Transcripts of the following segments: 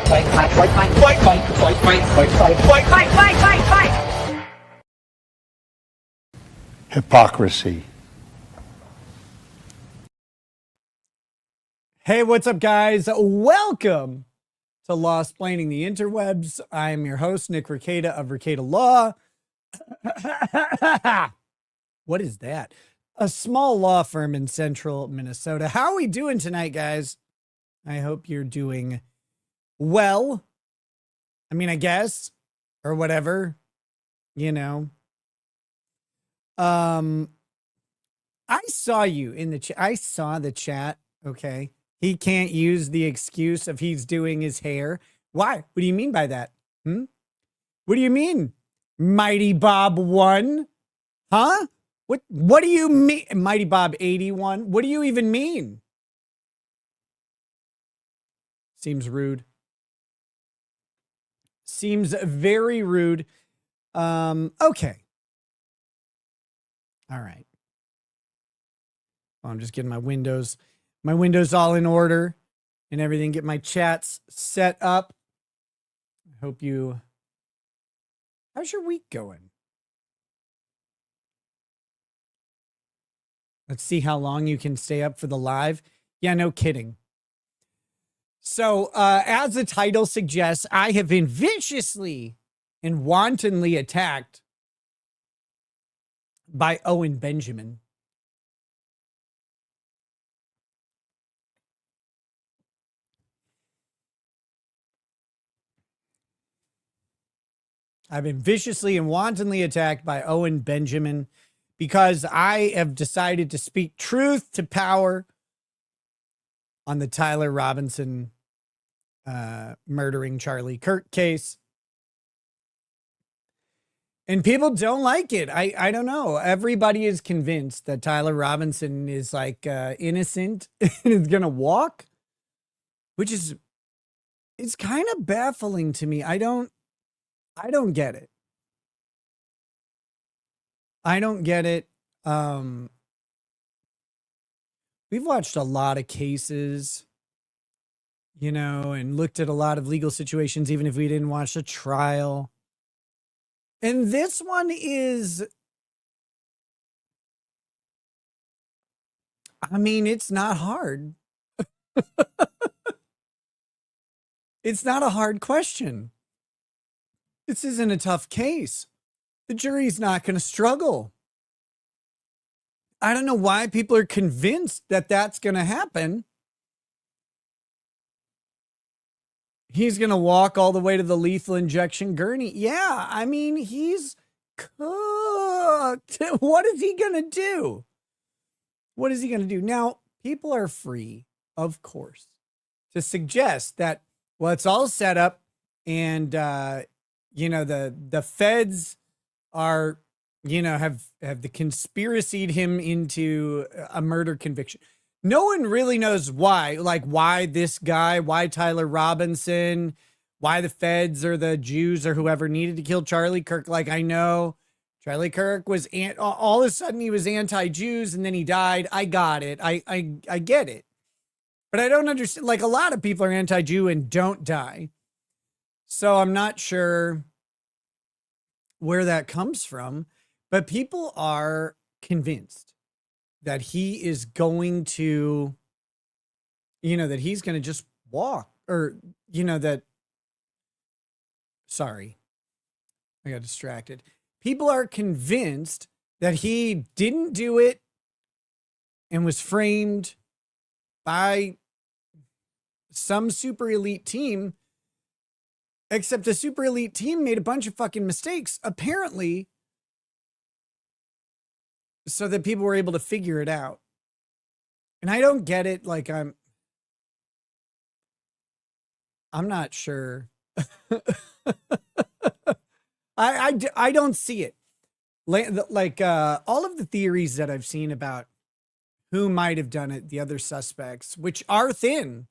Fight, fight, fight, fight, fight, fight, fight, fight, fight, fight, fight, fight, fight, fight, fight. Hypocrisy. Hey, what's up, guys? Welcome to Law-Splaining the Interwebs. I'm your host, Nick Rekieta of Rekieta Law. What is that? A small law firm in central Minnesota. How are we doing tonight, guys? I hope you're doing well. I mean, I guess, or whatever, you know. I saw you in the chat. I saw the chat. Okay. He can't use the excuse of he's doing his hair. Why? What do you mean by that? What do you mean? Mighty Bob 1? Huh? What do you mean? Mighty Bob 81? What do you even mean? Seems rude. Seems very rude. Okay. All right. Well, I'm just getting my windows all in order and everything. Get my chats set up. I hope you. How's your week going? Let's see how long you can stay up for the live. Yeah, no kidding. So, as the title suggests, I have been viciously and wantonly attacked by Owen Benjamin. I've been viciously and wantonly attacked by Owen Benjamin because I have decided to speak truth to power on the Tyler Robinson murdering Charlie Kirk case. And people don't like it. I don't know. Everybody is convinced that Tyler Robinson is like innocent and is going to walk, which is, it's kind of baffling to me. I don't get it. I don't get it. We've watched a lot of cases, you know, and looked at a lot of legal situations, even if we didn't watch a trial. And this one is, I mean, it's not hard. It's not a hard question. This isn't a tough case. The jury's not going to struggle. I don't know why people are convinced that that's going to happen. He's going to walk all the way to the lethal injection gurney. Yeah, I mean, he's cooked. What is he going to do? What is he going to do? Now, people are free, of course, to suggest that, well, it's all set up and, you know, the feds are, you know, have the conspiracied him into a murder conviction. No one really knows why, like why this guy, why Tyler Robinson, why the feds or the Jews or whoever needed to kill Charlie Kirk. Like, I know Charlie Kirk was, all of a sudden he was anti-Jews and then he died. I got it. I get it. But I don't understand. Like, a lot of people are anti-Jew and don't die. So I'm not sure where that comes from, but people are convinced that he is going to, you know, that he's going to just walk, or, you know, that, sorry, I got distracted. People are convinced that he didn't do it and was framed by some super elite team, except the super elite team made a bunch of fucking mistakes, apparently, so that people were able to figure it out. And I don't get it. Like, I'm not sure. I don't see it. Like, all of the theories that I've seen about who might have done it, the other suspects, which are thin,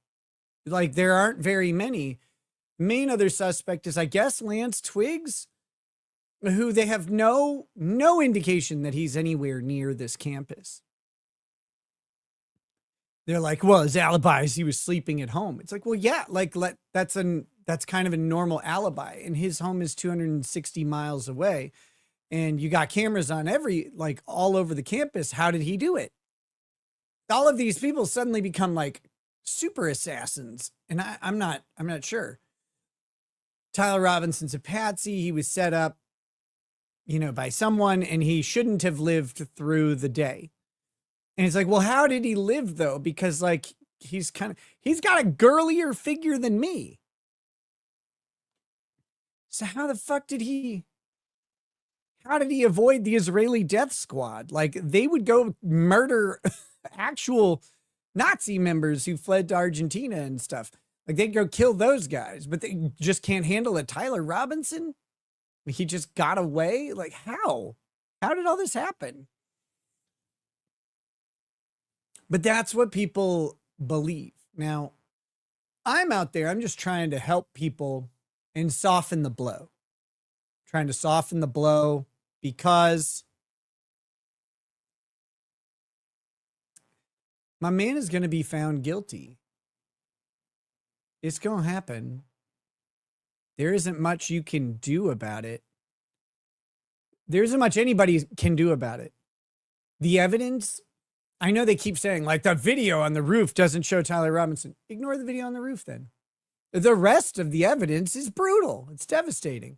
like there aren't very many. Main other suspect is, I guess, Lance Twiggs, who they have no indication that he's anywhere near this campus. They're like, well, his alibi is he was sleeping at home. It's like, well, yeah, like that's kind of a normal alibi. And his home is 260 miles away. And you got cameras on all over the campus. How did he do it? All of these people suddenly become like super assassins. And I'm not sure. Tyler Robinson's a patsy. He was set up, by someone, and he shouldn't have lived through the day. And it's like, well, how did he live though? Because like, he's got a girlier figure than me. So how the fuck did he avoid the Israeli death squad? Like, they would go murder actual Nazi members who fled to Argentina and stuff. Like, they'd go kill those guys, but they just can't handle a Tyler Robinson. He just got away. Like, how did all this happen? But that's what people believe. Now, I'm out there. I'm just trying to help people and soften the blow. Trying to soften the blow because my man is going to be found guilty. It's going to happen. There isn't much you can do about it. There isn't much anybody can do about it. The evidence, I know they keep saying, like, the video on the roof doesn't show Tyler Robinson. Ignore the video on the roof then. The rest of the evidence is brutal. It's devastating.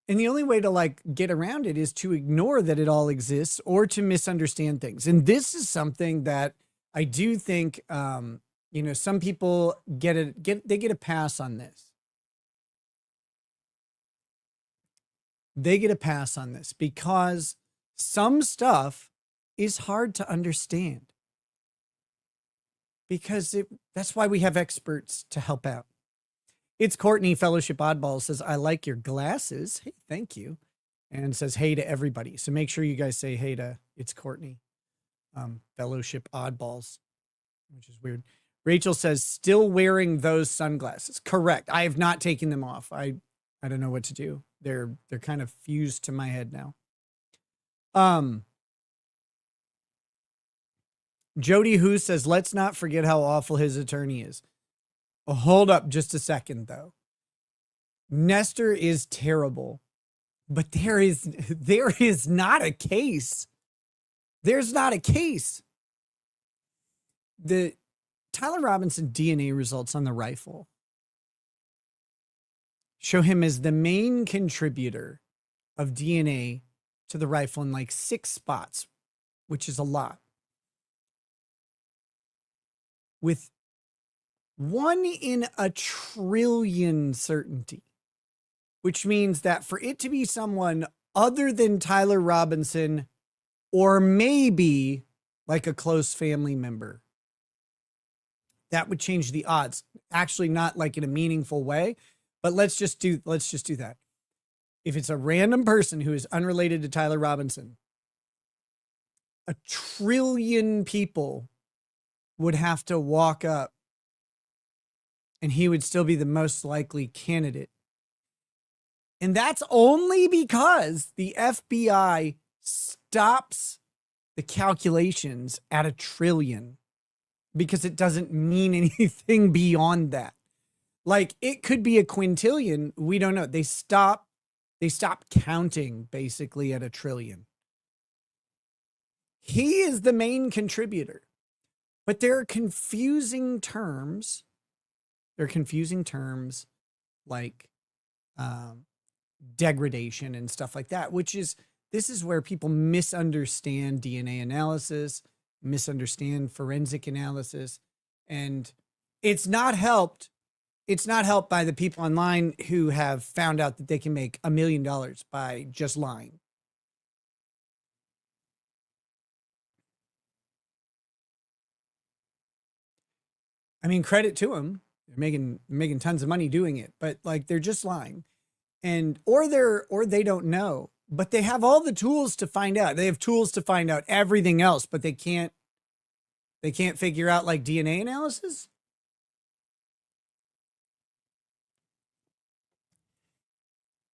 And the only way to like get around it is to ignore that it all exists or to misunderstand things. And this is something that I do think, some people get a pass on this. They get a pass on this because some stuff is hard to understand. Because that's why we have experts to help out. It's Courtney, Fellowship Oddball, says, I like your glasses. Hey, thank you. And says, hey to everybody. So make sure you guys say hey to It's Courtney, Fellowship Oddballs, which is weird. Rachel says, still wearing those sunglasses. Correct. I have not taken them off. I don't know what to do. They're kind of fused to my head now. Jody Who says, let's not forget how awful his attorney is. Hold up just a second, though. Nestor is terrible, but there is not a case. There's not a case. The Tyler Robinson DNA results on the rifle show him as the main contributor of DNA to the rifle in like 6 spots, which is a lot. With 1 in a trillion certainty, which means that for it to be someone other than Tyler Robinson, or maybe like a close family member, that would change the odds. Actually, not like in a meaningful way, but let's just do that. If it's a random person who is unrelated to Tyler Robinson, 1 trillion people would have to walk up and he would still be the most likely candidate. And that's only because the FBI stops the calculations at 1 trillion because it doesn't mean anything beyond that. Like, it could be a quintillion. We don't know. They stop counting basically at 1 trillion. He is the main contributor, but there are confusing terms. There are confusing terms like degradation and stuff like that, this is where people misunderstand DNA analysis, misunderstand forensic analysis, and it's not helped. It's not helped by the people online who have found out that they can make $1 million by just lying. I mean, credit to them. They're making tons of money doing it, but like, they're just lying. Or they don't know, but they have all the tools to find out. They have tools to find out everything else, but they can't figure out like DNA analysis.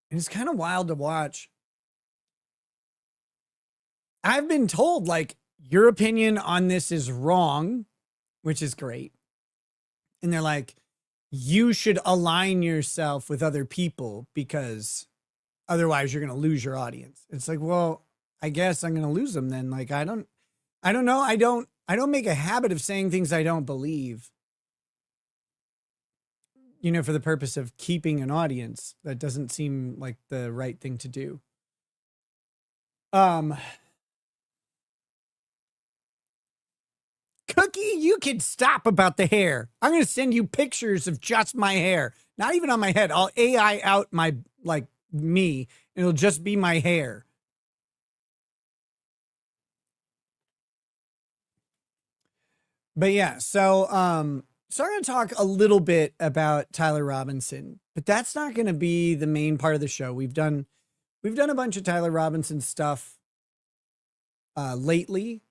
And it's kind of wild to watch. I've been told, like, your opinion on this is wrong. which is great. And they're like, you should align yourself with other people because otherwise you're going to lose your audience. It's like, well, I guess I'm going to lose them then. Like, I don't know. I don't make a habit of saying things I don't believe, you know, for the purpose of keeping an audience. That doesn't seem like the right thing to do. Cookie, you can stop about the hair. I'm going to send you pictures of just my hair. Not even on my head. I'll AI out my, like, me. It'll just be my hair. But yeah, so I'm going to talk a little bit about Tyler Robinson, but that's not going to be the main part of the show. We've done a bunch of Tyler Robinson stuff lately.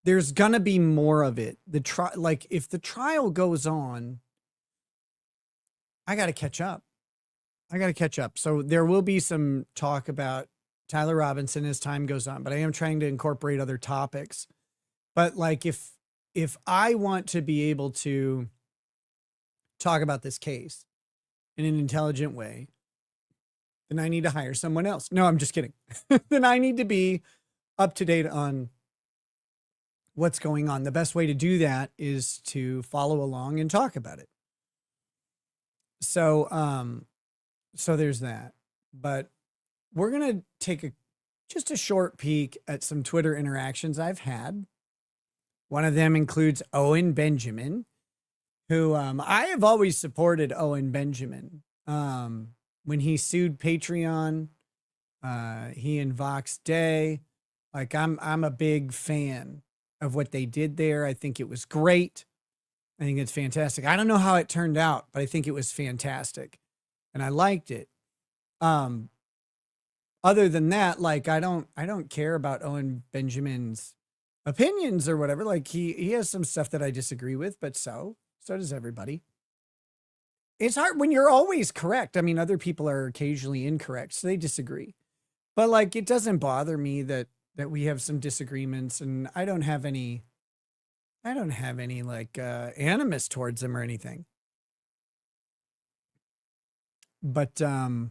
There's going to be more of it. Like if the trial goes on, I got to catch up. So there will be some talk about Tyler Robinson as time goes on, but I am trying to incorporate other topics. But like if I want to be able to talk about this case in an intelligent way, then I need to hire someone else. No, I'm just kidding. Then I need to be up to date on what's going on. The best way to do that is to follow along and talk about it. So, so there's that. But we're going to take just a short peek at some Twitter interactions I've had. One of them includes Owen Benjamin, who I have always supported Owen Benjamin. When he sued Patreon, he and Vox Day, like I'm a big fan of what they did there. I think it was great. I think it's fantastic. I don't know how it turned out, but I think it was fantastic and I liked it. Other than that, like I don't care about Owen Benjamin's opinions or whatever. Like he has some stuff that I disagree with, but so does everybody. It's hard when you're always correct. I mean, other people are occasionally incorrect, so they disagree. But like, it doesn't bother me that we have some disagreements, and I don't have any like animus towards them or anything. But oh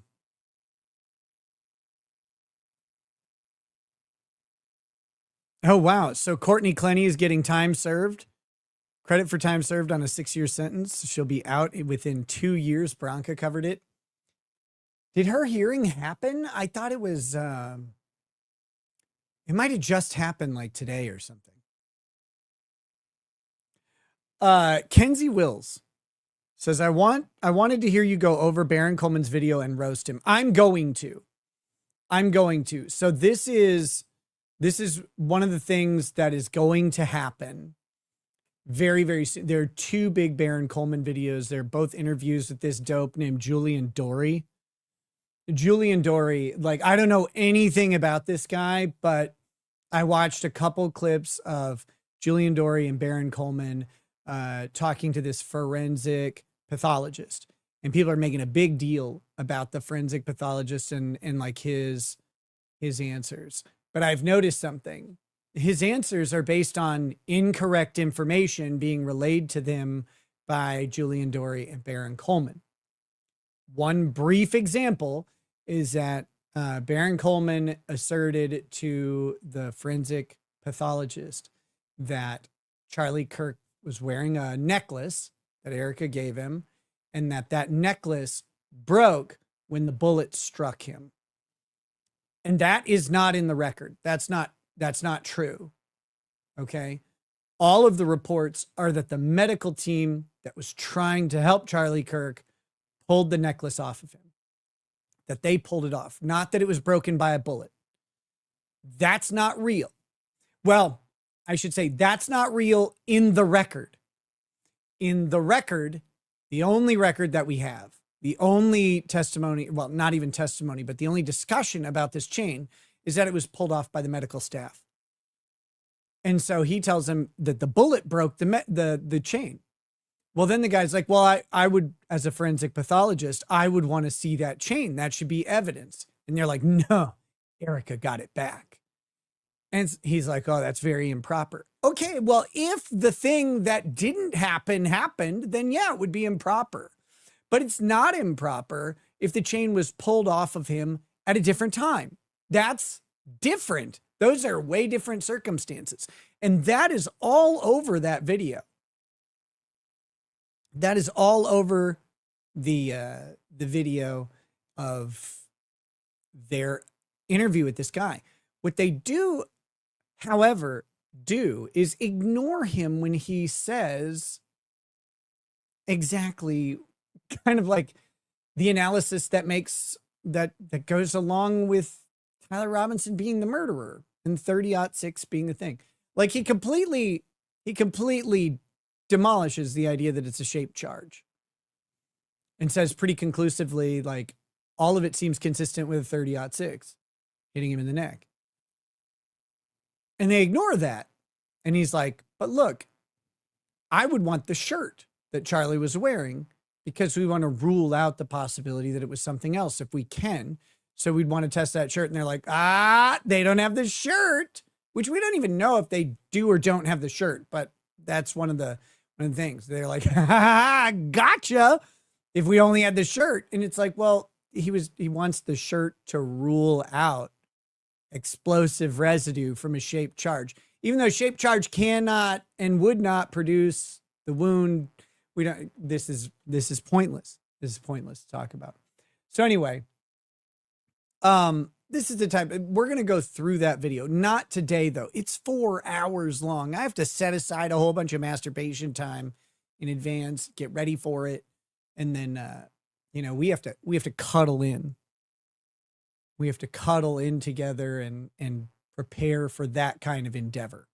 wow, so Courtney Clenny is getting time served. Credit for time served on a 6-year sentence. She'll be out within 2 years. Bronca covered it. Did her hearing happen? I thought it was, it might have just happened like today or something. Kenzie Wills says, I wanted to hear you go over Baron Coleman's video and roast him. I'm going to. So this is one of the things that is going to happen very, very soon. There are 2 big Baron Coleman videos. They're both interviews with this dope named Julian Dory. Julian Dory, like, I don't know anything about this guy, but I watched a couple clips of Julian Dory and Baron Coleman talking to this forensic pathologist. And people are making a big deal about the forensic pathologist and like his answers. But I've noticed something. His answers are based on incorrect information being relayed to them by Julian Dory and Baron Coleman. One brief example is that Baron Coleman asserted to the forensic pathologist that Charlie Kirk was wearing a necklace that Erica gave him, and that necklace broke when the bullet struck him. And that is not in the record. That's not true. Okay. All of the reports are that the medical team that was trying to help Charlie Kirk pulled the necklace off of him, that they pulled it off, not that it was broken by a bullet. That's not real. Well, I should say that's not real in the record. In the record, the only record that we have, the only testimony, well, not even testimony, but the only discussion about this chain is that it was pulled off by the medical staff. And so he tells him that the bullet broke the chain. Well, then the guy's like, well, I would, as a forensic pathologist, I would want to see that chain. That should be evidence. And they're like, no, Erica got it back. And he's like, oh, that's very improper. Okay, well, if the thing that didn't happen happened, then yeah, it would be improper. But it's not improper if the chain was pulled off of him at a different time. That's different. Those are way different circumstances. And that is all over that video. That is all over the video of their interview with this guy. What they do, however, is ignore him when he says exactly kind of like the analysis that makes that goes along with Tyler Robinson being the murderer and 30-06 being the thing. Like he completely demolishes the idea that it's a shaped charge and says pretty conclusively, like, all of it seems consistent with 30-06 hitting him in the neck. And they ignore that. And he's like, but look, I would want the shirt that Charlie was wearing because we want to rule out the possibility that it was something else if we can. So we'd want to test that shirt. And they're like, they don't have the shirt, which we don't even know if they do or don't have the shirt. But that's one of the things. They're like, gotcha. If we only had the shirt. And it's like, well, he wants the shirt to rule out explosive residue from a shaped charge. Even though shaped charge cannot and would not produce the wound, this is pointless. This is pointless to talk about. So anyway, this is the type, we're going to go through that video. Not today though. It's 4 hours long. I have to set aside a whole bunch of masturbation time in advance, get ready for it. And then, we have to cuddle in. We have to cuddle in together and prepare for that kind of endeavor.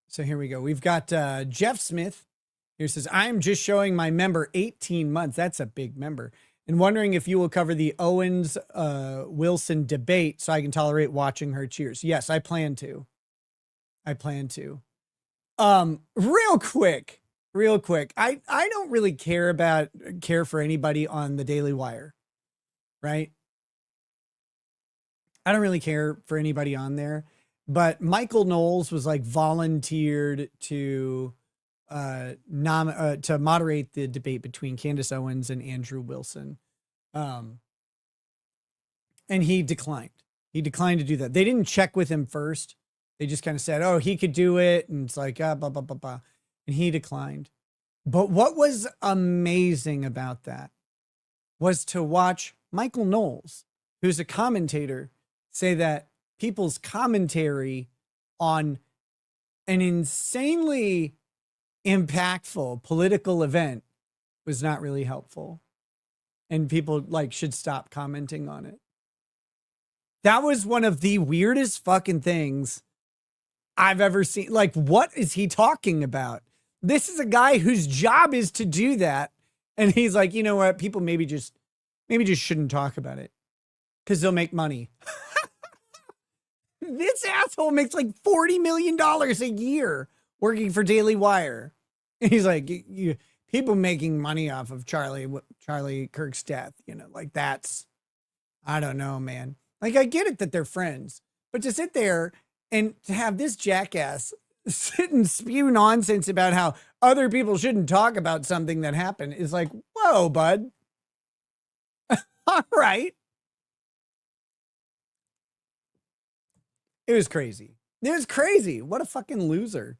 So here we go. We've got Jeff Smith here says, I'm just showing my member 18 months. That's a big member. And wondering if you will cover the Owens Wilson debate so I can tolerate watching her. Cheers. Yes, I plan to. Real quick. I don't really care for anybody on the Daily Wire, right? I don't really care for anybody on there, but Michael Knowles was like volunteered to moderate the debate between Candace Owens and Andrew Wilson. And he declined. He declined to do that. They didn't check with him first. They just kind of said, oh, he could do it. And it's like, blah, blah, blah, blah. And he declined. But what was amazing about that was to watch Michael Knowles, who's a commentator, say that people's commentary on an insanely impactful political event was not really helpful. And people should stop commenting on it. That was one of the weirdest fucking things I've ever seen. Like, what is he talking about? This is a guy whose job is to do that. And he's like, you know what? People maybe just shouldn't talk about it because they'll make money. This asshole makes like $40 million a year working for Daily Wire. And he's like, people making money off of Charlie Kirk's death, that's, I don't know, man. Like, I get it that they're friends, but to sit there and to have this jackass sit and spew nonsense about how other people shouldn't talk about something that happened is like, whoa, bud. All right. It was crazy. What a fucking loser.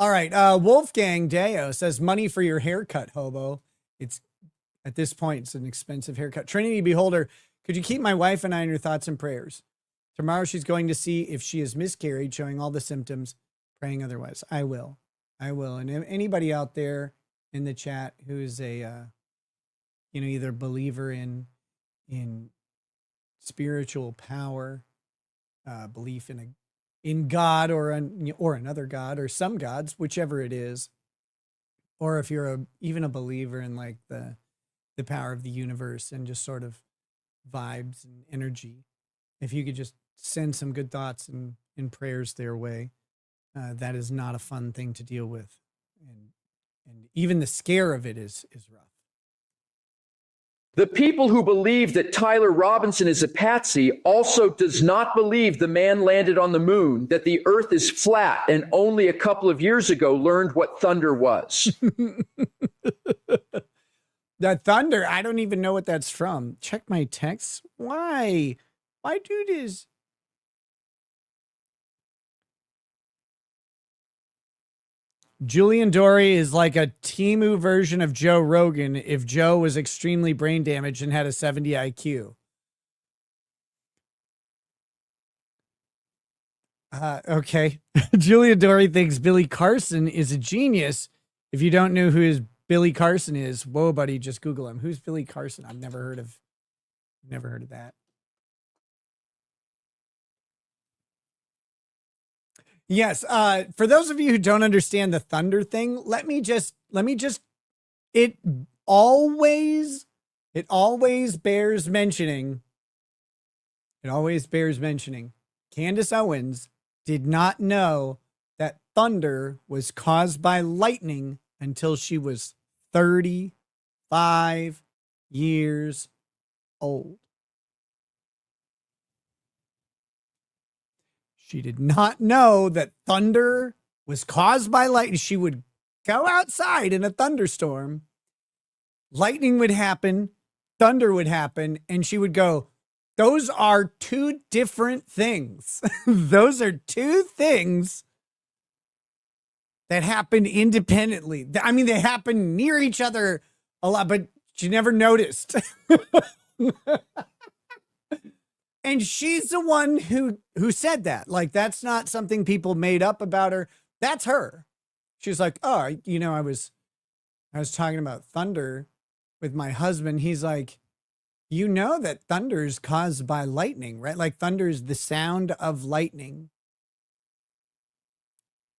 All right. Wolfgang Deo says, money for your haircut, hobo. It's at this point, it's an expensive haircut. Trinity Beholder, could you keep my wife and I in your thoughts and prayers? Tomorrow she's going to see if she has miscarried, showing all the symptoms, praying otherwise. I will. And anybody out there in the chat who is a, either believer in spiritual power, belief in God or another God or some gods, whichever it is, or if you're even a believer in like the power of the universe and just sort of vibes and energy, if you could just send some good thoughts and prayers their way, that is not a fun thing to deal with, and even the scare of it is rough. The people who believe that Tyler Robinson is a patsy also does not believe the man landed on the moon, that the earth is flat, and only a couple of years ago learned what thunder was. That thunder, I don't even know what that's from. Check my texts. Why? Why do this? Julian Dory is like a Timu version of Joe Rogan if Joe was extremely brain damaged and had a 70 IQ. Okay. Julian Dory thinks Billy Carson is a genius. If you don't know who Billy Carson is, whoa, buddy, just Google him. Who's Billy Carson? I've never heard of that. Yes. For those of you who don't understand the thunder thing, let me just, it always bears mentioning. Candace Owens did not know that thunder was caused by lightning until she was 35 years old. She did not know that thunder was caused by lightning. She would go outside in a thunderstorm. Lightning would happen. Thunder would happen. And she would go, those are two different things. Those are two things that happen independently. I mean, they happen near each other a lot, but she never noticed. And she's the one who said that. Like, that's not something people made up about her. That's her. She's like, oh, you know, I was talking about thunder with my husband. He's like, you know that thunder is caused by lightning, right? Like, thunder is the sound of lightning.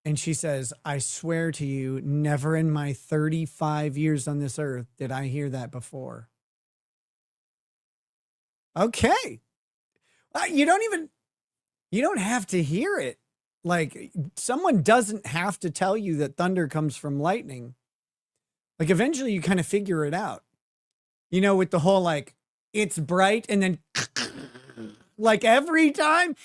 And she says, I swear to you, never in my 35 years on this earth did I hear that before. Okay. You don't have to hear it. Like, someone doesn't have to tell you that thunder comes from lightning. Like, eventually you kind of figure it out, you know, with the whole, like, it's bright and then like every time.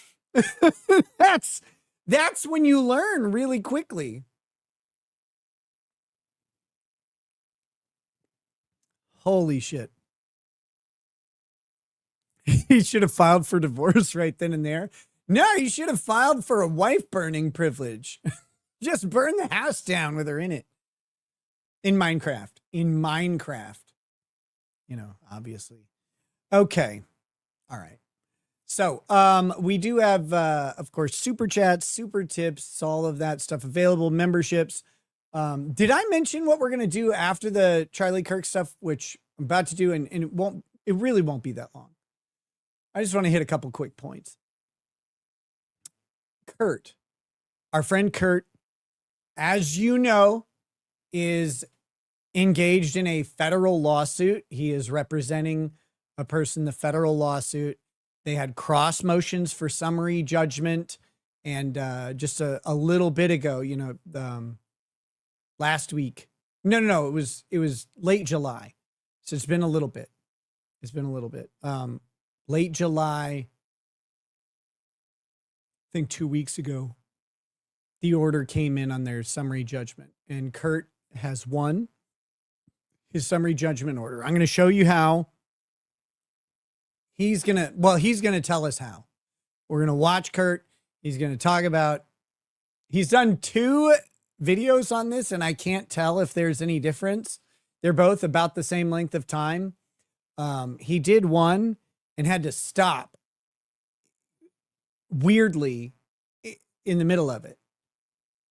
That's when you learn really quickly. Holy shit. He should have filed for divorce right then and there. No, he should have filed for a wife burning privilege. Just burn the house down with her in it. In Minecraft. You know, obviously. Okay. All right. So, we do have, of course, super chats, super tips, all of that stuff available, memberships. Did I mention what we're going to do after the Charlie Kirk stuff, which I'm about to do, and it really won't be that long. I just want to hit a couple quick points. Kurt, our friend Kurt, as you know, is engaged in a federal lawsuit. He is representing a person, the federal lawsuit. They had cross motions for summary judgment. And just a little bit ago, you know, last week. No, it was late July. So it's been a little bit. Late July, I think 2 weeks ago, the order came in on their summary judgment, and Kurt has won his summary judgment order. I'm going to show you how. He's going to tell us how. We're going to watch Kurt. He's going to talk about, he's done 2 videos on this, and I can't tell if there's any difference. They're both about the same length of time. He did one and had to stop weirdly in the middle of it.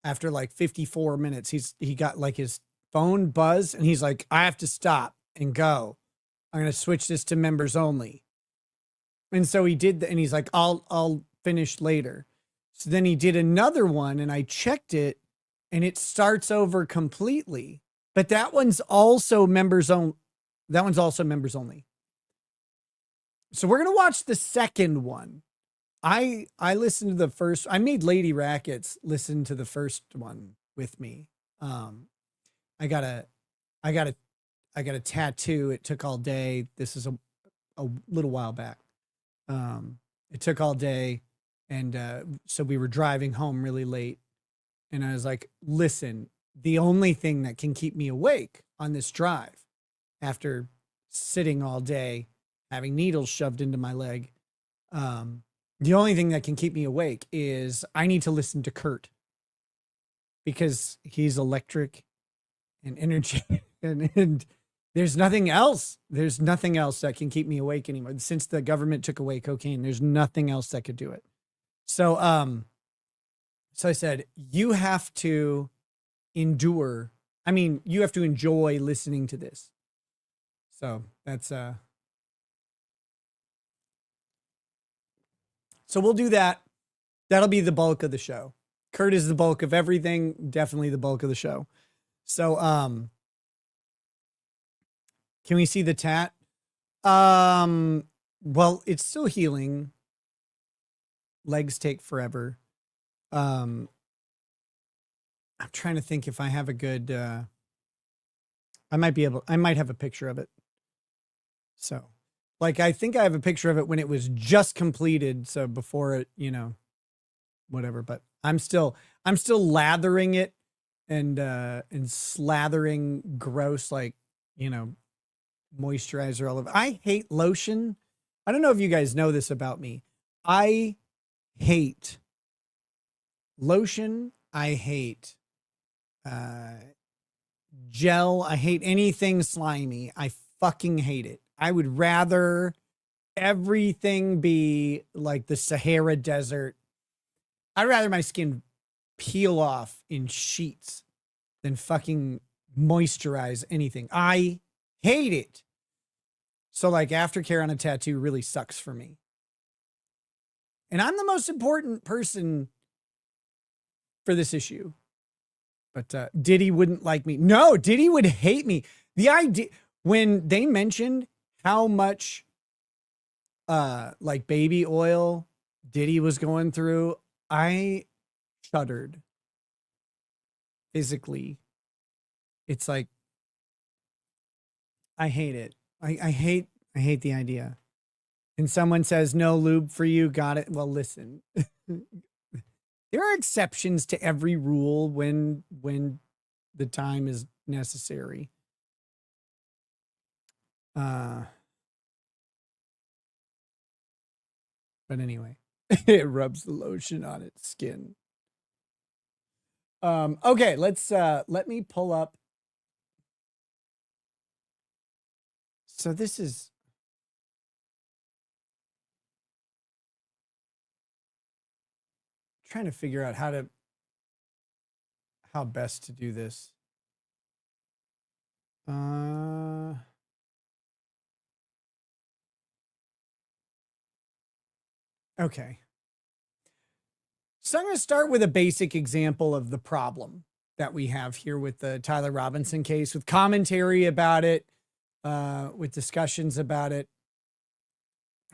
After like 54 minutes, he got like his phone buzz and he's like, I have to stop and go. I'm going to switch this to members only. And so he did and he's like, I'll finish later. So then he did another one and I checked it and it starts over completely. But that one's also members only. So we're going to watch the second one. I listened to the first. I made Lady Rackets listen to the first one with me. I gotta I got a tattoo. It took all day. This is a little while back. It took all day. And so we were driving home really late. And I was like, listen, the only thing that can keep me awake on this drive after sitting all day, having needles shoved into my leg, the only thing that can keep me awake is I need to listen to Kurt because he's electric and energetic and there's nothing else. There's nothing else that can keep me awake anymore. Since the government took away cocaine, there's nothing else that could do it. So I said, you have to endure. I mean, you have to enjoy listening to this. So that's, so we'll do that. That'll be the bulk of the show. Kurt is the bulk of everything. Definitely the bulk of the show. So, can we see the tat? Well, it's still healing. Legs take forever. I'm trying to think if I have a good, I might have a picture of it. So like, I think I have a picture of it when it was just completed. So before it, whatever, but I'm still lathering it and slathering gross, like, moisturizer all over. I hate lotion. I don't know if you guys know this about me. I hate lotion. I hate gel. I hate anything slimy. I fucking hate it. I would rather everything be like the Sahara Desert. I'd rather my skin peel off in sheets than fucking moisturize anything. I hate it. So like aftercare on a tattoo really sucks for me. And I'm the most important person for this issue. But Diddy wouldn't like me. No, Diddy would hate me. The idea, when they mentioned how much like baby oil Diddy was going through, I shuddered physically. It's like, I hate it. I hate the idea. And someone says, no lube for you. Got it. Well, listen, there are exceptions to every rule when the time is necessary. But anyway, it rubs the lotion on its skin. Okay, let me pull up. So this is trying to figure out how best to do this. Okay. So I'm going to start with a basic example of the problem that we have here with the Tyler Robinson case, with commentary about it, with discussions about it.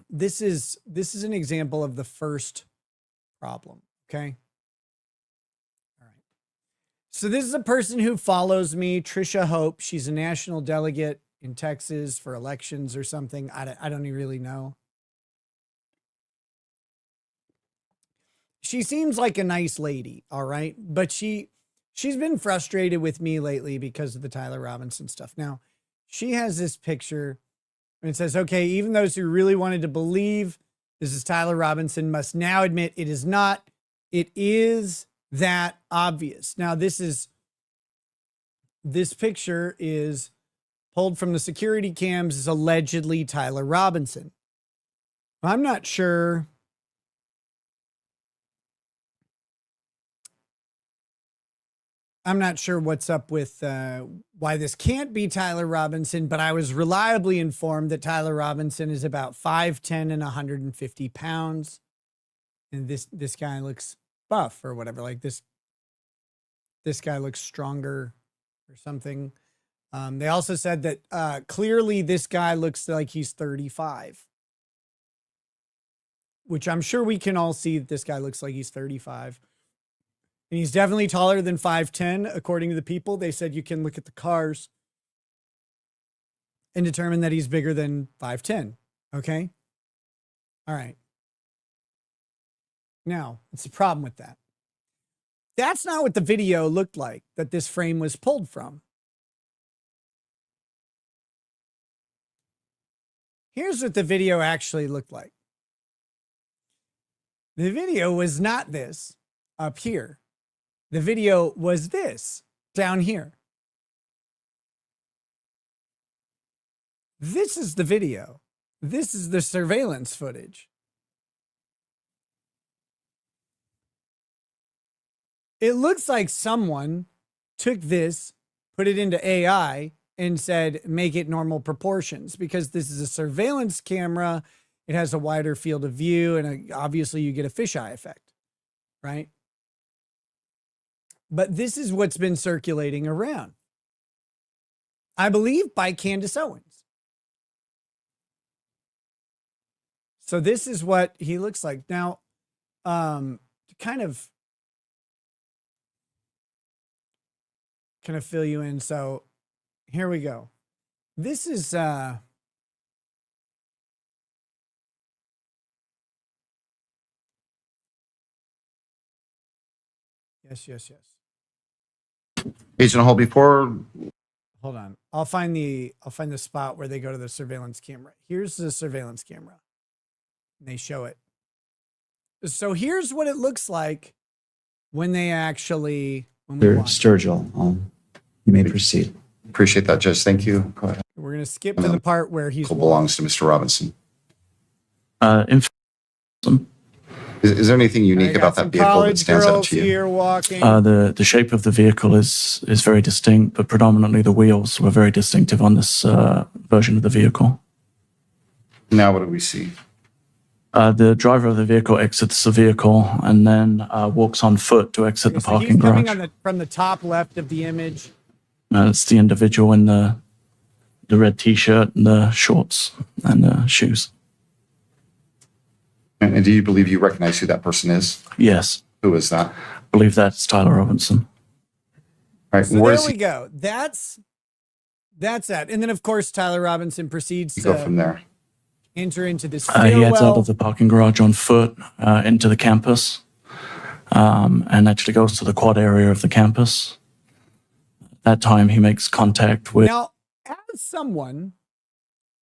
This is an example of the first problem. Okay. All right. So this is a person who follows me, Trisha Hope. She's a national delegate in Texas for elections or something. I don't really know. She seems like a nice lady. All right. But she's been frustrated with me lately because of the Tyler Robinson stuff. Now, she has this picture and it says, okay, even those who really wanted to believe this is Tyler Robinson must now admit it is not. It is that obvious. Now, this picture is pulled from the security cams, is allegedly Tyler Robinson. I'm not sure. I'm not sure what's up with why this can't be Tyler Robinson, but I was reliably informed that Tyler Robinson is about 5'10" and 150 pounds. And this guy looks buff or whatever. Like this guy looks stronger or something. They also said that clearly this guy looks like he's 35. Which I'm sure we can all see that this guy looks like he's 35. And he's definitely taller than 5'10", according to the people. They said you can look at the cars. and determine that he's bigger than 5'10". Okay. All right. Now, what's the problem with that? That's not what the video looked like that this frame was pulled from. Here's what the video actually looked like. The video was not this up here. The video was this down here. This is the video. This is the surveillance footage. It looks like someone took this, put it into AI, and said, make it normal proportions, because this is a surveillance camera. It has a wider field of view, and obviously you get a fisheye effect, right? But this is what's been circulating around, I believe, by Candace Owens. So this is what he looks like. Now, to kind of fill you in. So here we go. This is yes. Agent Hall, before Hold on. I'll find the spot where they go to the surveillance camera. Here's the surveillance camera. And they show it. So here's what it looks like when they actually Sturgill, you may proceed. appreciate that, Judge. Thank you. Go ahead. We're gonna skip to the part where he's Belongs to Mr. Robinson. Is there anything unique about that vehicle that stands out to you? Here walking. The shape of the vehicle is very distinct, but predominantly the wheels were very distinctive on this version of the vehicle. Now what do we see? The driver of the vehicle exits the vehicle and then walks on foot to exit the parking he's coming garage. from the top left of the image. It's the individual in the red T-shirt and the shorts and the shoes. And do you believe you recognize who that person is? Yes. Who is that? I believe that's Tyler Robinson. All right. So Where there does we he go. That's that. And then of course Tyler Robinson proceeds go to from there? enter into this He heads out stairwell. of the parking garage on foot into the campus and actually goes to the quad area of the campus. At that time, he makes contact with... Now, as someone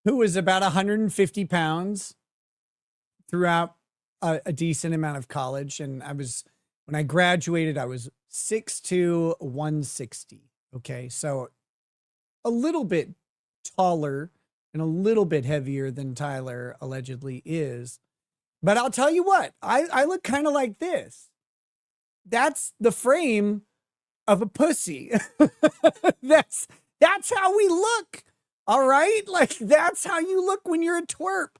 who is about 150 pounds throughout a decent amount of college, and when I graduated, I was 6'2", 160. Okay, so a little bit taller and a little bit heavier than Tyler allegedly is. But I'll tell you what, I look kind of like this. That's the frame of a pussy. That's how we look. All right? Like, that's how you look when you're a twerp.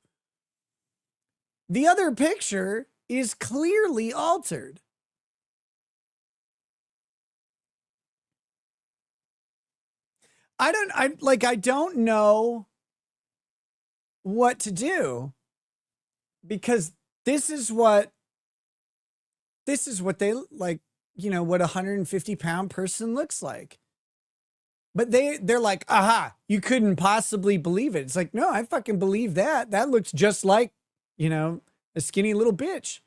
The other picture is clearly altered. I don't know what to do, because this is what they like, what a 150-pound person looks like. But they're like, aha, you couldn't possibly believe it. It's like, no, I fucking believe that. That looks just like, a skinny little bitch.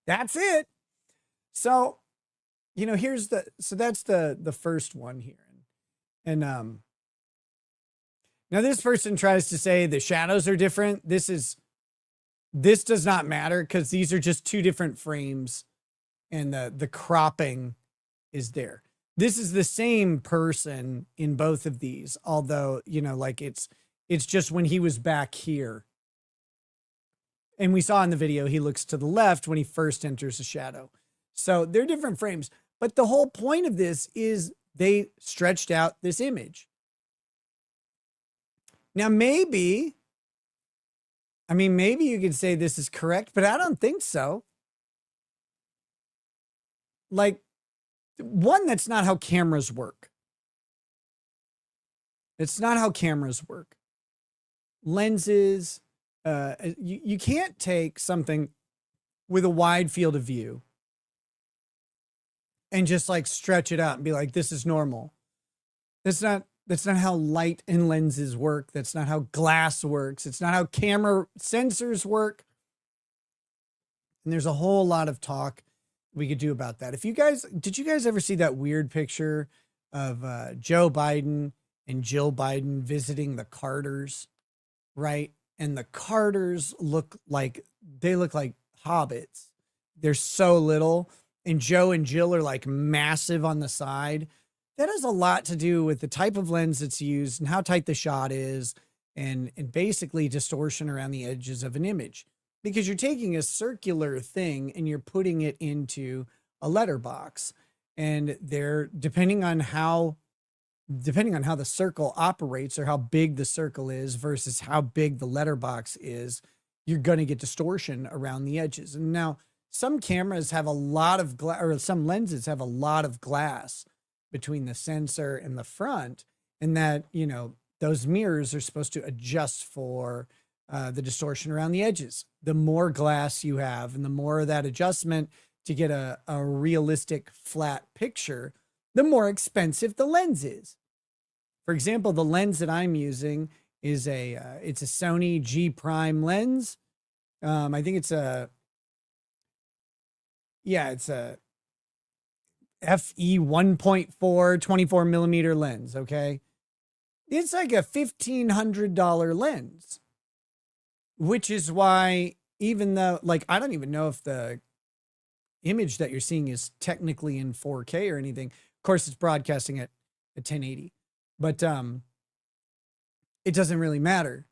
That's it. So, that's the first one here. And now this person tries to say the shadows are different. This does not matter, because these are just two different frames and the cropping is there. This is the same person in both of these, although, it's just when he was back here. And we saw in the video, he looks to the left when he first enters the shadow. So they're different frames. But the whole point of this is they stretched out this image. Now, maybe you could say this is correct, but I don't think so. Like, one, that's not how cameras work. It's not how cameras work. Lenses, you can't take something with a wide field of view and just like stretch it out and be like, this is normal. That's not how light and lenses work. That's not how glass works. It's not how camera sensors work. And there's a whole lot of talk we could do about that. Did you guys ever see that weird picture of Joe Biden and Jill Biden visiting the Carters, right? And the Carters look like hobbits. They're so little. And Joe and Jill are like massive on the side. That has a lot to do with the type of lens that's used and how tight the shot is, and basically distortion around the edges of an image. Because you're taking a circular thing and you're putting it into a letterbox. And they're depending on how the circle operates or how big the circle is versus how big the letterbox is, you're going to get distortion around the edges. And now some cameras have a lot of glass, or some lenses have a lot of glass between the sensor and the front, and that, you know, those mirrors are supposed to adjust for the distortion around the edges. The more glass you have and the more of that adjustment to get a realistic flat picture, the more expensive the lens is. For example, the lens that I'm using is it's a Sony G Prime lens. I think it's a FE 1.4 24 millimeter lens. Okay. It's like a $1,500 lens, which is why, even though, like, I don't even know if the image that you're seeing is technically in 4K or anything. Of course, it's broadcasting at 1080, but it doesn't really matter.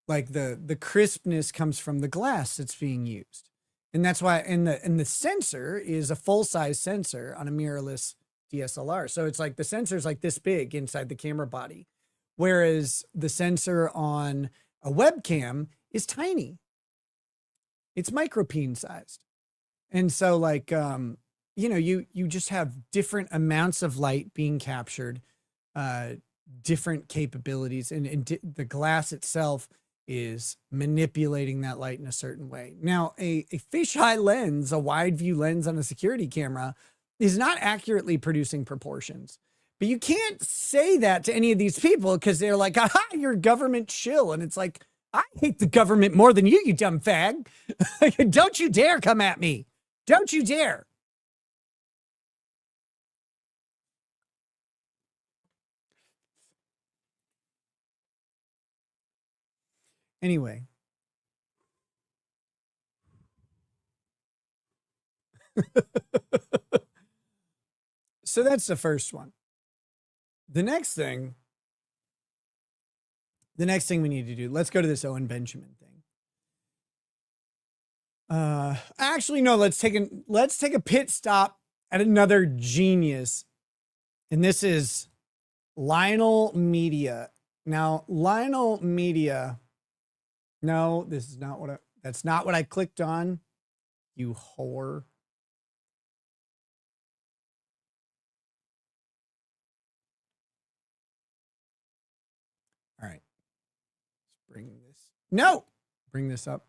Like the crispness comes from the glass that's being used. And that's why, and the sensor is a full size sensor on a mirrorless DSLR. So it's like the sensor is like this big inside the camera body, whereas the sensor on a webcam is tiny. It's micropeen sized. And so like, you know, you just have different amounts of light being captured, different capabilities, and the glass itself is manipulating that light in a certain way. Now, a fisheye lens, a wide view lens on a security camera, is not accurately producing proportions. But you can't say that to any of these people because they're like, aha, you're government shill. And it's like, I hate the government more than you dumb fag. Don't you dare come at me. Don't you dare. Anyway. So that's the first one. The next thing we need to do, let's go to this Owen Benjamin thing. Actually, no, let's take a pit stop at another genius. And this is Lionel Media. Now, Lionel Media. No, this is not that's not what I clicked on. You whore. All right. Let's bring this. No, bring this up.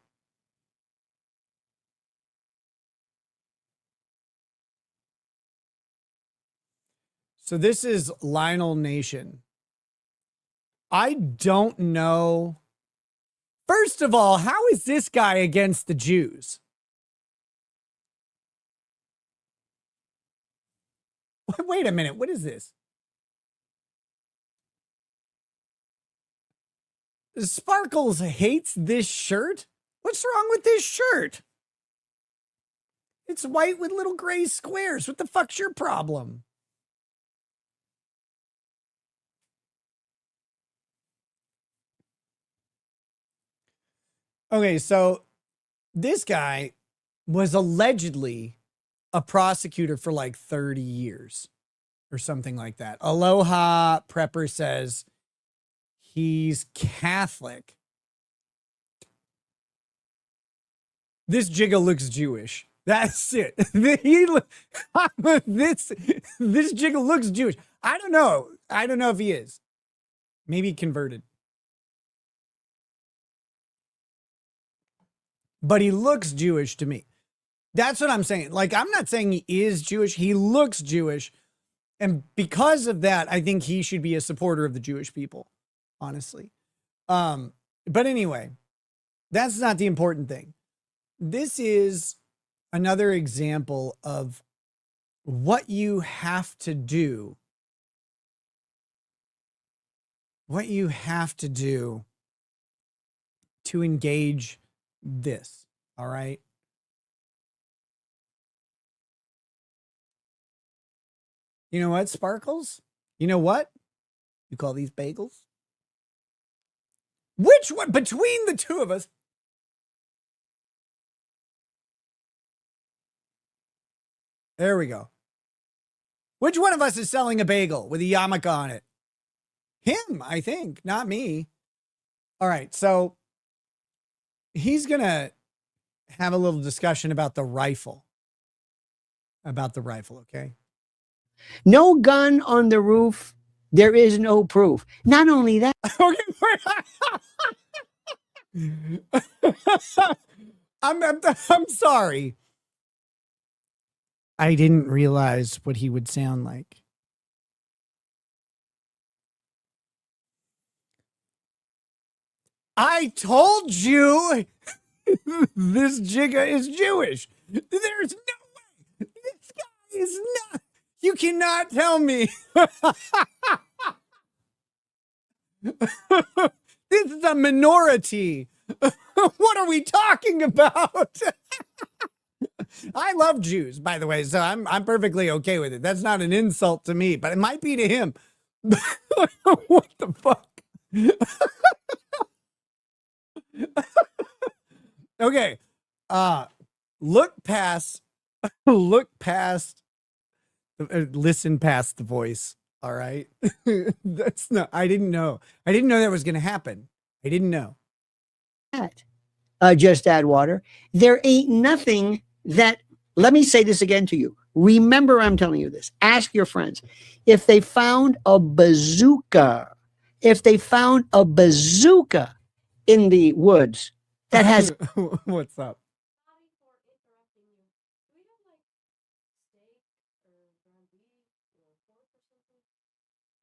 So this is Lionel Nation. I don't know. First of all, how is this guy against the Jews? Wait a minute. What is this? Sparkles hates this shirt? What's wrong with this shirt? It's white with little gray squares. What the fuck's your problem? Okay, so this guy was allegedly a prosecutor for like 30 years or something like that. Aloha Prepper says he's Catholic. This jigga looks Jewish. That's it. This jigga looks Jewish. I don't know. I don't know if he is. Maybe converted. But he looks Jewish to me. That's what I'm saying. Like, I'm not saying he is Jewish. He looks Jewish. And because of that, I think he should be a supporter of the Jewish people, honestly. But anyway, that's not the important thing. This is another example of what you have to do. What you have to do to engage this. All right. You know what, Sparkles? You know what? You call these bagels? Which one between the two of us? There we go. Which one of us is selling a bagel with a yarmulke on it? Him, I think, not me. All right, so he's going to have a little discussion about the rifle. Okay? No gun on the roof. There is no proof. Not only that. I'm sorry. I didn't realize what he would sound like. I told you this jigga is Jewish. There's no way. This guy is not. You cannot tell me. This is a minority. What are we talking about? I love Jews, by the way, so I'm perfectly okay with it. That's not an insult to me, but it might be to him. What the fuck? Okay. Listen past the voice. All right. That's not, I didn't know that was going to happen. I didn't know. Just add water. There ain't nothing that, let me say this again to you. Remember, I'm telling you this. Ask your friends. If they found a bazooka in the woods that has. What's up?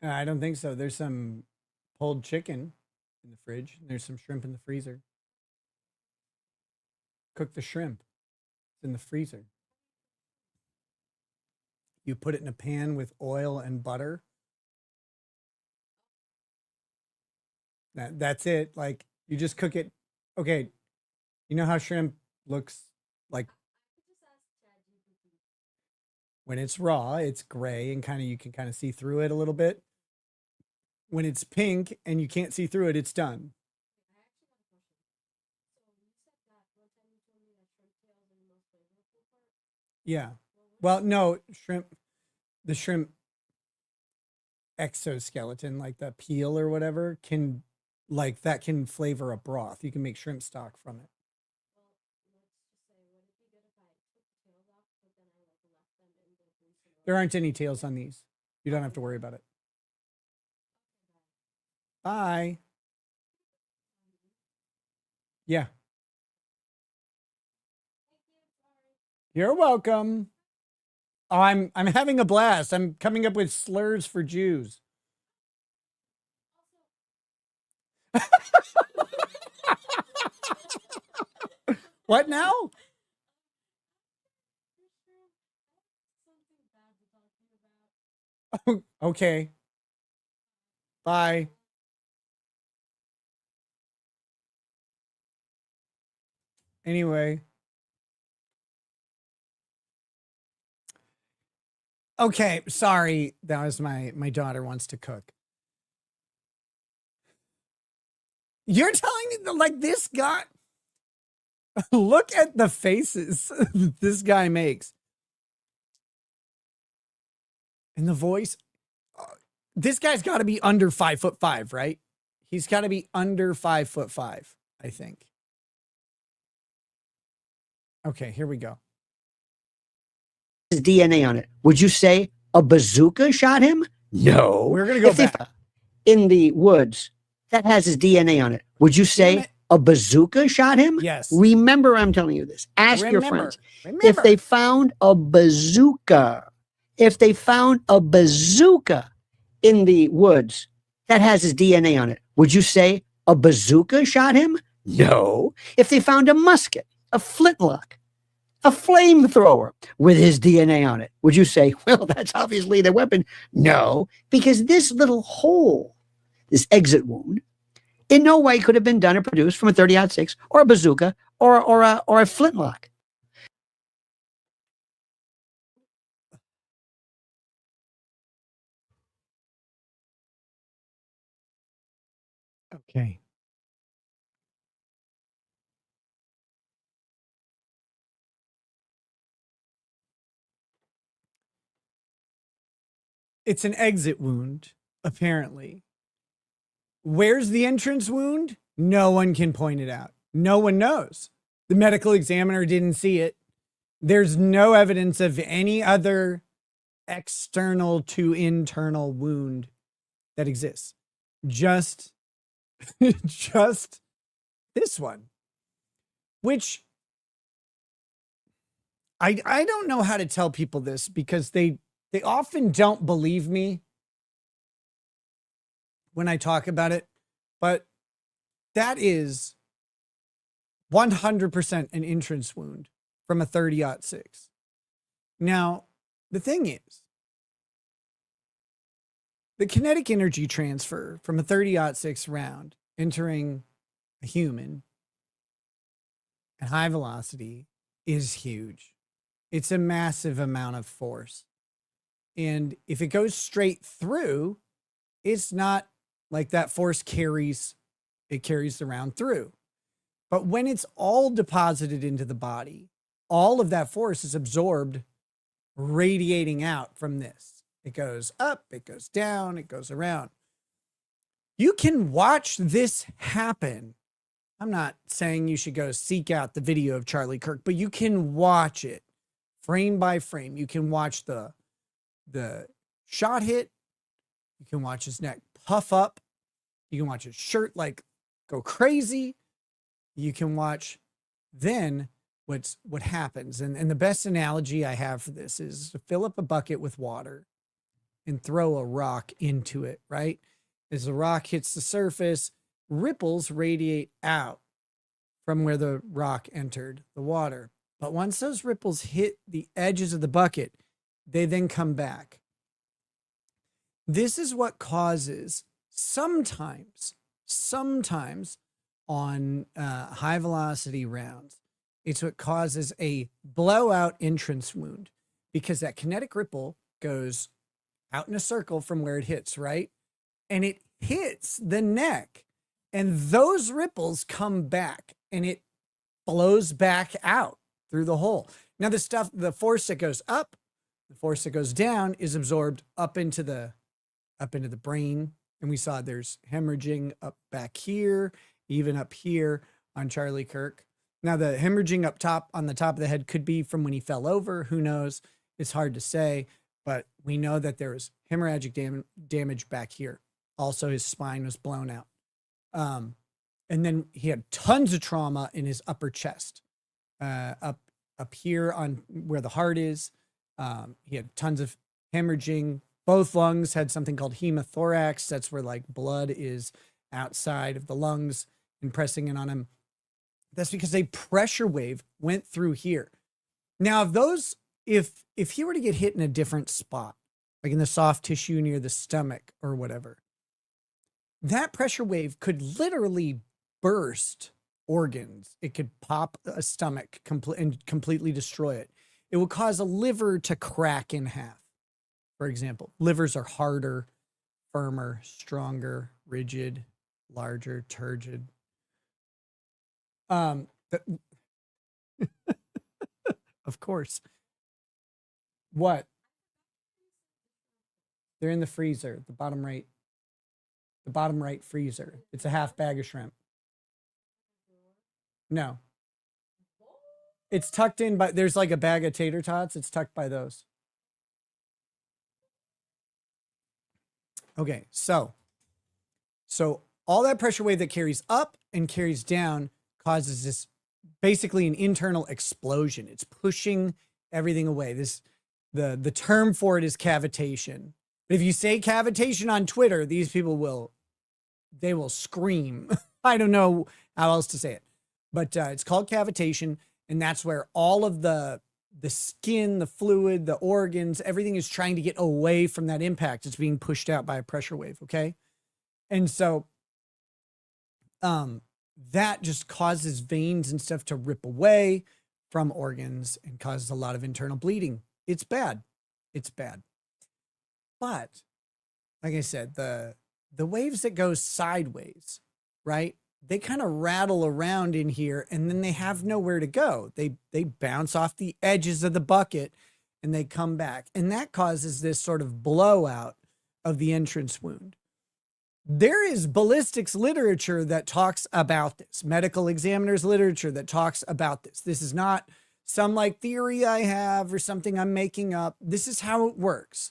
I don't think so. There's some pulled chicken in the fridge. There's some shrimp in the freezer. Cook the shrimp. It's in the freezer. You put it in a pan with oil and butter. That's it. Like, you just cook it. Okay. You know how shrimp looks like when it's raw, it's gray and you can kind of see through it a little bit. When it's pink and you can't see through it, it's done. Yeah. Well, no, the shrimp exoskeleton, like the peel or whatever, can flavor a broth. You can make shrimp stock from it. There aren't any tails on these. You don't have to worry about it. Bye. Yeah. You're welcome. Oh, I'm having a blast. I'm coming up with slurs for Jews. What now? Okay. Bye. Anyway. Okay, sorry. That was my daughter wants to cook. You're telling me that, like, this guy, look at the faces this guy makes. And the voice, this guy's got to be under 5'5", right? He's got to be under 5'5", I think. Okay, here we go. DNA on it. Would you say a bazooka shot him? No. We're going to go back. In the woods that has his DNA on it. Would you say a bazooka shot him? Yes. Remember, I'm telling you this. Ask your friends. Remember. If they found a bazooka, in the woods that has his DNA on it, would you say a bazooka shot him? No. If they found a musket, a flintlock, a flamethrower with his DNA on it, would you say, well, that's obviously the weapon? No, because this little hole, this exit wound, in no way could have been done or produced from a 30-06 or a bazooka or a flintlock. Okay. It's an exit wound, apparently. Where's the entrance wound? No one can point it out. No one knows. The medical examiner didn't see it. There's no evidence of any other external to internal wound that exists. Just this one, which I don't know how to tell people this because they often don't believe me when I talk about it, but that is 100% an entrance wound from a 30-06. Now, the thing is, the kinetic energy transfer from a 30-06 round entering a human at high velocity is huge. It's a massive amount of force. And if it goes straight through, it's not like that force carries the round through. But when it's all deposited into the body, all of that force is absorbed, radiating out from this. It goes up, it goes down, it goes around. You can watch this happen. I'm not saying you should go seek out the video of Charlie Kirk, but you can watch it frame by frame. You can watch the shot hit. You can watch his neck puff up. You can watch his shirt like go crazy. You can watch then what happens. And the best analogy I have for this is to fill up a bucket with water and throw a rock into it, right? As the rock hits the surface, ripples radiate out from where the rock entered the water. But once those ripples hit the edges of the bucket, they then come back. This is what causes sometimes on high velocity rounds, it's what causes a blowout entrance wound because that kinetic ripple goes out in a circle from where it hits, right? And it hits the neck and those ripples come back and it blows back out through the hole. Now the force that goes up, the force that goes down is absorbed up into the brain. And we saw there's hemorrhaging up back here, even up here on Charlie Kirk. Now the hemorrhaging up top on the top of the head could be from when he fell over. Who knows? It's hard to say, but we know that there was hemorrhagic damage back here. Also, his spine was blown out. And then he had tons of trauma in his upper chest, up here on where the heart is. He had tons of hemorrhaging. Both lungs had something called hemothorax. That's where like blood is outside of the lungs and pressing in on him. That's because a pressure wave went through here. Now, if he were to get hit in a different spot, like in the soft tissue near the stomach or whatever, that pressure wave could literally burst organs. It could pop a stomach and completely destroy it. It would cause a liver to crack in half. For example, livers are harder, firmer, stronger, rigid, larger, turgid. Of course. What? They're in the freezer, the bottom right freezer. It's a half bag of shrimp. No. It's tucked in by, there's like a bag of tater tots. It's tucked by those. Okay, so all that pressure wave that carries up and carries down causes this basically an internal explosion. It's pushing everything away. The term for it is cavitation. But if you say cavitation on Twitter, these people will scream. I don't know how else to say it, but it's called cavitation. And that's where all of the skin, the fluid, the organs, everything is trying to get away from that impact. It's being pushed out by a pressure wave. Okay. And so, that just causes veins and stuff to rip away from organs and causes a lot of internal bleeding. It's bad. It's bad. But like I said, the waves that go sideways, right? They kind of rattle around in here and then they have nowhere to go. They bounce off the edges of the bucket and they come back. And that causes this sort of blowout of the entrance wound. There is ballistics literature that talks about this, medical examiners literature that talks about this. This is not some like theory I have or something I'm making up. This is how it works.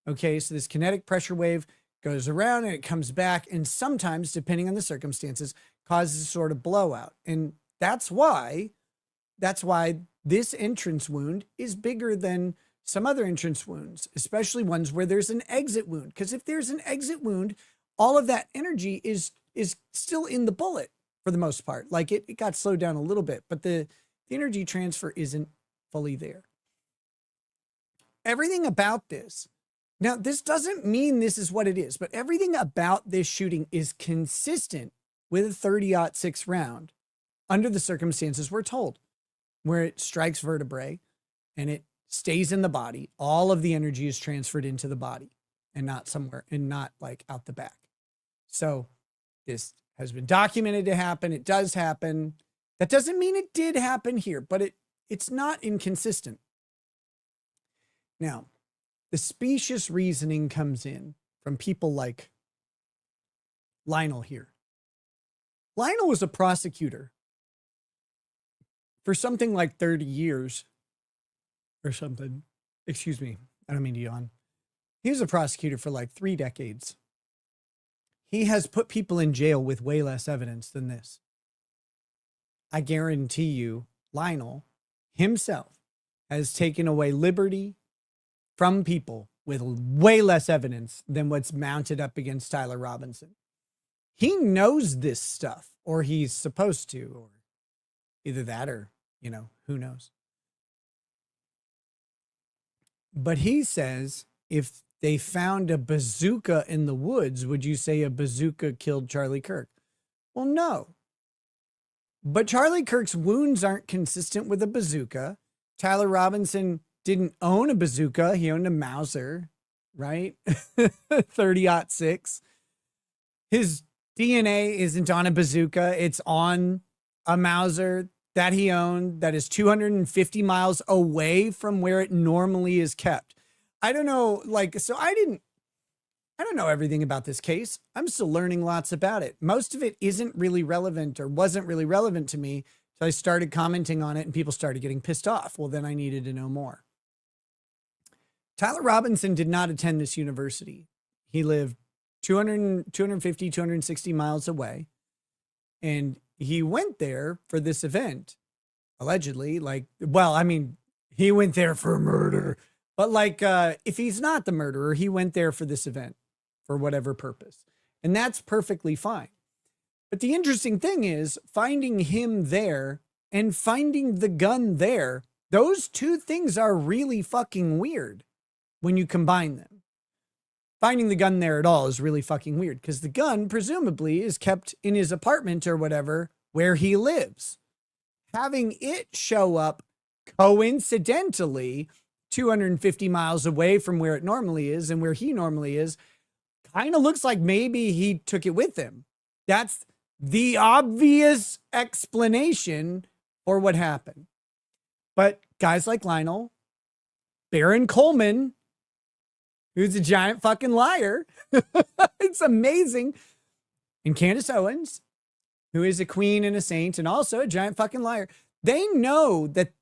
Okay, so this kinetic pressure wave goes around and it comes back, and sometimes, depending on the circumstances, causes a sort of blowout. And that's why this entrance wound is bigger than some other entrance wounds, especially ones where there's an exit wound. Because if there's an exit wound, all of that energy is still in the bullet for the most part. Like it got slowed down a little bit, but the energy transfer isn't fully there. Everything about this, now this doesn't mean this is what it is, but everything about this shooting is consistent with a 30-06 round under the circumstances we're told, where it strikes vertebrae and it stays in the body. All of the energy is transferred into the body and not somewhere and not like out the back. So this has been documented to happen. It does happen. That doesn't mean it did happen here, but it's not inconsistent. Now, the specious reasoning comes in from people like Lionel here. Lionel was a prosecutor for something like 30 years or something. Excuse me. I don't mean to yawn. He was a prosecutor for like 3 decades. He has put people in jail with way less evidence than this. I guarantee you, Lionel himself has taken away liberty from people with way less evidence than what's mounted up against Tyler Robinson. He knows this stuff, or he's supposed to, or either that or, who knows. But he says, if they found a bazooka in the woods, would you say a bazooka killed Charlie Kirk? Well, no. But Charlie Kirk's wounds aren't consistent with a bazooka. Tyler Robinson didn't own a bazooka. He owned a Mauser, right? 30-06. His DNA isn't on a bazooka. It's on a Mauser that he owned that is 250 miles away from where it normally is kept. I don't know, so I don't know everything about this case. I'm still learning lots about it. Most of it isn't really relevant or wasn't really relevant to me. So I started commenting on it and people started getting pissed off. Well, then I needed to know more. Tyler Robinson did not attend this university. He lived 250, 260 miles away. And he went there for this event, allegedly. He went there for murder. But if he's not the murderer, he went there for this event for whatever purpose. And that's perfectly fine. But the interesting thing is finding him there and finding the gun there. Those two things are really fucking weird when you combine them. Finding the gun there at all is really fucking weird because the gun presumably is kept in his apartment or whatever where he lives. Having it show up coincidentally 250 miles away from where it normally is and where he normally is kind of looks like maybe he took it with him. That's the obvious explanation for what happened. But guys like Lionel, Baron Coleman, who's a giant fucking liar, it's amazing, and Candace Owens, who is a queen and a saint and also a giant fucking liar, they know that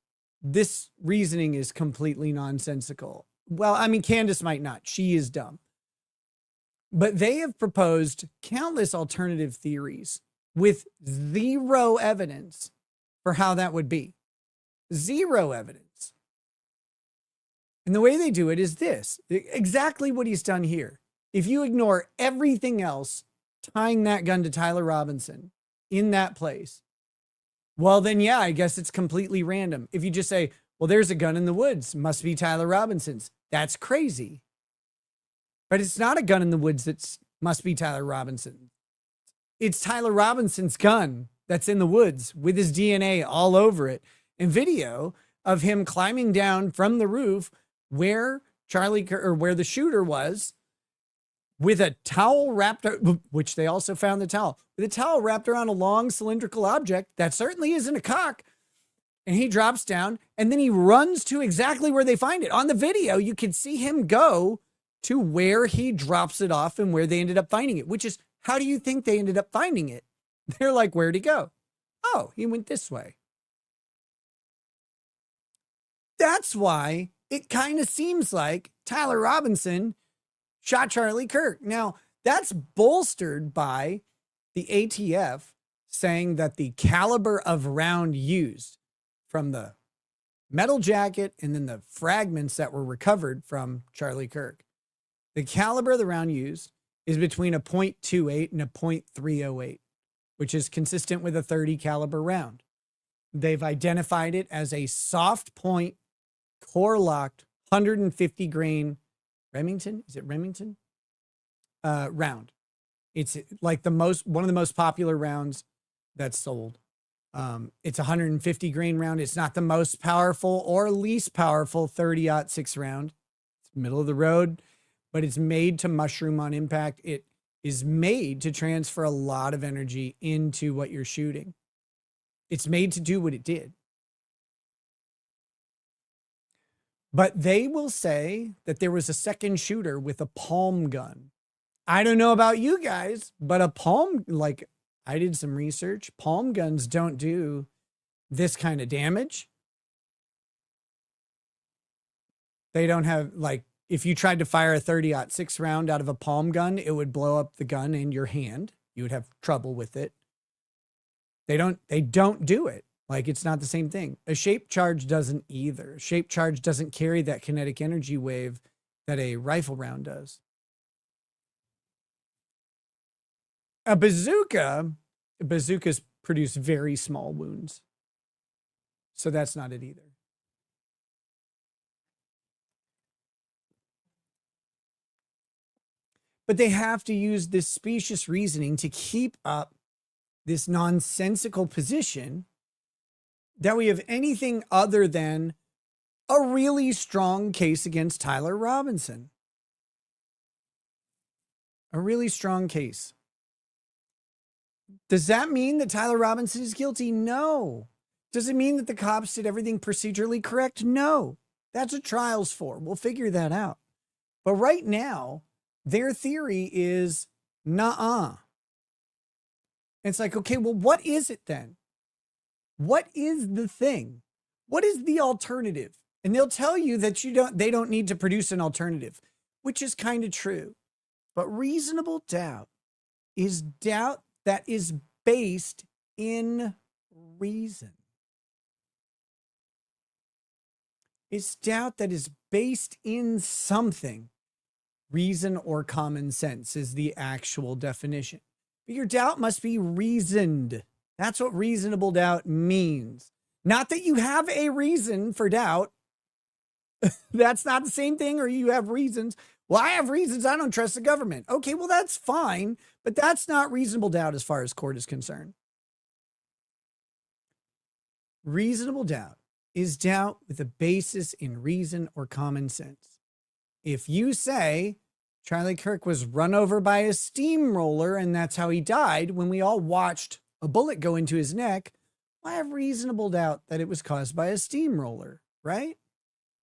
this reasoning is completely nonsensical. Well, Candace might not. She is dumb. But they have proposed countless alternative theories with zero evidence for how that would be. Zero evidence. And the way they do it is this, exactly what he's done here. If you ignore everything else tying that gun to Tyler Robinson in that place, well, then, yeah, I guess it's completely random. If you just say, well, there's a gun in the woods, must be Tyler Robinson's, that's crazy. But it's not a gun in the woods that must be Tyler Robinson. It's Tyler Robinson's gun that's in the woods with his DNA all over it, and video of him climbing down from the roof where where the shooter was, with a towel wrapped, which they also found the towel, with a towel wrapped around a long cylindrical object that certainly isn't a cock. And he drops down and then he runs to exactly where they find it. On the video, you can see him go to where he drops it off and where they ended up finding it, which is, how do you think they ended up finding it? They're like, where'd he go? Oh, he went this way. That's why it kind of seems like Tyler Robinson shot Charlie Kirk. Now, that's bolstered by the ATF saying that the caliber of round used from the metal jacket and then the fragments that were recovered from Charlie Kirk, the caliber of the round used is between a .28 and a .308, which is consistent with a .30 caliber round. They've identified it as a soft point, core locked, 150 grain Remington. Is it Remington? Round. It's like one of the most popular rounds that's sold. It's a 150 grain round. It's not the most powerful or least powerful 30-06 round. It's middle of the road, but it's made to mushroom on impact. It is made to transfer a lot of energy into what you're shooting. It's made to do what it did. But they will say that there was a second shooter with a palm gun. I don't know about you guys, but I did some research. Palm guns don't do this kind of damage. They don't have, if you tried to fire a 30-06 round out of a palm gun, it would blow up the gun in your hand. You would have trouble with it. They don't do it. It's not the same thing. A shaped charge doesn't either. A shaped charge doesn't carry that kinetic energy wave that a rifle round does. Bazookas produce very small wounds. So that's not it either. But they have to use this specious reasoning to keep up this nonsensical position that we have anything other than a really strong case against Tyler Robinson. A really strong case. Does that mean that Tyler Robinson is guilty? No. Does it mean that the cops did everything procedurally correct? No. That's what trial's for. We'll figure that out. But right now, their theory is nuh-uh. It's like, okay, well, what is it then? What is the thing? What is the alternative? And they'll tell you that they don't need to produce an alternative, which is kind of true. But reasonable doubt is doubt that is based in reason. It's doubt that is based in something. Reason or common sense is the actual definition. But your doubt must be reasoned. That's what reasonable doubt means. Not that you have a reason for doubt. That's not the same thing, or you have reasons. Well, I have reasons I don't trust the government. Okay, well, that's fine, but that's not reasonable doubt as far as court is concerned. Reasonable doubt is doubt with a basis in reason or common sense. If you say Charlie Kirk was run over by a steamroller and that's how he died, when we all watched a bullet go into his neck, I have reasonable doubt that it was caused by a steamroller, right?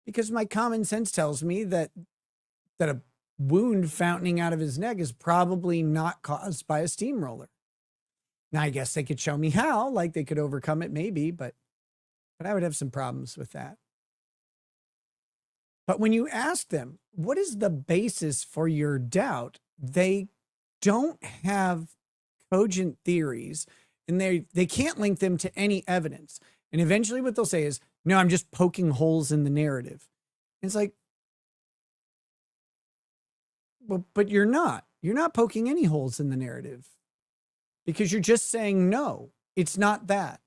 Because my common sense tells me that a wound fountaining out of his neck is probably not caused by a steamroller. Now, I guess they could show me how, they could overcome it maybe, but I would have some problems with that. But when you ask them, what is the basis for your doubt? they don't have cogent theories, and they can't link them to any evidence. And eventually what they'll say is, no, I'm just poking holes in the narrative. It's like, well, but you're not poking any holes in the narrative, because you're just saying, no, it's not that.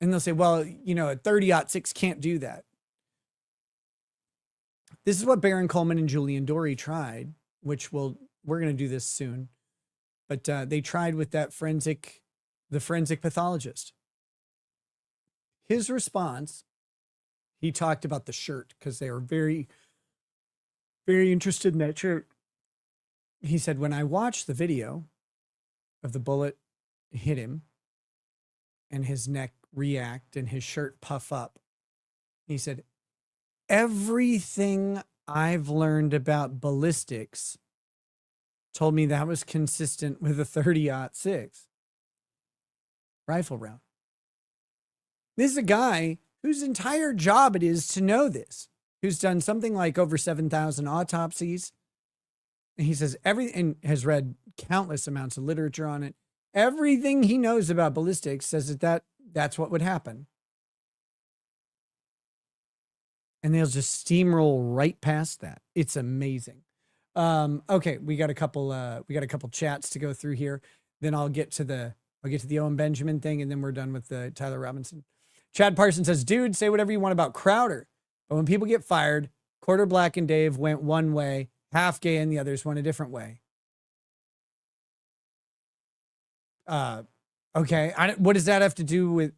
And they'll say, well, you know, a 30-06 can't do that. This is what Baron Coleman and Julian Dorey tried, which we're going to do this soon. But they tried with the forensic pathologist. His response, he talked about the shirt because they were very, very interested in that shirt. He said, when I watched the video of the bullet hit him and his neck react and his shirt puff up, he said, everything I've learned about ballistics told me that was consistent with a 30-06 rifle round. This is a guy whose entire job it is to know this, who's done something like over 7,000 autopsies. And he says and has read countless amounts of literature on it. Everything he knows about ballistics says that's what would happen. And they'll just steamroll right past that. It's amazing. Okay, we got a couple chats to go through here. Then I'll get to the Owen Benjamin thing, and then we're done with the Tyler Robinson. Chad Parsons says, dude, say whatever you want about Crowder, but when people get fired, Quarter Black and Dave went one way, Half Gay and the others went a different way. Okay, what does that have to do with?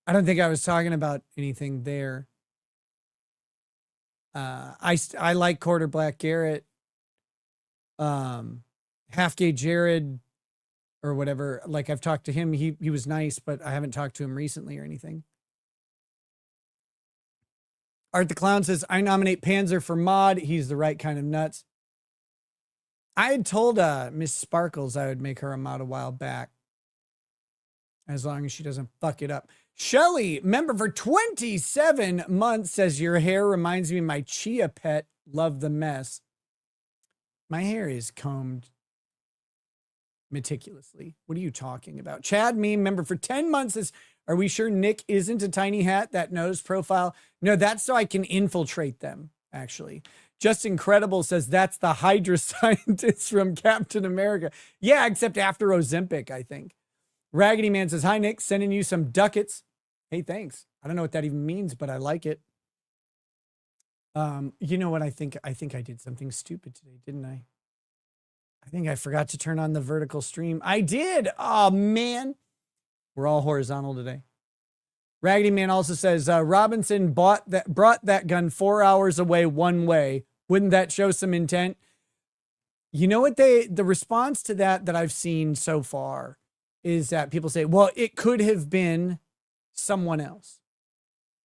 I don't think I was talking about anything there. I like Quarter Black Garrett. Half Gay Jared or whatever. Like, I've talked to him. He was nice, but I haven't talked to him recently or anything. Art the Clown says, I nominate Panzer for mod. He's the right kind of nuts. I had told Miss Sparkles I would make her a mod a while back, as long as she doesn't fuck it up. Shelly, member for 27 months, says, your hair reminds me of my chia pet. Love the mess. My hair is combed meticulously. What are you talking about? Chad Meme, member for 10 months, says, are we sure Nick isn't a tiny hat? That nose profile? No, that's so I can infiltrate them, actually. Just Incredible says, that's the Hydra scientist from Captain America. Yeah, except after Ozempic, I think. Raggedy Man says, hi, Nick, sending you some ducats. Hey, thanks. I don't know what that even means, but I like it. You know what? I think I did something stupid today, didn't I? I think I forgot to turn on the vertical stream. I did. Oh, man. We're all horizontal today. Raggedy Man also says, Robinson brought that gun 4 hours away one way. Wouldn't that show some intent? You know what the response to that I've seen so far is that people say, well, it could have been someone else.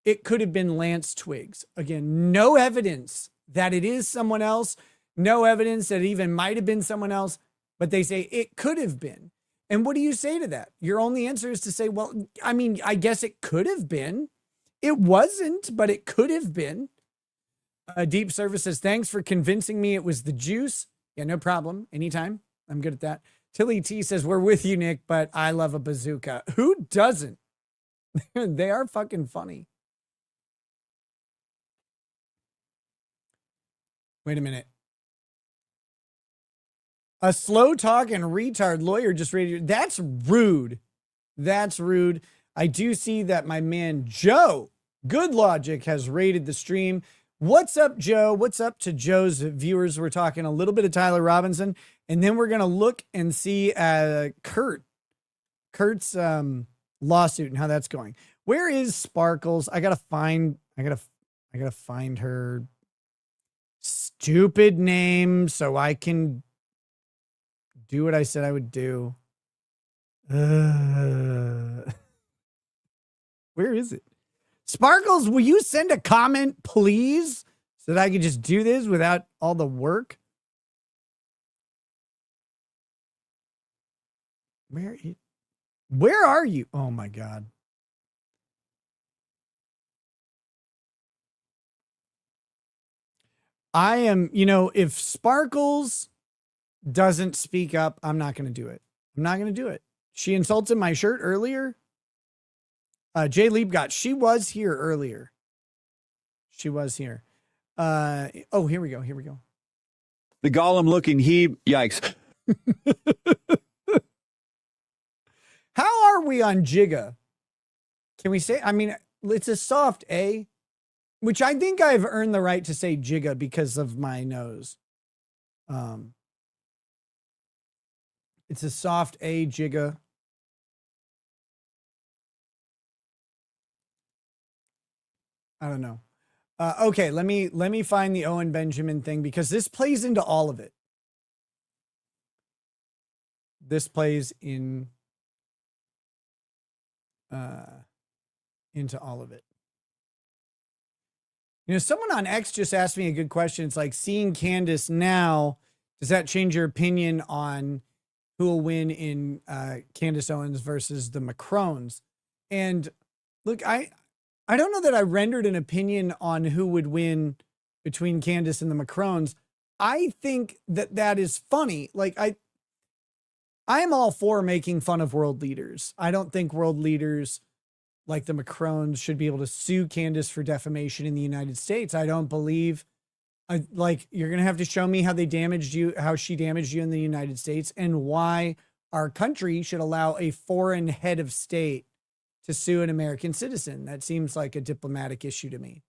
It could have been Lance Twiggs. Again, no evidence that it is someone else. No evidence that it even might have been someone else, but they say it could have been. And what do you say to that? Your only answer is to say, well, I mean, I guess it could have been. It wasn't, but it could have been. Deep Service says, thanks for convincing me it was the juice. Yeah, no problem. Anytime. I'm good at that. Tilly T says, we're with you, Nick, but I love a bazooka. Who doesn't? They are fucking funny. Wait a minute. A slow talking retard lawyer just rated. That's rude. That's rude. I do see that my man Joe, Good Logic, has rated the stream. What's up, Joe? What's up to Joe's viewers? We're talking a little bit of Tyler Robinson, and then we're going to look and see Kurt's lawsuit and how that's going. Where is Sparkles? I gotta find her stupid name so I can do what I said I would do. Where is it? Sparkles, will you send a comment, please, so that I can just do this without all the work? Where are you? Oh my God. I am, if Sparkles doesn't speak up, I'm not going to do it. I'm not going to do it. She insulted my shirt earlier. Jay Liebgott, she was here earlier. She was here. Here we go. Here we go. The Gollum looking yikes. How are we on Jigga? Can we say, it's a soft A, which I think I've earned the right to say Jigga because of my nose. It's a soft A, Jigga. I don't know. Okay, let me find the Owen Benjamin thing because this plays into all of it. This plays into all of it. Someone on X just asked me a good question. It's like, seeing Candace now, does that change your opinion on who will win in Candace Owens versus the Macrons? And look, I don't know that I rendered an opinion on who would win between Candace and the Macrons. I think that is funny. Like, I'm all for making fun of world leaders. I don't think world leaders like the Macrons should be able to sue Candace for defamation in the United States. I don't believe, you're going to have to show me how they damaged you, how she damaged you in the United States, and why our country should allow a foreign head of state to sue an American citizen. That seems like a diplomatic issue to me.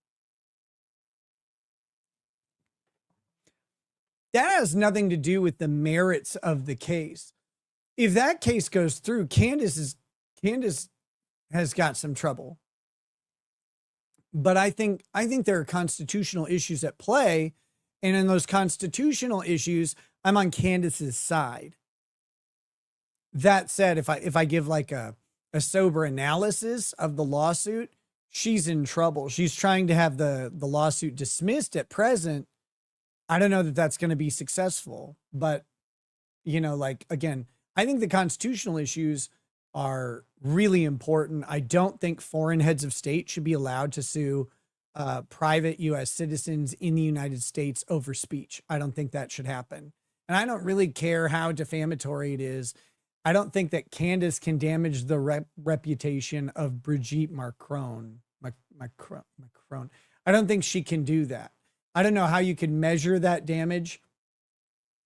That has nothing to do with the merits of the case. If that case goes through, Candace has got some trouble. But I think there are constitutional issues at play, and in those constitutional issues, I'm on Candace's side. That said, if I give like a sober analysis of the lawsuit, she's in trouble. She's trying to have the lawsuit dismissed at present. I don't know that that's going to be successful, but again, I think the constitutional issues are really important. I don't think foreign heads of state should be allowed to sue private U.S. citizens in the United States over speech. I don't think that should happen. And I don't really care how defamatory it is. I don't think that Candace can damage the reputation of Brigitte Macron. I don't think she can do that. I don't know how you can measure that damage.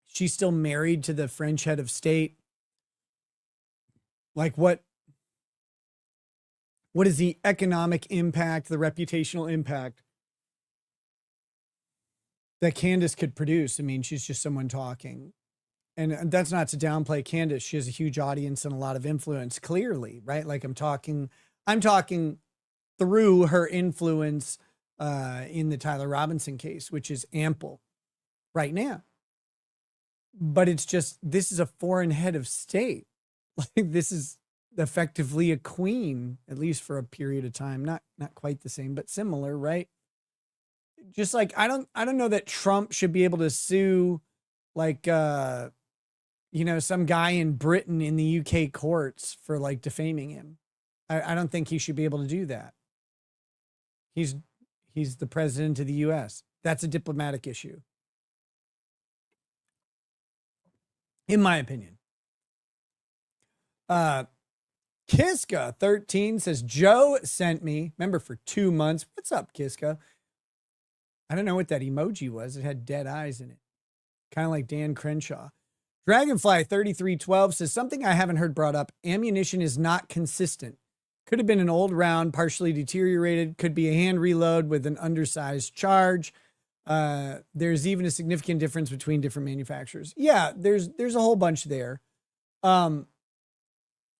She's still married to the French head of state. Like, what is the economic impact, the reputational impact that Candace could produce? I mean, she's just someone talking. And that's not to downplay Candace. She has a huge audience and a lot of influence, clearly, right? Like, I'm talking through her influence in the Tyler Robinson case, which is ample right now. But it's just, this is a foreign head of state. Like, this is effectively a queen, at least for a period of time. Not quite the same, but similar, right? Just like, I don't know that Trump should be able to sue like some guy in Britain in the UK courts for like defaming him. I don't think he should be able to do that. He's the president of the US. That's a diplomatic issue, in my opinion. Kiska 13 says, Joe sent me, remember, for 2 months. What's up, Kiska? I don't know what that emoji was. It had dead eyes in it. Kind of like Dan Crenshaw. Dragonfly 3312 says, something I haven't heard brought up. Ammunition is not consistent. Could have been an old round, partially deteriorated. Could be a hand reload with an undersized charge. There's even a significant difference between different manufacturers. Yeah, there's a whole bunch there.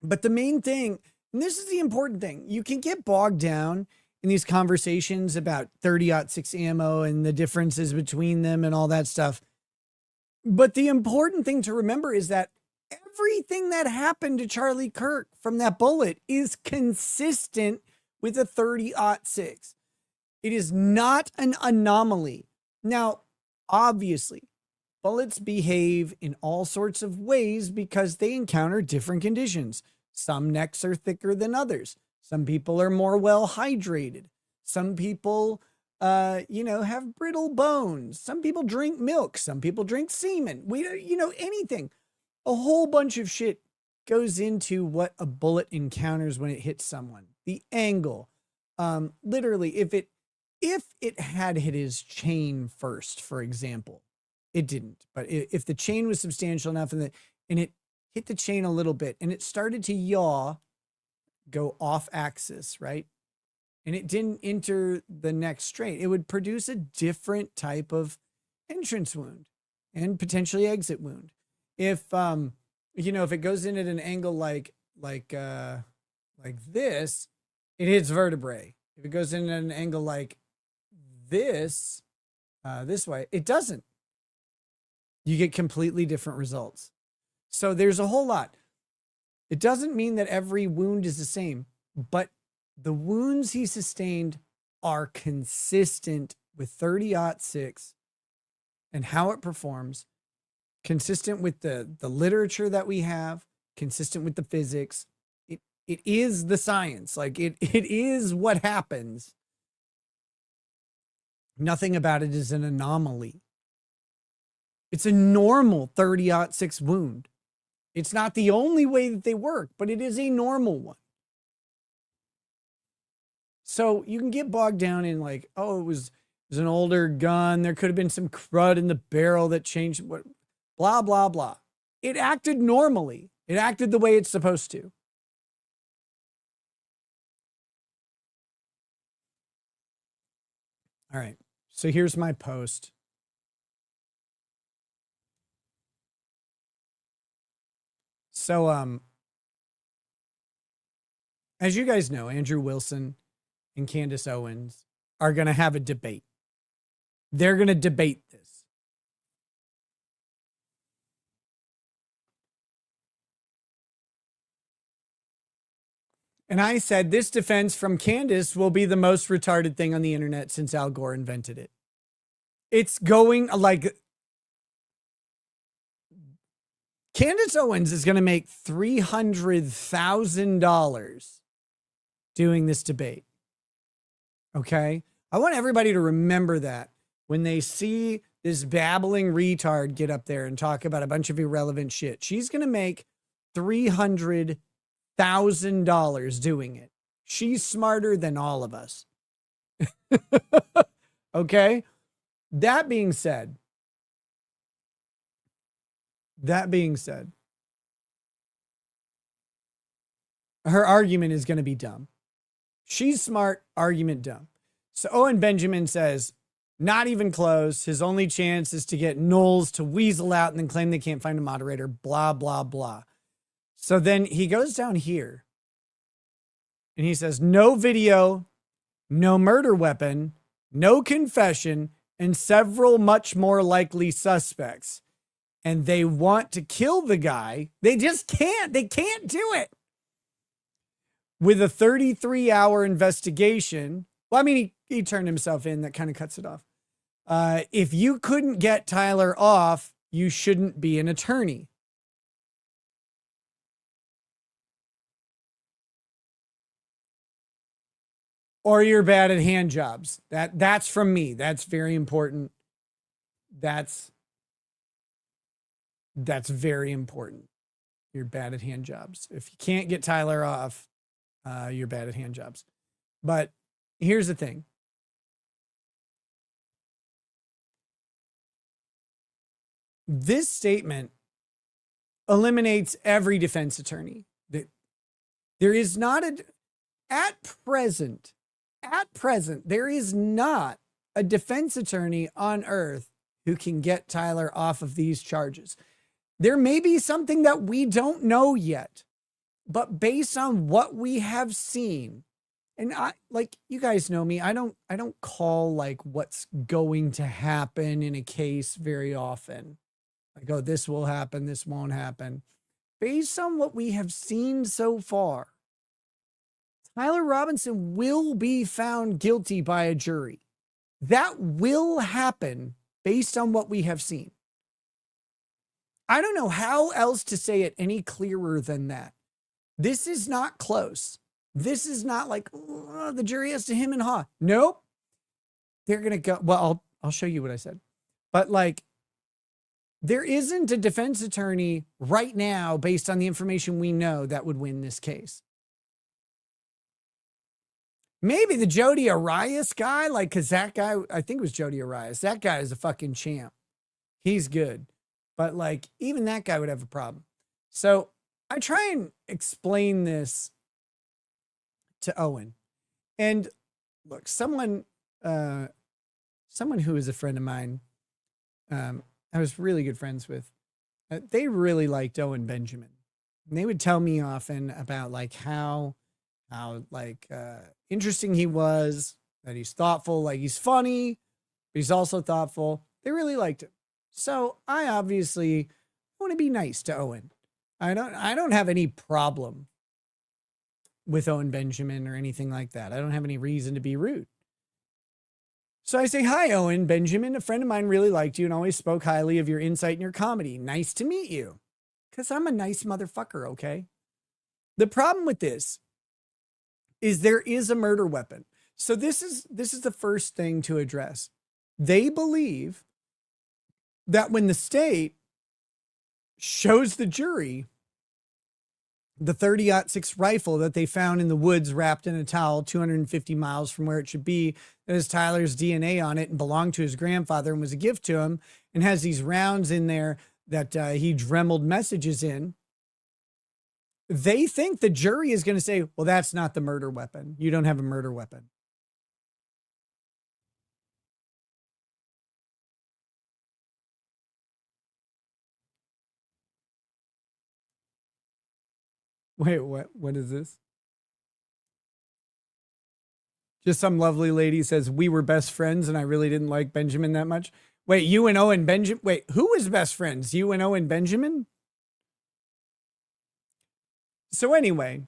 But the main thing, and this is the important thing, you can get bogged down in these conversations about 30-06 ammo and the differences between them and all that stuff. But the important thing to remember is that everything that happened to Charlie Kirk from that bullet is consistent with a 30-06. It is not an anomaly. Now, obviously, bullets behave in all sorts of ways because they encounter different conditions. Some necks are thicker than others. Some people are more well hydrated. Some people have brittle bones. Some people drink milk. Some people drink semen. Anything. A whole bunch of shit goes into what a bullet encounters when it hits someone. The angle. Literally, if it had hit his chain first, for example, it didn't. But if the chain was substantial enough and it hit the chain a little bit and it started to yaw, go off axis, right? And it didn't enter the neck straight, it would produce a different type of entrance wound and potentially exit wound. If if it goes in at an angle like this, it hits vertebrae. If it goes in at an angle like this way, it doesn't. You get completely different results. So there's a whole lot. It doesn't mean that every wound is the same, but the wounds he sustained are consistent with 30-06 and how it performs, consistent with the literature that we have, consistent with the physics. It is the science. Like it is what happens. Nothing about it is an anomaly. It's a normal 30-06 wound. It's not the only way that they work, but it is a normal one. So you can get bogged down in like, oh, it was an older gun. There could have been some crud in the barrel that changed what, blah, blah, blah. It acted normally. It acted the way it's supposed to. All right. So here's my post. So, as you guys know, Andrew Wilson and Candace Owens are going to have a debate. They're going to debate this. And I said, this defense from Candace will be the most retarded thing on the internet since Al Gore invented it. It's going like... Candace Owens is going to make $300,000 doing this debate. Okay? I want everybody to remember that when they see this babbling retard get up there and talk about a bunch of irrelevant shit. She's going to make $300,000 doing it. She's smarter than all of us. Okay? That being said, her argument is going to be dumb. She's smart, argument dumb. So Owen Benjamin says, not even close. His only chance is to get Knowles to weasel out and then claim they can't find a moderator, blah, blah, blah. So then he goes down here and he says, no video, no murder weapon, no confession, and several much more likely suspects. And they want to kill the guy. They just can't. They can't do it. With a 33-hour investigation. Well, I mean, he turned himself in. That kind of cuts it off. If you couldn't get Tyler off, you shouldn't be an attorney. Or you're bad at hand jobs. That's from me. That's very important. That's very important. You're bad at hand jobs. If you can't get Tyler off, you're bad at hand jobs. But here's the thing. This statement eliminates every defense attorney. There is not at present, there is not a defense attorney on earth who can get Tyler off of these charges. There may be something that we don't know yet, but based on what we have seen, and you guys know me, I don't call like what's going to happen in a case very often. I go, this will happen, this won't happen. Based on what we have seen so far, Tyler Robinson will be found guilty by a jury. That will happen based on what we have seen. I don't know how else to say it any clearer than that. This is not close. This is not like the jury has to him and haw. Nope. they're going to go, well, I'll show you what I said. But like, there isn't a defense attorney right now, based on the information we know, that would win this case. Maybe the Jody Arias guy, like, because that guy, I think it was Jody Arias. That guy is a fucking champ. He's good. But like, even that guy would have a problem. So I try and explain this to Owen. And look, someone who is a friend of mine, I was really good friends with, they really liked Owen Benjamin. And they would tell me often about like how interesting he was, that he's thoughtful, like he's funny, but he's also thoughtful. They really liked him. So I obviously want to be nice to Owen. I don't have any problem with Owen Benjamin or anything like that. I don't have any reason to be rude. So I say, hi, Owen Benjamin. A friend of mine really liked you and always spoke highly of your insight and your comedy. Nice to meet you. Because I'm a nice motherfucker, okay? The problem with this is there is a murder weapon. So this is the first thing to address. They believe that when the state shows the jury the 30-06 rifle that they found in the woods wrapped in a towel 250 miles from where it should be, that has Tyler's DNA on it and belonged to his grandfather and was a gift to him, and has these rounds in there that he dremeled messages in, they think the jury is going to say, well, that's not the murder weapon. You don't have a murder weapon. Wait, what is this? Just some lovely lady says, we were best friends and I really didn't like Benjamin that much. Wait, you and Owen Benjamin? Wait, who was best friends? You and Owen Benjamin? So anyway,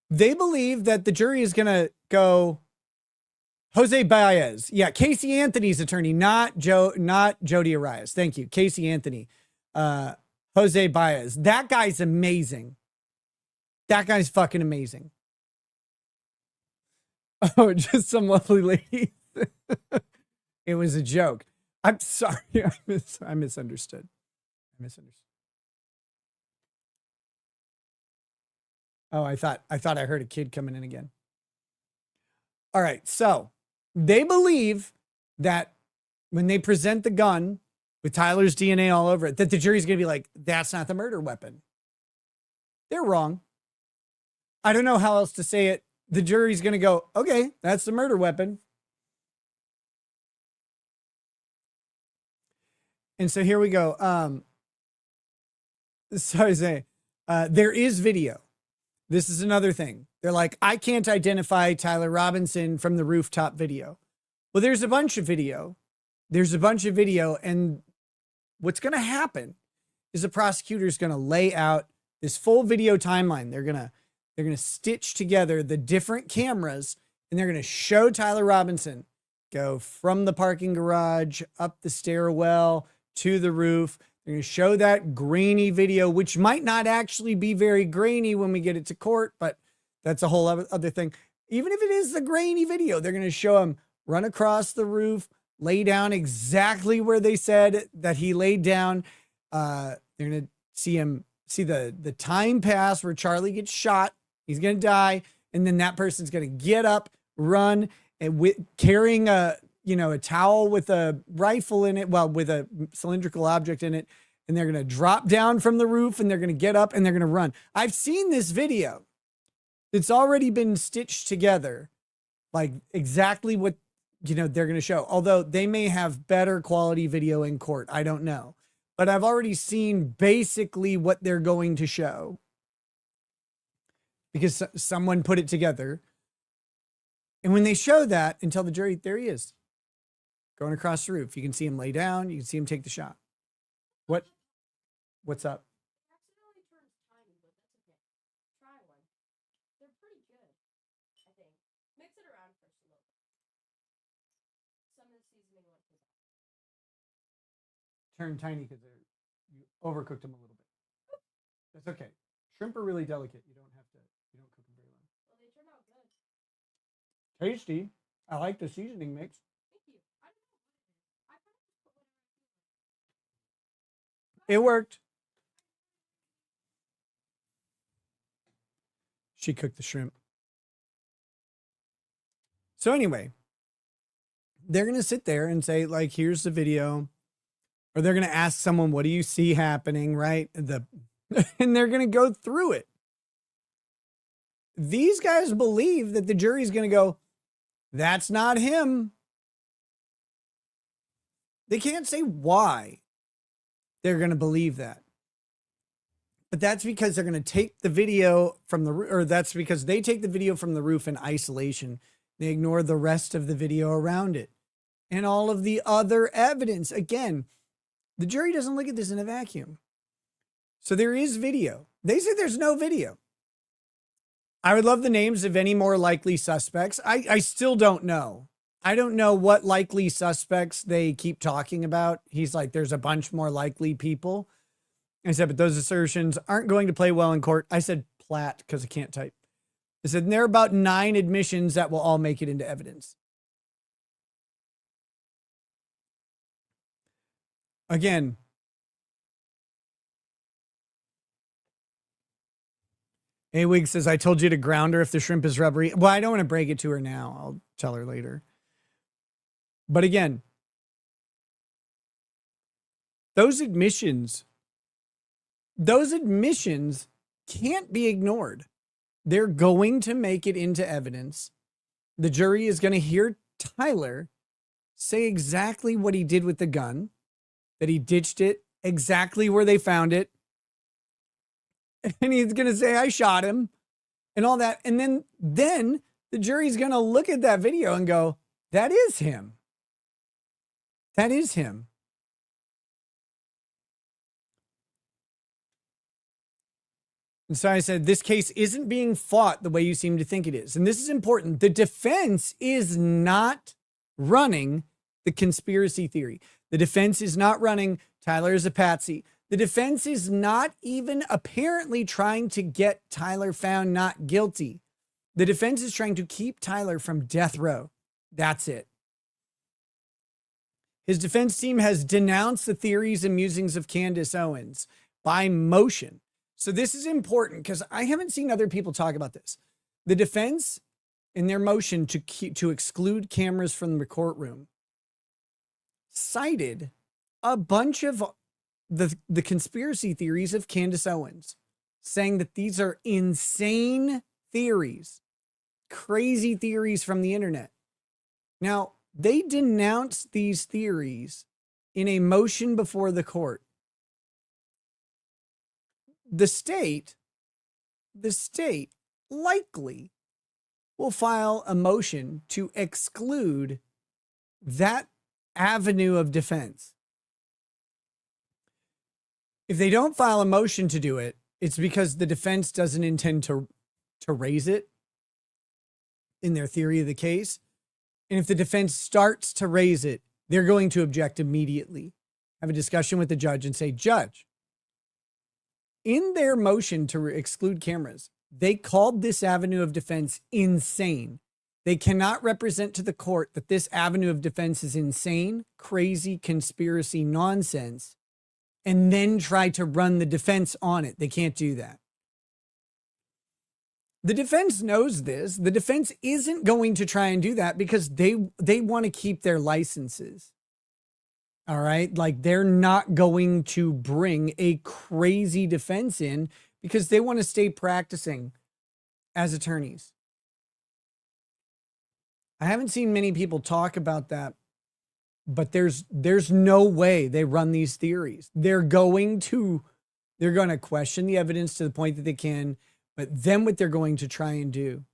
they believe that the jury is going to go, Jose Baez. Yeah, Casey Anthony's attorney, not Jody Arias. Thank you. Casey Anthony. Jose Baez. That guy's amazing. That guy's fucking amazing. Oh, just some lovely lady. It was a joke. I'm sorry. I misunderstood. Oh, I thought I heard a kid coming in again. All right. So they believe that when they present the gun with Tyler's DNA all over it, that the jury's going to be like, that's not the murder weapon. They're wrong. I don't know how else to say it. The jury's going to go, okay, that's the murder weapon. And so here we go. So I say, there is video. This is another thing. They're like, I can't identify Tyler Robinson from the rooftop video. Well, there's a bunch of video. And what's going to happen is the prosecutor's going to lay out this full video timeline. They're going to stitch together the different cameras, and they're going to show Tyler Robinson go from the parking garage up the stairwell to the roof. They're going to show that grainy video, which might not actually be very grainy when we get it to court, but that's a whole other thing. Even if it is the grainy video, they're going to show him run across the roof, lay down exactly where they said that he laid down. They're going to see the time pass where Charlie gets shot. He's going to die. And then that person's going to get up, run, and carrying a towel with a rifle in it, with a cylindrical object in it. And they're going to drop down from the roof, and they're going to get up, and they're going to run. I've seen this video. It's already been stitched together, like exactly what, they're going to show. Although they may have better quality video in court. I don't know. But I've already seen basically what they're going to show, because someone put it together. And when they show that and tell the jury, there he is, going across the roof. You can see him lay down. You can see him take the shot. What's up? Turn tiny because you overcooked them a little bit. That's okay. Shrimp are really delicate. You don't cook them very long. Well, they turn out good. Tasty. I like the seasoning mix. It worked. She cooked the shrimp. So anyway, they're going to sit there and say, like, here's the video. Or they're going to ask someone, what do you see happening, right? And they're going to go through it. These guys believe that the jury's going to go, that's not him. They can't say why they're going to believe that. But that's because they're going to take the video from the roof, or that's because they take the video from the roof in isolation. They ignore the rest of the video around it and all of the other evidence. Again, the jury doesn't look at this in a vacuum. So there is video. They say there's no video. I would love the names of any more likely suspects. I still don't know. I don't know what likely suspects they keep talking about. He's like, there's a bunch more likely people. I said, but those assertions aren't going to play well in court. I said plat because I can't type. I said, and there are about 9 admissions that will all make it into evidence. Again, A-Wig says, I told you to ground her if the shrimp is rubbery. Well, I don't want to break it to her now. I'll tell her later. But again, those admissions can't be ignored. They're going to make it into evidence. The jury is going to hear Tyler say exactly what he did with the gun, that he ditched it, exactly where they found it. And he's going to say, I shot him and all that. And then the jury's going to look at that video and go, that is him. That is him. And so I said, this case isn't being fought the way you seem to think it is. And this is important. The defense is not running the conspiracy theory. The defense is not running Tyler is a patsy. The defense is not even apparently trying to get Tyler found not guilty. The defense is trying to keep Tyler from death row. That's it. His defense team has denounced the theories and musings of Candace Owens by motion. So this is important because I haven't seen other people talk about this. The defense, in their motion to exclude cameras from the courtroom, cited a bunch of the conspiracy theories of Candace Owens, saying that these are insane theories, crazy theories from the internet. Now, they denounced these theories in a motion before the court. The state likely will file a motion to exclude that avenue of defense. If they don't file a motion to do it, it's because the defense doesn't intend to raise it in their theory of the case. And if the defense starts to raise it, they're going to object immediately. Have a discussion with the judge and say, Judge, in their motion to exclude cameras, they called this avenue of defense insane. They cannot represent to the court that this avenue of defense is insane, crazy, conspiracy nonsense, and then try to run the defense on it. They can't do that. The defense knows this. The defense isn't going to try and do that because they want to keep their licenses. All right. Like they're not going to bring a crazy defense in because they want to stay practicing as attorneys. I haven't seen many people talk about that, but there's no way they run these theories. They're going to question the evidence to the point that they can, but then what they're going to try and do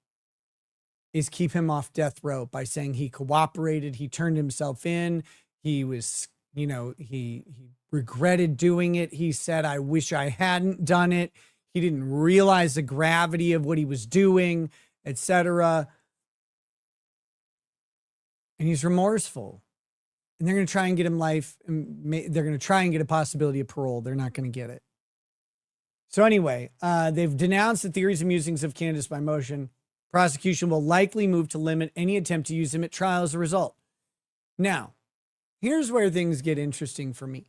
is keep him off death row by saying he cooperated, he turned himself in, he was, he regretted doing it. He said, I wish I hadn't done it. He didn't realize the gravity of what he was doing, etc. And he's remorseful. And they're going to try and get him life. And they're going to try and get a possibility of parole. They're not going to get it. So anyway, they've denounced the theories and musings of Candace by motion. Prosecution will likely move to limit any attempt to use him at trial as a result. Now, here's where things get interesting for me.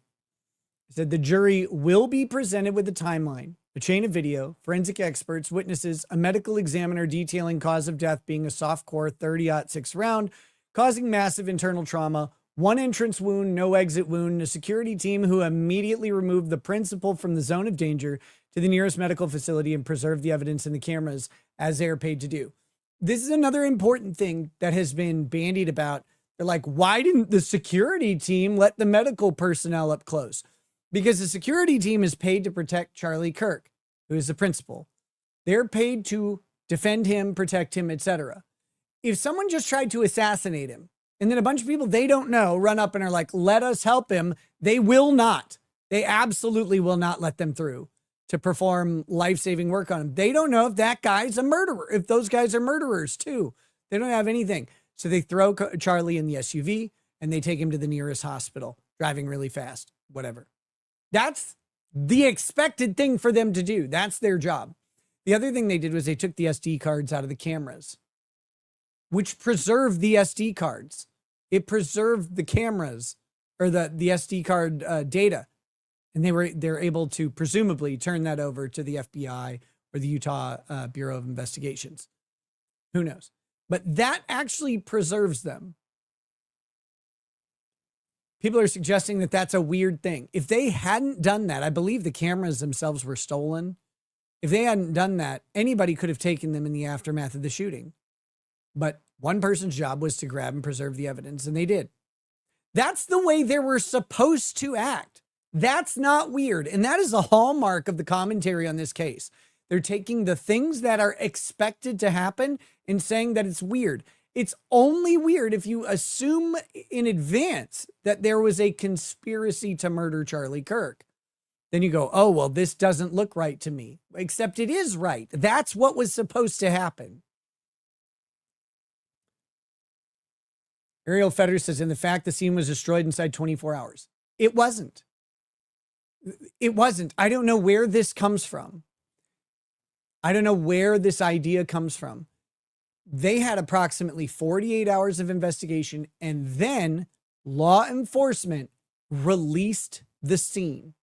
It said the jury will be presented with a timeline, a chain of video, forensic experts, witnesses, a medical examiner detailing cause of death being a soft-core 30-06 round, causing massive internal trauma, one entrance wound, no exit wound, a security team who immediately removed the principal from the zone of danger to the nearest medical facility and preserved the evidence in the cameras as they are paid to do. This is another important thing that has been bandied about. They're like, why didn't the security team let the medical personnel up close? Because the security team is paid to protect Charlie Kirk, who is the principal. They're paid to defend him, protect him, etc. If someone just tried to assassinate him, and then a bunch of people they don't know run up and are like, let us help him, they will not. They absolutely will not let them through to perform life-saving work on him. They don't know if that guy's a murderer, if those guys are murderers too. They don't have anything. So they throw Charlie in the SUV and they take him to the nearest hospital, driving really fast, whatever. That's the expected thing for them to do. That's their job. The other thing they did was they took the SD cards out of the cameras, which preserved the SD cards. It preserved the cameras or the SD card data. And they're able to presumably turn that over to the FBI or the Utah Bureau of Investigations. Who knows? But that actually preserves them. People are suggesting that that's a weird thing. If they hadn't done that, I believe the cameras themselves were stolen. If they hadn't done that, anybody could have taken them in the aftermath of the shooting. But one person's job was to grab and preserve the evidence, and they did. That's the way they were supposed to act. That's not weird. And that is a hallmark of the commentary on this case. They're taking the things that are expected to happen and saying that it's weird. It's only weird if you assume in advance that there was a conspiracy to murder Charlie Kirk. Then you go, oh, well, this doesn't look right to me. Except it is right. That's what was supposed to happen. Ariel Fetter says, in the fact the scene was destroyed inside 24 hours. It wasn't. It wasn't. I don't know where this comes from. I don't know where this idea comes from. They had approximately 48 hours of investigation, and then law enforcement released the scene.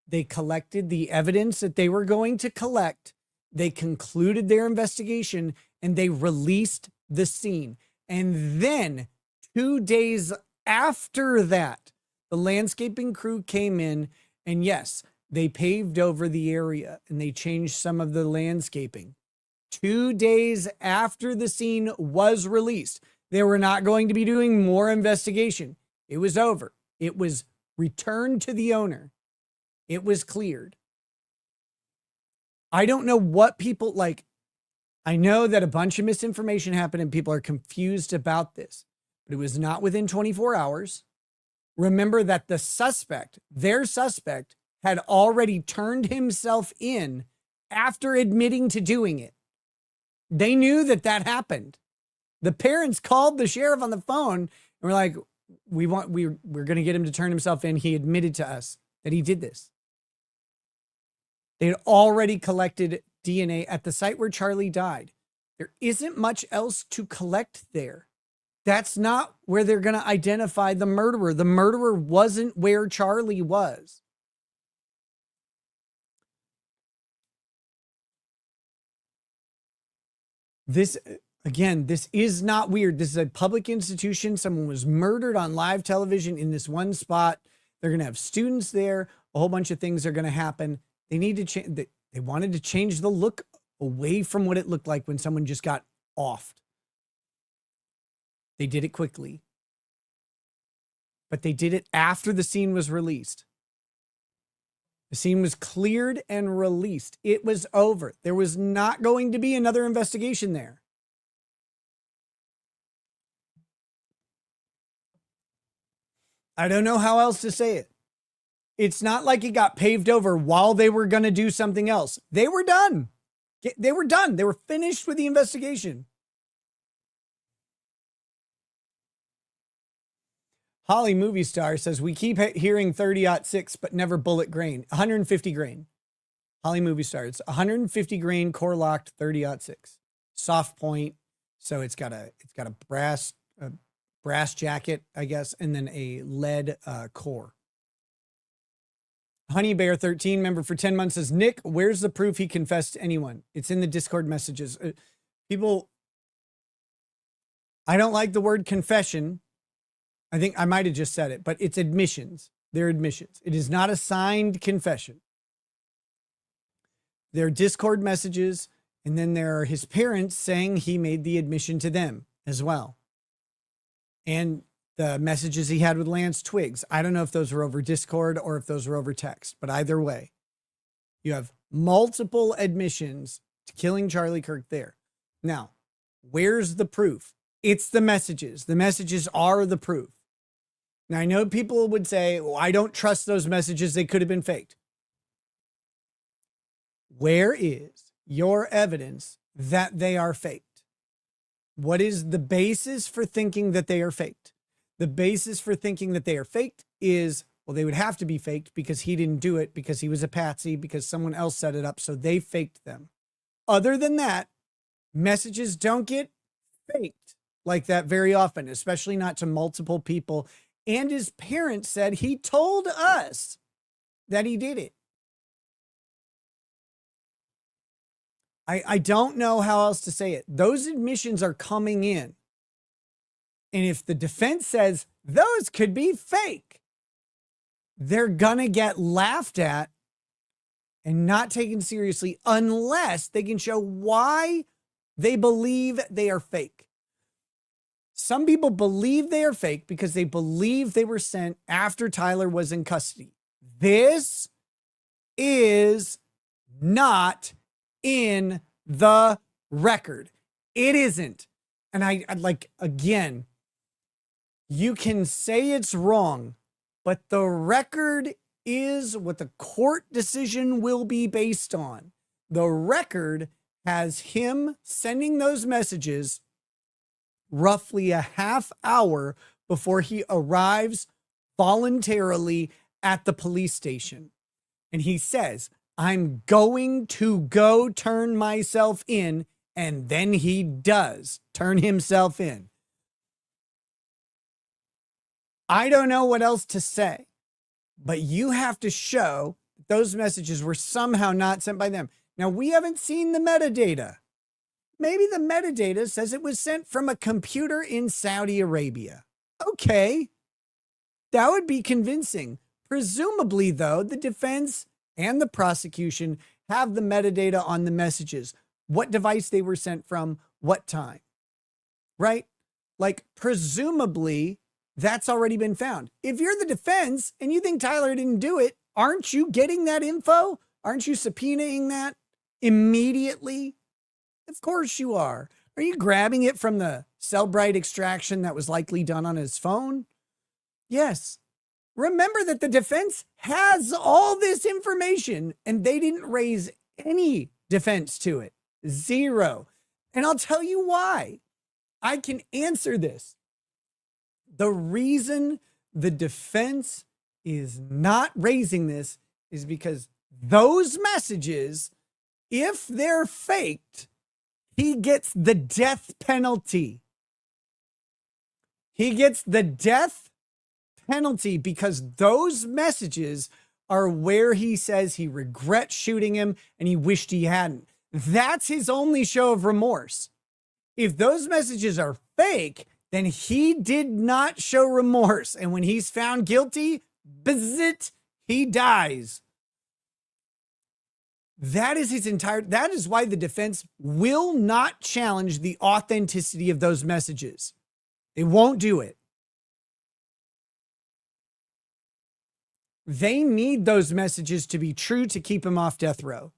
They collected the evidence that they were going to collect. They concluded their investigation, and they released the scene. And then 2 days after that, the landscaping crew came in, and yes, they paved over the area and they changed some of the landscaping. 2 days after the scene was released, they were not going to be doing more investigation. It was over. It was returned to the owner. It was cleared. I don't know what people like. I know that a bunch of misinformation happened and people are confused about this, but it was not within 24 hours. Remember that the suspect, their suspect, had already turned himself in after admitting to doing it. They knew that that happened. The parents called the sheriff on the phone and were like, we're going to get him to turn himself in. He admitted to us that he did this. They had already collected DNA at the site where Charlie died. There isn't much else to collect there. That's not where they're going to identify the murderer. The murderer wasn't where Charlie was. This, again, this is not weird. This is a public institution. Someone was murdered on live television in this one spot. They're going to have students there. A whole bunch of things are going to happen. They need to change. They wanted to change the look away from what it looked like when someone just got offed. They did it quickly. But they did it after the scene was released. The scene was cleared and released. It was over. There was not going to be another investigation there. I don't know how else to say it. It's not like it got paved over while they were going to do something else. They were done. They were done. They were finished with the investigation. Holly Movie Star says, we keep hearing 30-06, but never bullet grain. 150 grain. Holly Movie Star. It's 150 grain core locked 30-06. soft point. So it's got a brass jacket, I guess, and then a lead core. Honey Bear 13, member for 10 months, says, Nick, where's the proof he confessed to anyone? It's in the Discord messages. People, I don't like the word confession. I think I might have just said it, but it's admissions. They're admissions. It is not a signed confession. They're Discord messages, and then there are his parents saying he made the admission to them as well. And the messages he had with Lance Twiggs. I don't know if those were over Discord or if those were over text, but either way, you have multiple admissions to killing Charlie Kirk there. Now, where's the proof? It's the messages. The messages are the proof. Now, I know people would say, well, I don't trust those messages. They could have been faked. Where is your evidence that they are faked? What is the basis for thinking that they are faked? The basis for thinking that they are faked is, well, they would have to be faked because he didn't do it, because he was a patsy, because someone else set it up, so they faked them. Other than that, messages don't get faked like that very often, especially not to multiple people. And his parents said he told us that he did it. I don't know how else to say it. Those admissions are coming in. And if the defense says those could be fake, they're going to get laughed at and not taken seriously unless they can show why they believe they are fake. Some people believe they are fake because they believe they were sent after Tyler was in custody. This is not in the record. It isn't. And I like, again, you can say it's wrong, but the record is what the court decision will be based on. The record has him sending those messages roughly a half hour before he arrives voluntarily at the police station. And he says, I'm going to go turn myself in. And then he does turn himself in. I don't know what else to say, but you have to show those messages were somehow not sent by them. Now, we haven't seen the metadata. Maybe the metadata says it was sent from a computer in Saudi Arabia. Okay, that would be convincing. Presumably, though, the defense and the prosecution have the metadata on the messages, what device they were sent from, what time, right? Like, presumably, that's already been found. If you're the defense and you think Tyler didn't do it, aren't you getting that info? Aren't you subpoenaing that immediately? Of course you are. Are you grabbing it from the Cellbrite extraction that was likely done on his phone? Yes. Remember that the defense has all this information and they didn't raise any defense to it. Zero. And I'll tell you why. I can answer this. The reason the defense is not raising this is because those messages, if they're faked, he gets the death penalty. He gets the death penalty because those messages are where he says he regrets shooting him and he wished he hadn't. That's his only show of remorse. If those messages are fake, then he did not show remorse. And when he's found guilty, bzzzt, he dies. That is why the defense will not challenge the authenticity of those messages. They won't do it. They need those messages to be true to keep him off death row.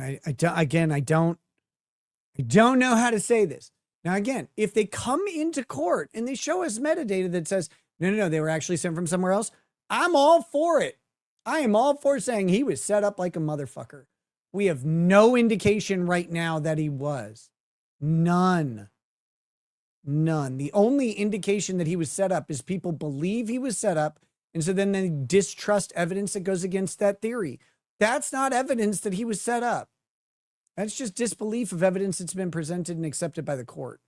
I don't know how to say this. Now, again, if they come into court and they show us metadata that says, no, they were actually sent from somewhere else, I'm all for it. I am all for saying he was set up like a motherfucker. We have no indication right now that he was. None. None. The only indication that he was set up is people believe he was set up, and so then they distrust evidence that goes against that theory. That's not evidence that he was set up. That's just disbelief of evidence that's been presented and accepted by the court.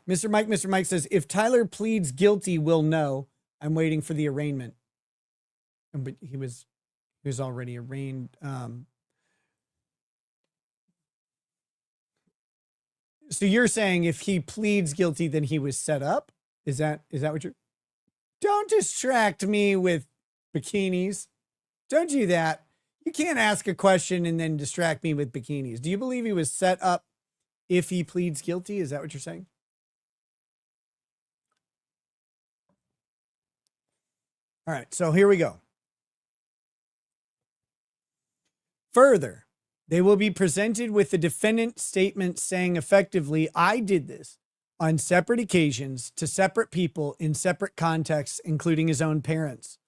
Mr. Mike says, if Tyler pleads guilty, we'll know. I'm waiting for the arraignment. But he was already arraigned. So you're saying if he pleads guilty, then he was set up? Is that what you're? Don't distract me with bikinis. Don't do that. You can't ask a question and then distract me with bikinis. Do you believe he was set up if he pleads guilty? Is that what you're saying? All right, so here we go. Further, they will be presented with the defendant's statement saying effectively, I did this on separate occasions to separate people in separate contexts, including his own parents.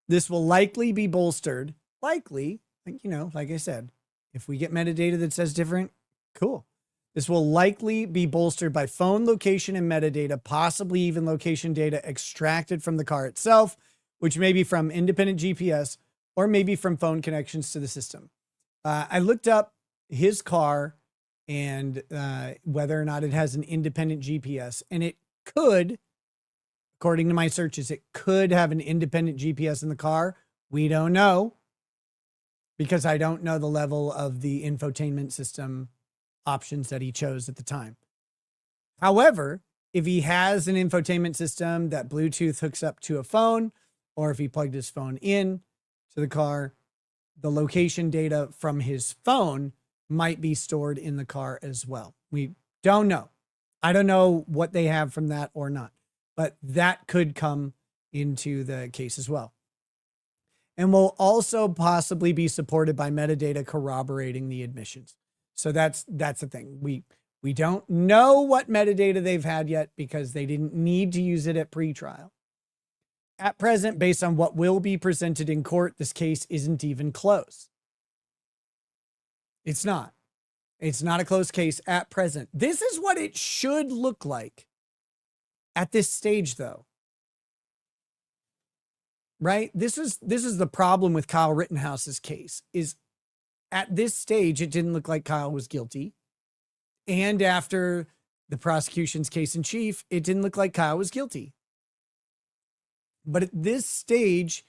This will likely be bolstered, like I said, if we get metadata that says different, cool. This will likely be bolstered by phone location and metadata, possibly even location data extracted from the car itself, which may be from independent GPS or maybe from phone connections to the system. I looked up his car and whether or not it has an independent GPS, and it could, according to my searches, it could have an independent GPS in the car. We don't know because I don't know the level of the infotainment system options that he chose at the time. However, if he has an infotainment system that Bluetooth hooks up to a phone, or if he plugged his phone in to the car, the location data from his phone might be stored in the car as well. We don't know. I don't know what they have from that or not, but that could come into the case as well. And will also possibly be supported by metadata corroborating the admissions. So that's the thing. We don't know what metadata they've had yet because they didn't need to use it at pretrial. At present, based on what will be presented in court, this case isn't even close. It's not. It's not a close case at present. This is what it should look like at this stage, though. Right? This is the problem with Kyle Rittenhouse's case, is at this stage, it didn't look like Kyle was guilty. And after the prosecution's case in chief, it didn't look like Kyle was guilty. But at this stage,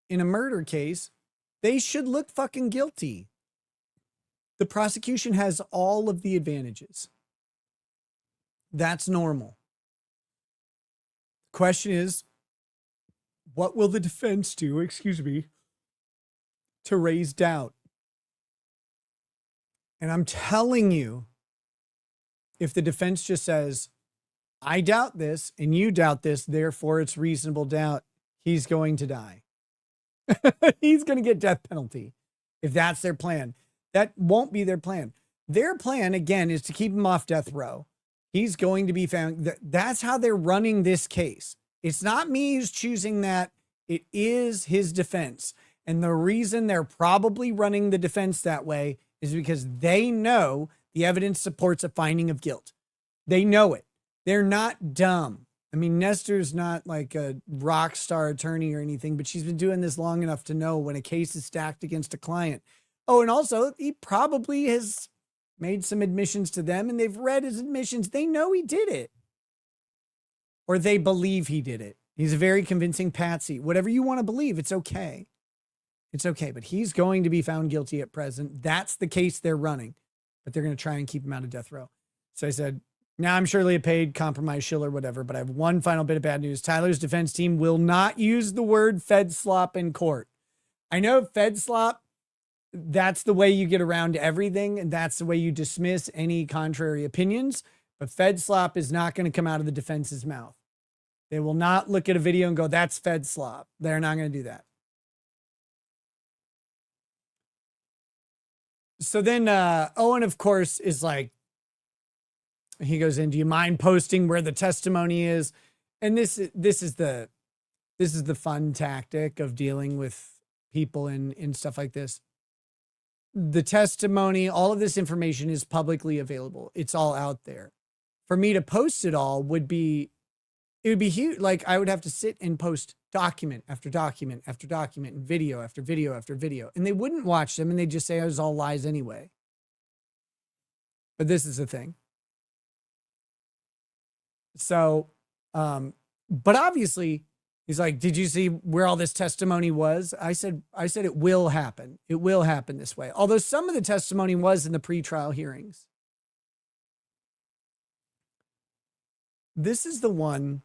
in a murder case, they should look fucking guilty. The prosecution has all of the advantages. That's normal. Question is, what will the defense do, to raise doubt? And I'm telling you, if the defense just says, I doubt this and you doubt this, therefore it's reasonable doubt, he's going to die. He's going to get death penalty if that's their plan. That won't be their plan. Their plan, again, is to keep him off death row. He's going to be found. That's how they're running this case. It's not me who's choosing that. It is his defense. And the reason they're probably running the defense that way is because they know the evidence supports a finding of guilt. They know it. They're not dumb. I mean, Nestor's not like a rock star attorney or anything, but she's been doing this long enough to know when a case is stacked against a client. Oh, and also he probably has made some admissions to them and they've read his admissions. They know he did it. Or they believe he did it. He's a very convincing patsy. Whatever you want to believe, it's okay. It's okay, but he's going to be found guilty at present. That's the case they're running, but they're going to try and keep him out of death row. So I said, now I'm surely a paid compromise shill or whatever, but I have one final bit of bad news. Tyler's defense team will not use the word Fed slop in court. I know Fed slop, that's the way you get around everything, and that's the way you dismiss any contrary opinions, but Fed slop is not going to come out of the defense's mouth. They will not look at a video and go, that's Fed slop. They're not going to do that. So then Owen, of course, is like, he goes in, do you mind posting where the testimony is? And this is the fun tactic of dealing with people in stuff like this. the testimony, all of this information is publicly available. It's all out there. For me to post it all would be huge. Like I would have to sit and post document after document after document and video after video after video. And they wouldn't watch them and they'd just say it was all lies anyway. But this is the thing. So, but obviously he's like, did you see where all this testimony was? I said it will happen. It will happen this way. Although some of the testimony was in the pretrial hearings. This is the one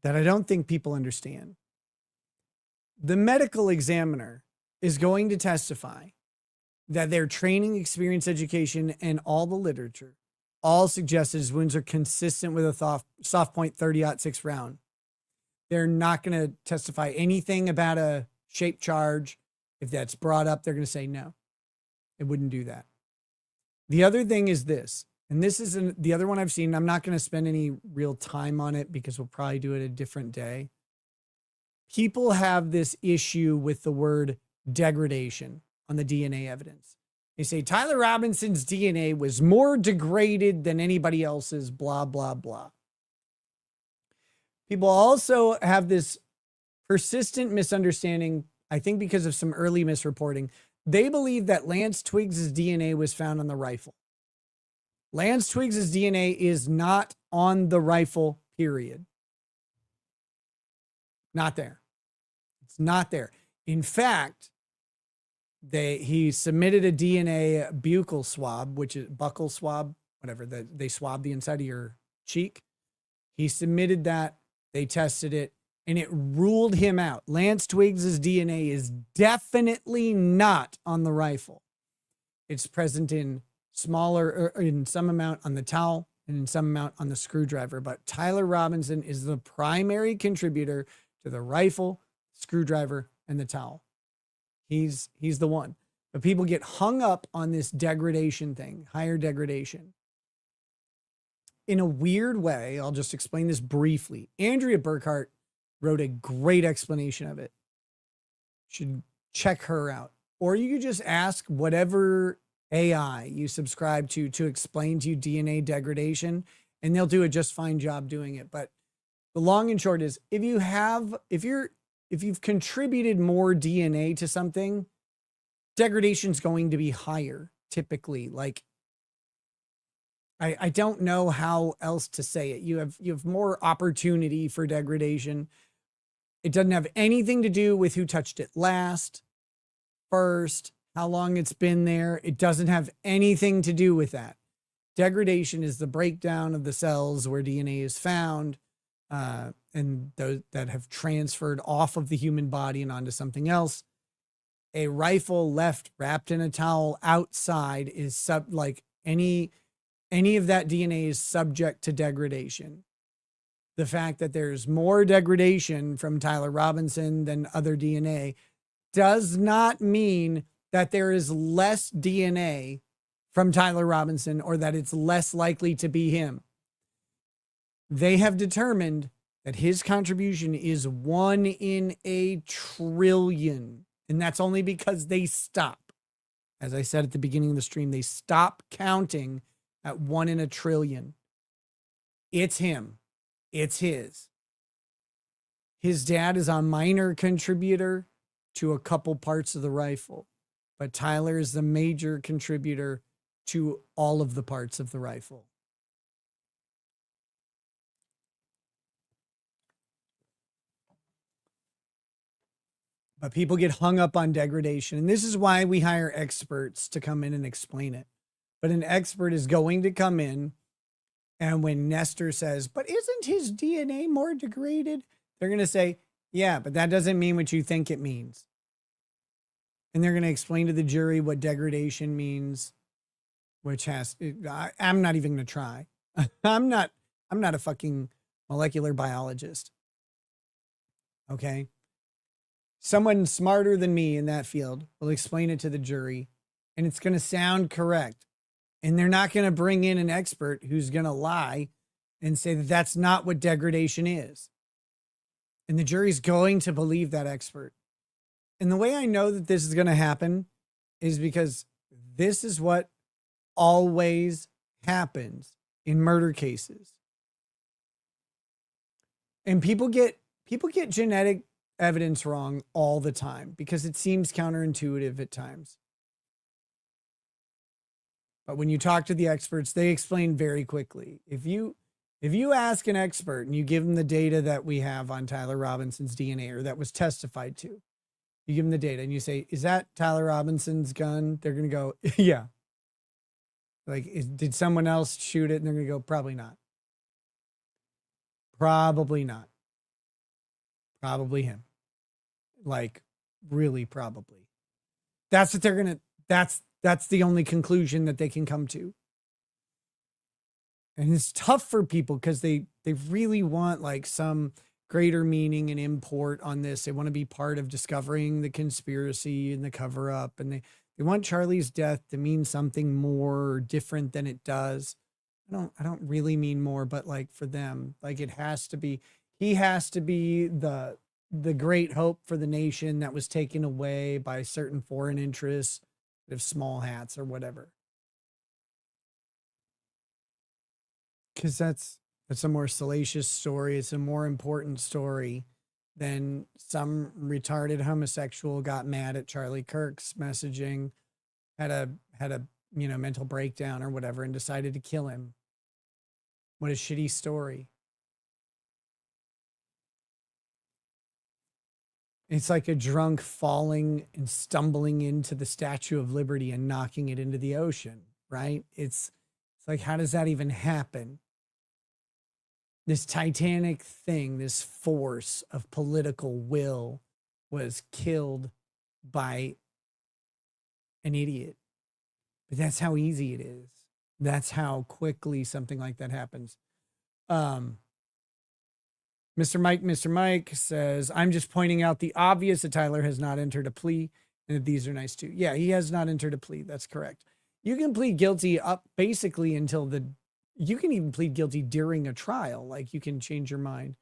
that I don't think people understand. The medical examiner is going to testify that their training, experience, education, and all the literature all suggested his wounds are consistent with a soft point 30-06 round. They're not going to testify anything about a shape charge. If that's brought up, they're going to say no. It wouldn't do that. The other thing is this, and this is the other one I've seen. I'm not going to spend any real time on it because we'll probably do it a different day. People have this issue with the word degradation on the DNA evidence. They say Tyler Robinson's DNA was more degraded than anybody else's, blah, blah, blah. People also have this persistent misunderstanding, I think because of some early misreporting. They believe that Lance Twiggs' DNA was found on the rifle. Lance Twiggs' DNA is not on the rifle, period. Not there. It's not there. In fact, he submitted a DNA buccal swab, which is buccal swab, whatever, they swab the inside of your cheek. He submitted that. They tested it and it ruled him out. Lance Twiggs' DNA is definitely not on the rifle. It's present in in some amount on the towel and in some amount on the screwdriver. But Tyler Robinson is the primary contributor to the rifle, screwdriver, and the towel. He's the one. But people get hung up on this degradation thing, higher degradation. In a weird way, I'll just explain this briefly. Andrea Burkhart wrote a great explanation of it. You should check her out. Or you could just ask whatever AI you subscribe to explain to you DNA degradation, and they'll do a just fine job doing it. But the long and short is, if you've contributed more DNA to something, degradation's going to be higher, typically. Like, I don't know how else to say it. You have more opportunity for degradation. It doesn't have anything to do with who touched it last, first, how long it's been there. It doesn't have anything to do with that. Degradation is the breakdown of the cells where DNA is found, and those that have transferred off of the human body and onto something else. A rifle left wrapped in a towel outside is any of that DNA is subject to degradation. The fact that there's more degradation from Tyler Robinson than other DNA does not mean that there is less DNA from Tyler Robinson or that it's less likely to be him. They have determined that his contribution is 1 in a trillion. And that's only because they stop. As I said at the beginning of the stream, they stop counting at 1 in a trillion. It's him. It's his. His dad is a minor contributor to a couple parts of the rifle, but Tyler is the major contributor to all of the parts of the rifle. But people get hung up on degradation, and this is why we hire experts to come in and explain it. But an expert is going to come in, and when Nestor says, but isn't his DNA more degraded? They're going to say, yeah, but that doesn't mean what you think it means. And they're going to explain to the jury what degradation means, which I'm not even going to try. I'm not a fucking molecular biologist. Okay. Someone smarter than me in that field will explain it to the jury, and it's going to sound correct. And they're not going to bring in an expert who's going to lie and say that that's not what degradation is. And the jury's going to believe that expert. And the way I know that this is going to happen is because this is what always happens in murder cases. And people get genetic evidence wrong all the time because it seems counterintuitive at times. But when you talk to the experts, they explain very quickly. If you ask an expert and you give them the data that we have on Tyler Robinson's DNA or that was testified to, you give them the data and you say, is that Tyler Robinson's gun? They're going to go, yeah. Like, did someone else shoot it? And they're going to go, probably not. Probably not. Probably him. Like, really, probably. That's what they're going to, that's the only conclusion that they can come to. And it's tough for people because they really want like some greater meaning and import on this. They want to be part of discovering the conspiracy and the cover up. And they want Charlie's death to mean something more different than it does. I don't really mean more, but like for them, like it has to be, he has to be the great hope for the nation that was taken away by certain foreign interests of small hats or whatever. Because that's a more salacious story. It's a more important story than some retarded homosexual got mad at Charlie Kirk's messaging, had a mental breakdown or whatever, and decided to kill him. What a shitty story. It's like a drunk falling and stumbling into the Statue of Liberty and knocking it into the ocean, right? It's like, how does that even happen? This titanic thing, this force of political will was killed by an idiot. But that's how easy it is. That's how quickly something like that happens. Mr. Mike says, I'm just pointing out the obvious that Tyler has not entered a plea and that these are nice too. Yeah, he has not entered a plea. That's correct. You can plead guilty up basically until you can even plead guilty during a trial. Like you can change your mind.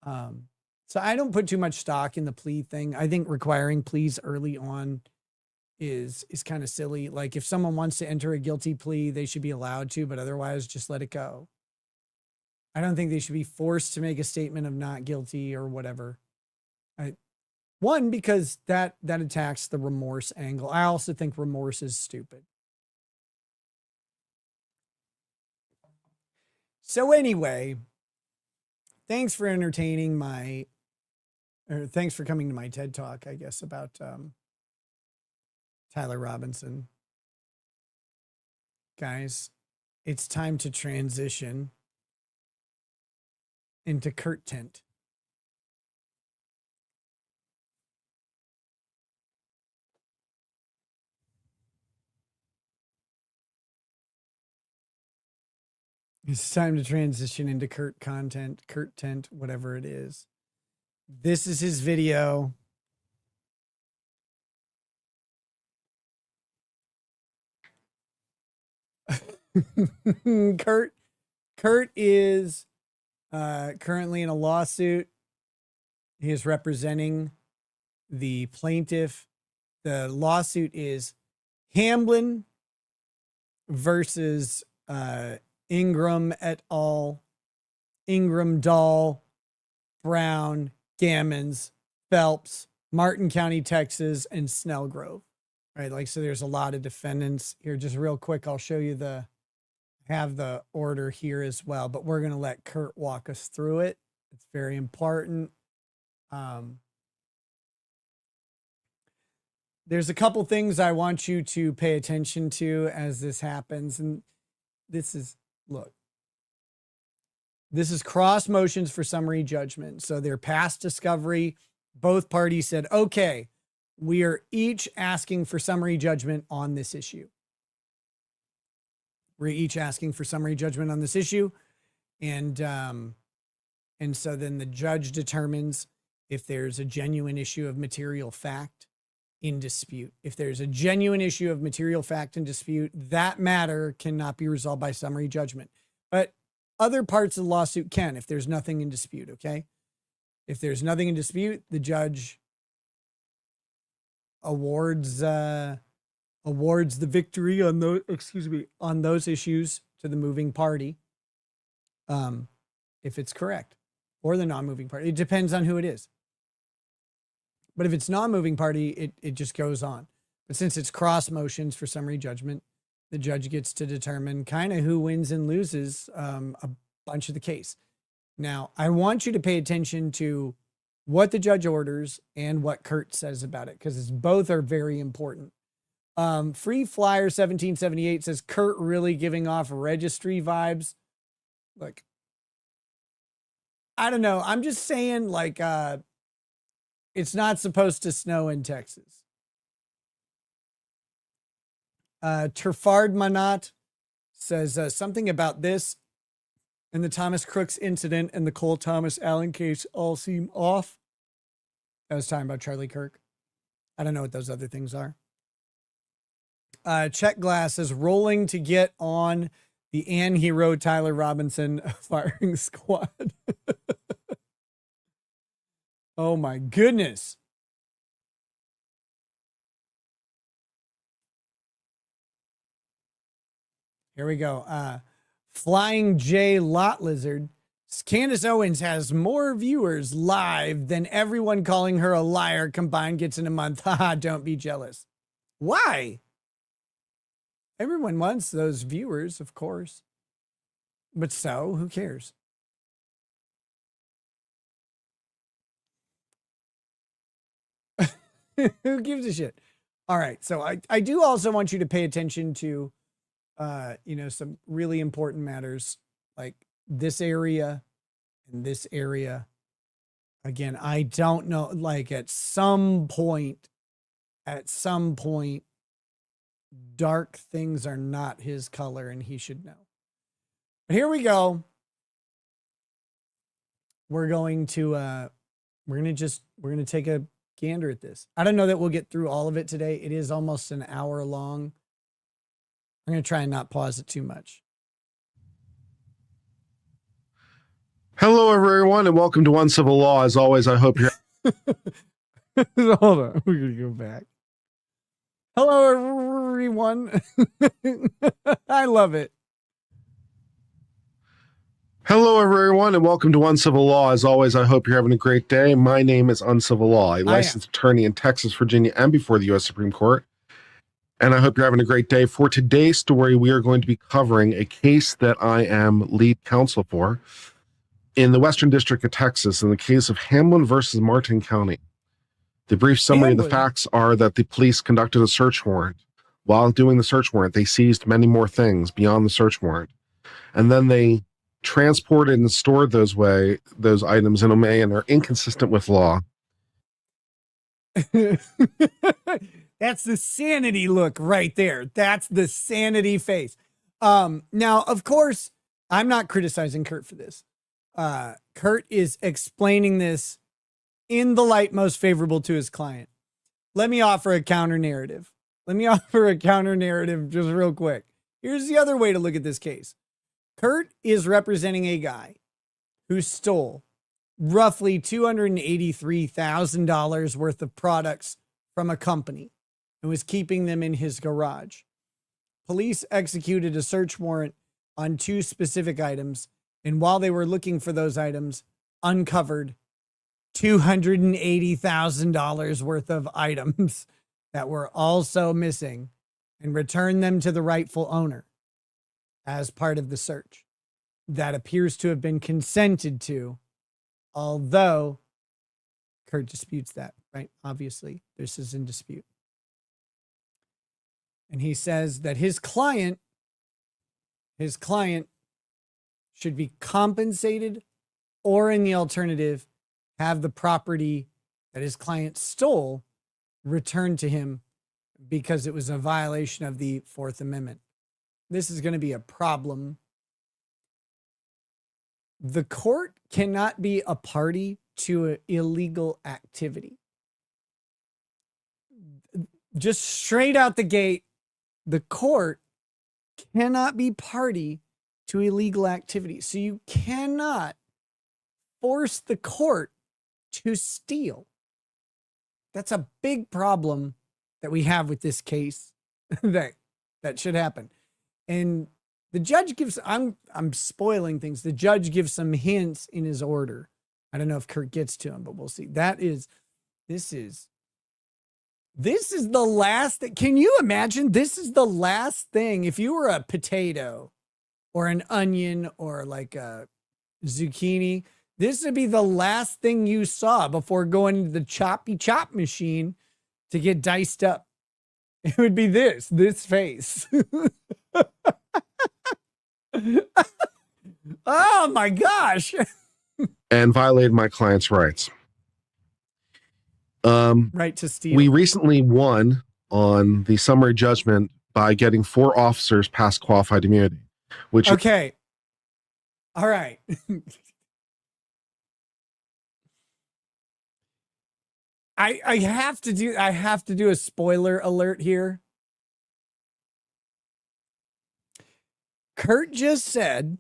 So I don't put too much stock in the plea thing. I think requiring pleas early on is kind of silly. Like if someone wants to enter a guilty plea, they should be allowed to, but otherwise just let it go. I don't think they should be forced to make a statement of not guilty or whatever. One, because that attacks the remorse angle. I also think remorse is stupid. So anyway, thanks for entertaining thanks for coming to my TED Talk, I guess, about Tyler Robinson. Guys, it's time to transition into Kurt Tent. It's time to transition into Kurt Tent, whatever it is. This is his video. Kurt is currently in a lawsuit. He is representing the plaintiff. The lawsuit is Hamblin versus Ingram et al., Ingram, Dahl, Brown, Gammons, Phelps, Martin County, Texas, and Snellgrove. Right, like, so there's a lot of defendants here. Just real quick, I'll show you have the order here as well, but we're going to let Kurt walk us through it. It's very important. There's a couple things I want you to pay attention to as this happens. And this is cross motions for summary judgment. So they're past discovery. Both parties said, okay, we are each asking for summary judgment on this issue. We're each asking for summary judgment on this issue. And so then the judge determines if there's a genuine issue of material fact in dispute. If there's a genuine issue of material fact in dispute, that matter cannot be resolved by summary judgment. But other parts of the lawsuit can, if there's nothing in dispute, okay? If there's nothing in dispute, the judge awards awards the victory on those issues to the moving party. If it's correct, or the non-moving party. It depends on who it is. But if it's non-moving party, it just goes on. But since it's cross motions for summary judgment, the judge gets to determine kind of who wins and loses a bunch of the case. Now, I want you to pay attention to what the judge orders and what Kurt says about it, because both are very important. Free Flyer 1778 says Kurt really giving off registry vibes. Like, I don't know. I'm just saying, like, it's not supposed to snow in Texas. Terfard Manat says something about this and the Thomas Crooks incident and the Cole Thomas Allen case all seem off. I was talking about Charlie Kirk. I don't know what those other things are. Check Glass is rolling to get on the Ann Hero Tyler Robinson firing squad. Oh my goodness. Here we go. Flying J Lot Lizard. Candace Owens has more viewers live than everyone calling her a liar combined gets in a month. Haha, don't be jealous. Why? Everyone wants those viewers, of course. But so, who cares? Who gives a shit? All right. So I do also want you to pay attention to, some really important matters like this area and this area. Again, I don't know, like at some point, dark things are not his color and he should know. But here we go. We're going to take a gander at this. I don't know that we'll get through all of it today. It is almost an hour long. I'm going to try and not pause it too much. Hello, everyone, and welcome to Uncivil Law. As always, I hope you're... Hold on. We're going to go back. Hello, everyone. I love it. Hello, everyone, and welcome to Uncivil Law. As always, I hope you're having a great day. My name is Uncivil Law, a licensed attorney in Texas, Virginia, and before the U.S. Supreme Court. And I hope you're having a great day. For today's story, we are going to be covering a case that I am lead counsel for in the Western District of Texas in the case of Hamlin versus Martin County. The brief summary of the facts are that the police conducted a search warrant. While doing the search warrant, they seized many more things beyond the search warrant. And then they transported and stored those items in a way and are inconsistent with law. That's the sanity look right there. That's the sanity face. Now, of course, I'm not criticizing Kurt for this. Kurt is explaining this in the light most favorable to his client. Let me offer a counter narrative. Just real quick. Here's the other way to look at this case. Kurt is representing a guy who stole roughly $283,000 worth of products from a company and was keeping them in his garage. Police executed a search warrant on 2 specific items, and while they were looking for those items, uncovered $280,000 worth of items that were also missing and returned them to the rightful owner as part of the search. That appears to have been consented to, although Kurt disputes that, right? Obviously, this is in dispute. And he says that his client should be compensated, or in the alternative, have the property that his client stole returned to him because it was a violation of the Fourth Amendment. This is going to be a problem. The court cannot be a party to an illegal activity. Just straight out the gate, the court cannot be party to illegal activity. So you cannot force the court to steal. That's a big problem that we have with this case, that should happen. And the judge gives, I'm spoiling things. The judge gives some hints in his order. I don't know if Kurt gets to him, but we'll see. This is the last, can you imagine? This is the last thing. If you were a potato or an onion or like a zucchini, this would be the last thing you saw before going to the choppy chop machine to get diced up. It would be this face. Oh my gosh. And violated my client's rights. Right to steal. We recently won on the summary judgment by getting 4 officers past qualified immunity, which okay. All right. I have to do a spoiler alert here. Kurt just said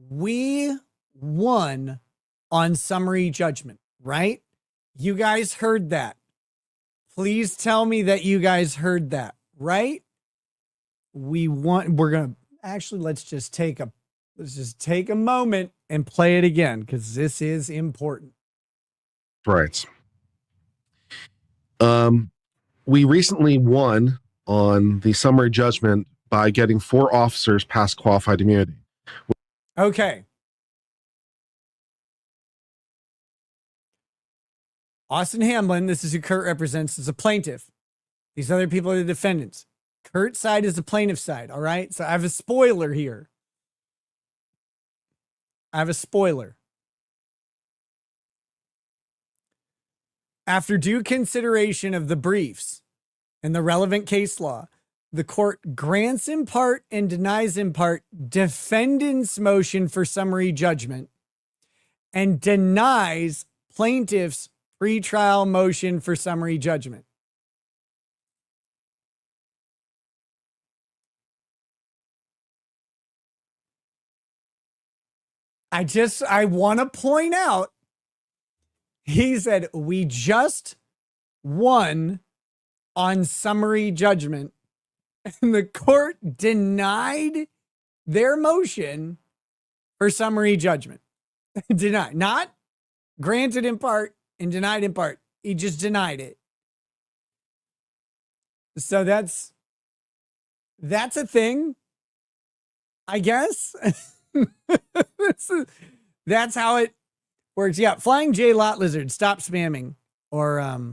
we won on summary judgment, right? You guys heard that. Please tell me that you guys heard that, right? We won. We're going to actually, let's just take a moment and play it again, because this is important. rights. We recently won on the summary judgment by getting 4 officers past qualified immunity. Okay. Austin Hamlin, this is who Kurt represents, is a plaintiff. These other people are the defendants. Kurt's side is the plaintiff's side, all right? So I have a spoiler here. After due consideration of the briefs and the relevant case law, the court grants in part and denies in part defendant's motion for summary judgment and denies plaintiff's pretrial motion for summary judgment. I want to point out, he said, we just won on summary judgment, and the court denied their motion for summary judgment. Denied, not granted in part and denied in part. He just denied it. So that's a thing, I guess. That's how it works. Yeah, Flying J Lot Lizard, stop spamming, or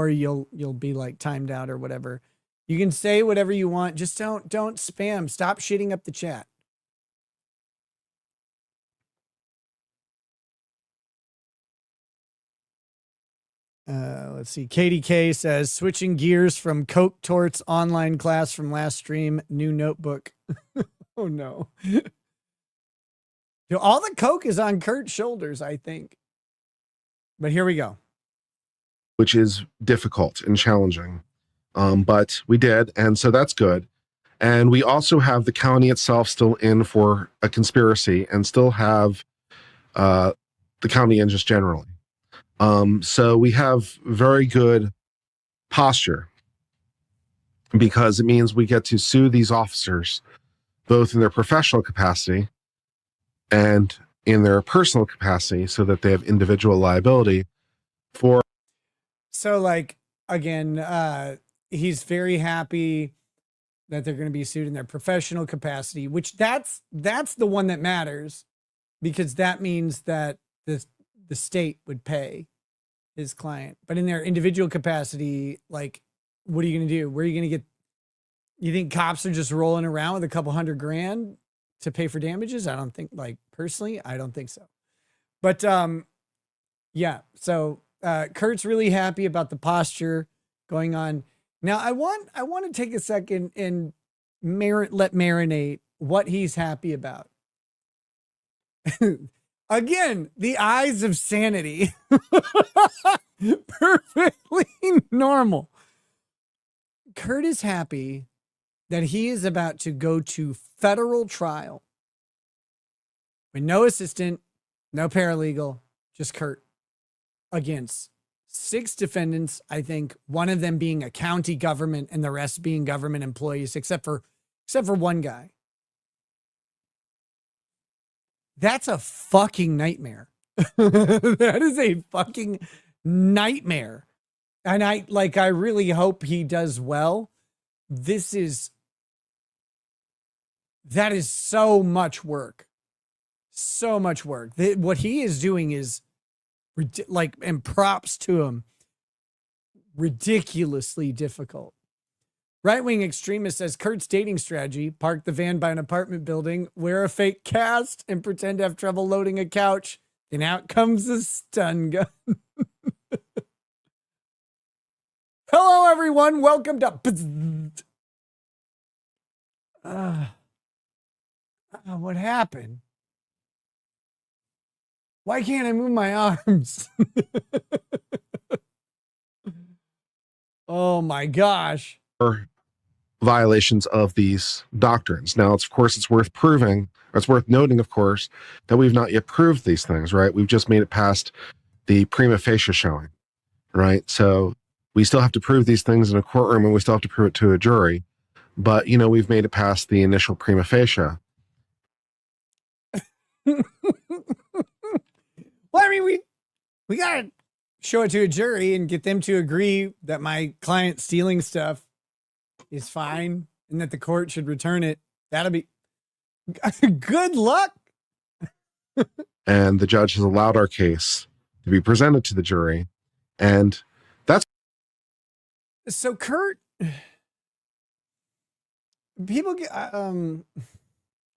you'll be like timed out or whatever. You can say whatever you want, just don't spam. Stop shitting up the chat. Let's see. Katie K says, switching gears from Coke Torts online class from last stream, new notebook. Oh no. All the Coke is on Kurt's shoulders, I think. But here we go. Which is difficult and challenging. But we did, and so that's good. And we also have the county itself still in for a conspiracy and still have the county in just generally. So we have very good posture because it means we get to sue these officers both in their professional capacity and in their personal capacity so that they have individual liability for. So like, again, he's very happy that they're going to be sued in their professional capacity, which that's the one that matters, because that means that the state would pay his client. But in their individual capacity, like, what are you going to do? Where are you going to get? You think cops are just rolling around with a couple $100,000 to pay for damages? I don't think, like, personally, I don't think so. But yeah, so Kurt's really happy about the posture going on. Now I want to take a second and let marinate what he's happy about. Again, the eyes of sanity. Perfectly normal. Kurt is happy that he is about to go to federal trial with no assistant, no paralegal, just Kurt against 6 defendants, I think, one of them being a county government and the rest being government employees, except for one guy. That's a fucking nightmare. That is a fucking nightmare. And I really hope he does well. That is so much work. So much work. What he is doing is and props to him, ridiculously difficult. Right-wing extremist says Kurt's dating strategy: park the van by an apartment building, wear a fake cast, and pretend to have trouble loading a couch. Then out comes a stun gun. Hello, everyone. Welcome to... what happened? Why can't I move my arms? Oh, my gosh. Violations of these doctrines. Now, of course, it's worth proving, or it's worth noting, of course, that we've not yet proved these things, right? We've just made it past the prima facie showing, right? So we still have to prove these things in a courtroom, and we still have to prove it to a jury. But, you know, we've made it past the initial prima facie. Well, I mean, we got to show it to a jury and get them to agree that my client stealing stuff is fine and that the court should return it. That'll be good luck. And the judge has allowed our case to be presented to the jury. And that's... So Kurt, people get, I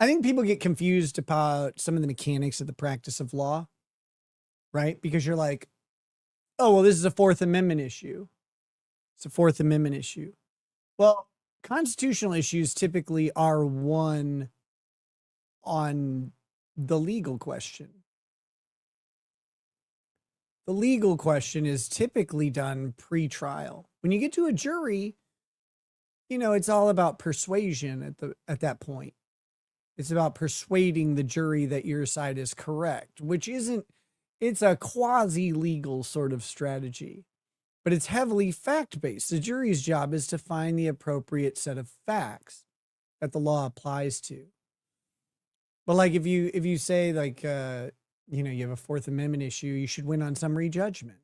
think people get confused about some of the mechanics of the practice of law, right? Because you're like, oh, well, this is a Fourth Amendment issue. It's a Fourth Amendment issue. Well, constitutional issues typically are won on the legal question. The legal question is typically done pre-trial. When you get to a jury, you know, it's all about persuasion at that point. It's about persuading the jury that your side is correct, which isn't, it's a quasi-legal sort of strategy, but it's heavily fact-based. The jury's job is to find the appropriate set of facts that the law applies to. But like if you say like, you know, you have a Fourth Amendment issue, you should win on summary judgment.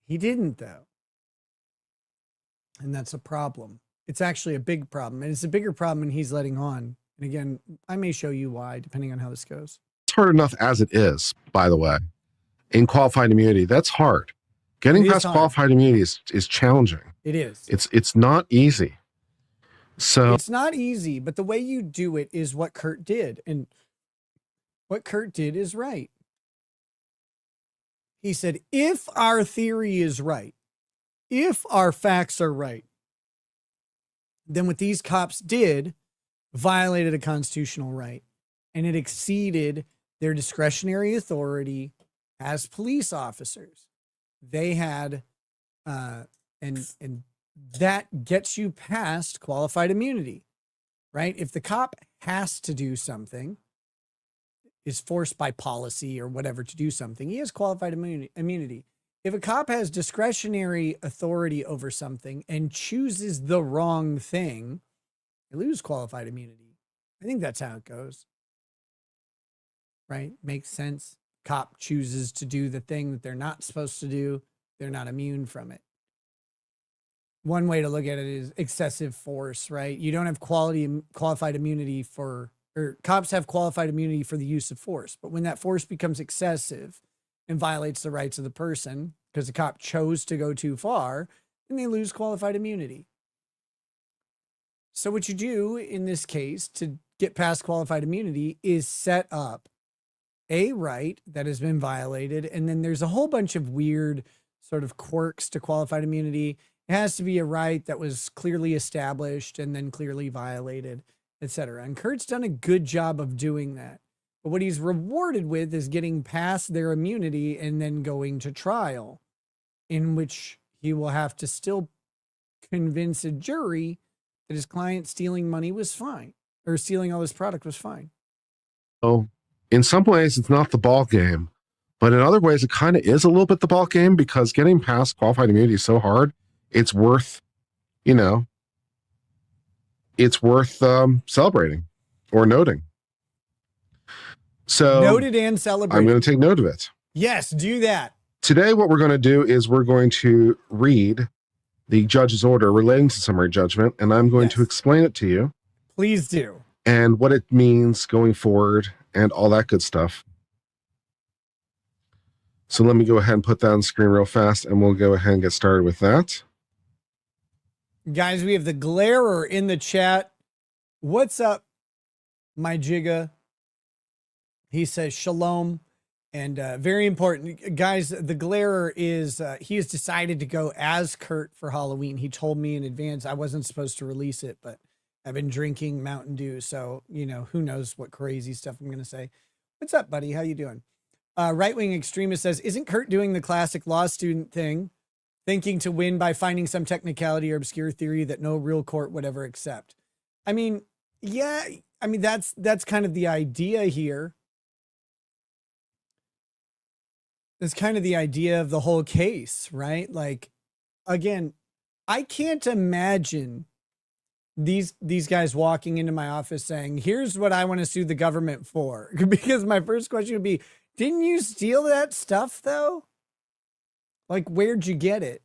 He didn't, though. And that's a problem. It's actually a big problem. And it's a bigger problem when he's letting on. And again, I may show you why, depending on how this goes. It's hard enough as it is, by the way. In qualified immunity, that's hard. Getting past qualified immunity is challenging. It is. It's not easy. So it's not easy, but the way you do it is what Kurt did. And what Kurt did is right. He said, if our theory is right, if our facts are right, then what these cops did violated a constitutional right, and it exceeded their discretionary authority as police officers. They had, and that gets you past qualified immunity, right? If the cop has to do something, is forced by policy or whatever to do something, he has qualified immunity. If a cop has discretionary authority over something and chooses the wrong thing, they lose qualified immunity. I think that's how it goes. Right? Makes sense. Cop chooses to do the thing that they're not supposed to do. They're not immune from it. One way to look at it is excessive force, right? You don't have qualified immunity for, or cops have qualified immunity for the use of force. But when that force becomes excessive and violates the rights of the person because the cop chose to go too far, then they lose qualified immunity. So what you do in this case to get past qualified immunity is set up a right that has been violated. And then there's a whole bunch of weird sort of quirks to qualified immunity. It has to be a right that was clearly established and then clearly violated, etc. And Kurt's done a good job of doing that. But what he's rewarded with is getting past their immunity and then going to trial, in which he will have to still convince a jury that his client stealing money was fine, or stealing all his product was fine. in some ways, it's not the ball game, But in other ways, it kind of is a little bit the ball game, because getting past qualified immunity is so hard. It's worth, celebrating or noting. So noted and celebrated. I'm going to take note of it. Yes, do that. Today, what we're going to do is we're going to read the judge's order relating to summary judgment, and I'm going to explain it to you. Please do. And what it means going forward and all that good stuff. So let me go ahead and put that on the screen real fast, and we'll go ahead and get started with that. Guys, we have the Glarer in the chat. What's up, my Jigga? He says shalom. And very important, guys, the Glarer is, he has decided to go as Kurt for Halloween. He told me in advance I wasn't supposed to release it, but I've been drinking Mountain Dew. So, who knows what crazy stuff I'm going to say. What's up, buddy? How you doing? Right-wing extremist says, isn't Kurt doing the classic law student thing, thinking to win by finding some technicality or obscure theory that no real court would ever accept? I mean, yeah, that's kind of the idea here. That's kind of the idea of the whole case, right? Like, again, I can't imagine these guys walking into my office saying, here's what I want to sue the government for. Because my first question would be, didn't you steal that stuff though? Like, where'd you get it?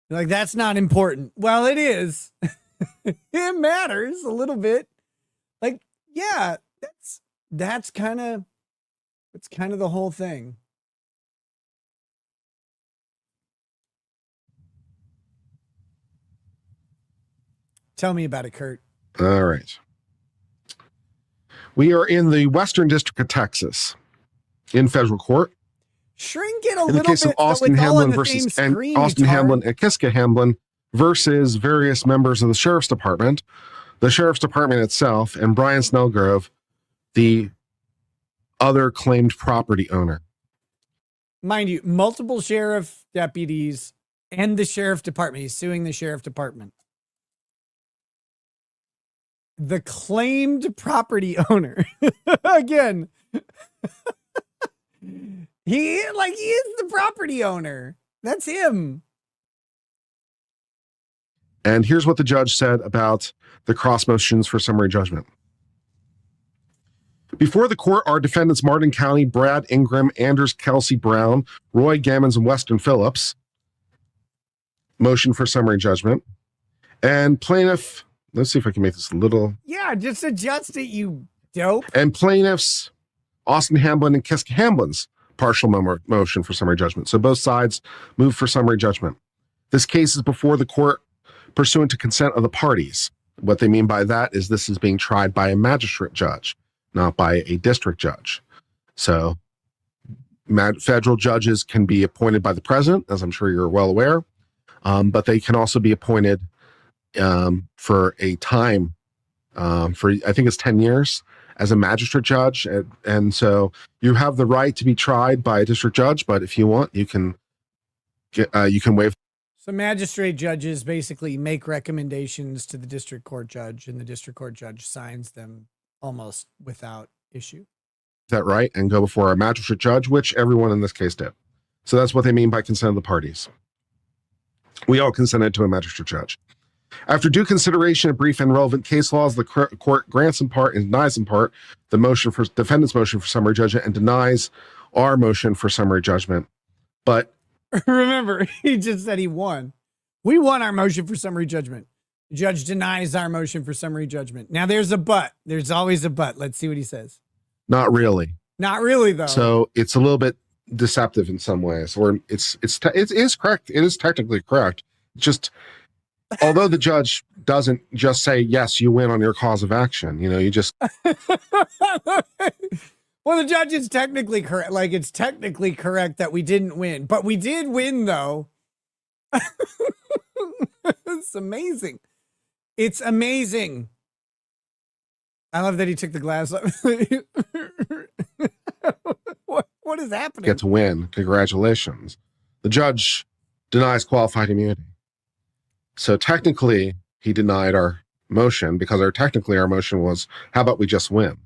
Like, that's not important. Well, it is. It matters a little bit. Like, yeah, that's kind of the whole thing. Tell me about it, Kurt. All right. We are in the Western District of Texas in federal court. Shrink it a in little bit. In the case of Austin Hamlin versus Austin Hamlin and Kiska Hamlin versus various members of the Sheriff's Department, the Sheriff's Department itself, and Brian Snellgrove, the other claimed property owner. Mind you, multiple sheriff deputies and the Sheriff Department. He's suing the Sheriff Department. The claimed property owner. Again. He is the property owner. That's him. And here's what the judge said about the cross motions for summary judgment. Before the court are defendants Martin County, Brad Ingram, Anders Kelsey Brown, Roy Gammons, and Weston Phillips. Motion for summary judgment. And plaintiff, let's see if I can make this a little. Yeah, just adjust it, you dope. And plaintiffs Austin Hamlin and Kiska Hamlin's partial motion for summary judgment. So both sides move for summary judgment. This case is before the court pursuant to consent of the parties. What they mean by that is this is being tried by a magistrate judge, not by a district judge. So federal judges can be appointed by the president, as I'm sure you're well aware, but they can also be appointed for a time, for I think it's 10 years as a magistrate judge. And so you have the right to be tried by a district judge, but if you want, you can waive. So magistrate judges basically make recommendations to the district court judge, and the district court judge signs them almost without issue. That right, and go before a magistrate judge, which everyone in this case did. So that's what they mean by consent of the parties. We all consented to a magistrate judge. After due consideration of brief and relevant case laws, the court grants in part and denies in part the motion for defendant's motion for summary judgment and denies our motion for summary judgment. But remember, he just said he won. We won our motion for summary judgment. The judge denies our motion for summary judgment. Now there's a but. There's always a but. Let's see what he says. Not really. Not really, though. So it's a little bit deceptive in some ways, or it is correct. It is technically correct. Just although the judge doesn't just say, yes, you win on your cause of action, you just. Well, the judge is technically correct. Like, it's technically correct that we didn't win, but we did win, though. It's amazing. It's amazing. I love that he took the glass off. What is happening? Get to win. Congratulations. The judge denies qualified immunity. So technically, he denied our motion because our motion was, how about we just win?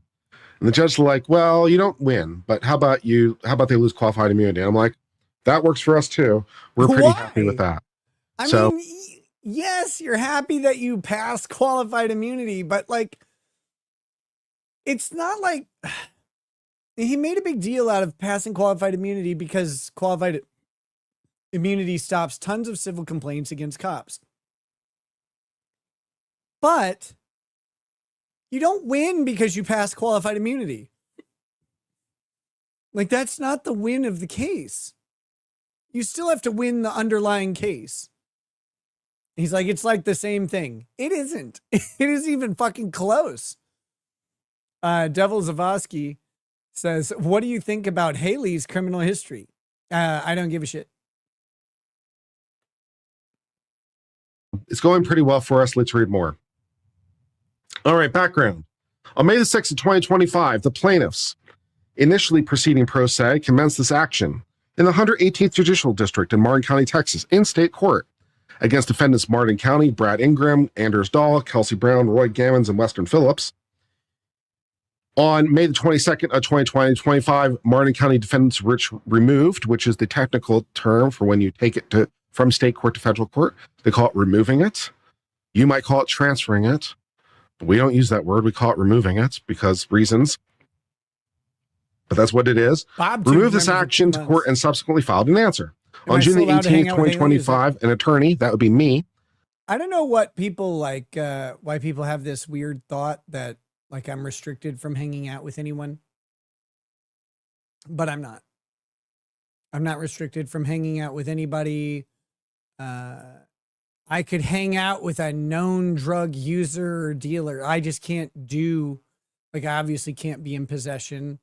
And the judge is like, well, you don't win, but how about they lose qualified immunity? And I'm like, that works for us too. We're pretty happy with that. I mean, yes, you're happy that you passed qualified immunity, but like, it's not like he made a big deal out of passing qualified immunity because qualified immunity stops tons of civil complaints against cops. But you don't win because you pass qualified immunity. Like, that's not the win of the case. You still have to win the underlying case. He's like, it's like the same thing. It isn't. It isn't even fucking close. Devil Zavosky says, what do you think about Haley's criminal history? I don't give a shit. It's going pretty well for us. Let's read more. All right, background. On May the 6th of 2025, the plaintiffs, initially proceeding pro se, commenced this action in the 118th Judicial District in Martin County, Texas, in state court against defendants Martin County, Brad Ingram, Anders Dahl, Kelsey Brown, Roy Gammons, and Western Phillips. On May the 22nd of 2025, Martin County defendants were removed, which is the technical term for when you take it from state court to federal court. They call it removing it. You might call it transferring it. We don't use that word. We call it removing it because reasons. But that's what it is. Remove this action to court and subsequently filed an answer. On June the 18th, 2025, an attorney, that would be me. I don't know what people like, why people have this weird thought that like I'm restricted from hanging out with anyone. But I'm not. I'm not restricted from hanging out with anybody. I could hang out with a known drug user or dealer. I just can't do, like, I obviously can't be in possession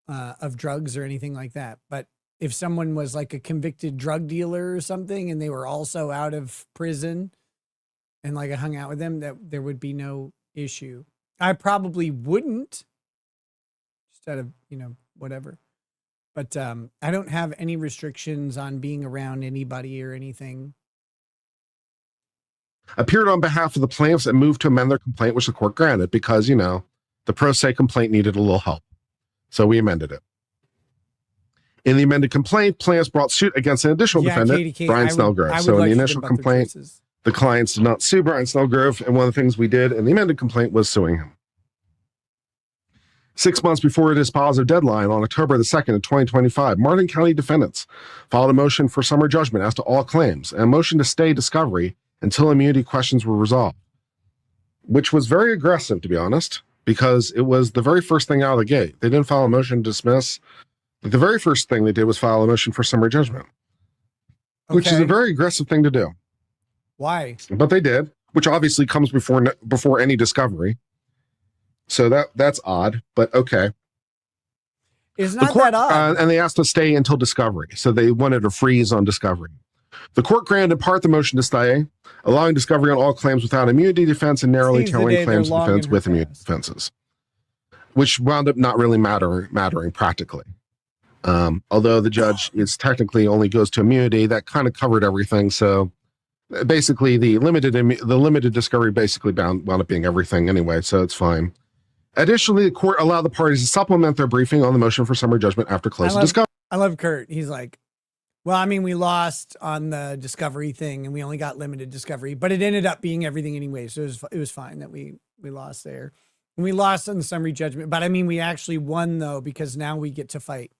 of drugs or anything like that. But if someone was like a convicted drug dealer or something and they were also out of prison and like I hung out with them, that there would be no issue. I probably wouldn't, just out of, whatever. But I don't have any restrictions on being around anybody or anything. Appeared on behalf of the plaintiffs and moved to amend their complaint, which the court granted because, the pro se complaint needed a little help. So we amended it. In the amended complaint, plaintiffs brought suit against an additional defendant, Brian Snellgrove. So in the initial complaint, the clients did not sue Brian Snellgrove, and one of the things we did in the amended complaint was suing him. 6 months before this positive deadline, on October the 2nd of 2025, Martin County defendants filed a motion for summary judgment as to all claims and a motion to stay discovery until immunity questions were resolved, which was very aggressive, to be honest, because it was the very first thing out of the gate. They didn't file a motion to dismiss. The very first thing they did was file a motion for summary judgment, which is a very aggressive thing to do. Why? But they did, which obviously comes before any discovery. So that's odd, but okay. It's not that odd. And they asked to stay until discovery. So they wanted a freeze on discovery. The court granted in part the motion to stay, allowing discovery on all claims without immunity defense and narrowly tailoring claims of defense with immunity defenses, which wound up not really mattering practically. Although the judge is technically only goes to immunity, that kind of covered everything. So basically the limited discovery basically wound up being everything anyway. So it's fine. Additionally, the court allowed the parties to supplement their briefing on the motion for summary judgment after closing discovery. I love Kurt. He's like, well, I mean, we lost on the discovery thing and we only got limited discovery, but it ended up being everything anyway. So it was fine that we lost there. And we lost on the summary judgment, but I mean, we actually won though, because now we get to fight.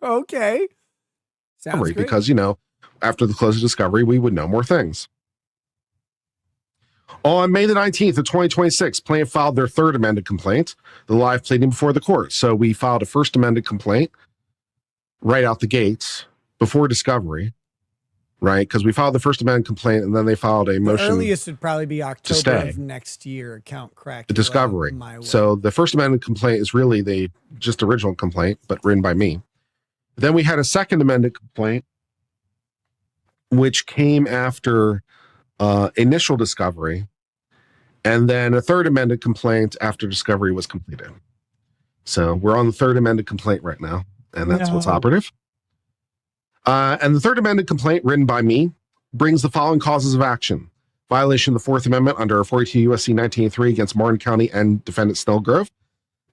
Okay. Sounds great. Because, after the close of discovery, we would know more things. On May the 19th of 2026, plaintiff filed their third amended complaint, the live pleading before the court. So we filed a first amended complaint right out the gates before discovery, right? Because we filed the first amended complaint and then they filed a motion. The earliest would probably be October of next year. Account cracked. The discovery. So the first amended complaint is really the original complaint, but written by me. Then we had a second amended complaint, which came after initial discovery, and then a third amended complaint after discovery was completed. So we're on the third amended complaint right now, and that's what's operative. And the third amended complaint, written by me, brings the following causes of action: violation of the Fourth Amendment under 42 U.S.C. 1983 against Martin County and defendant Snellgrove,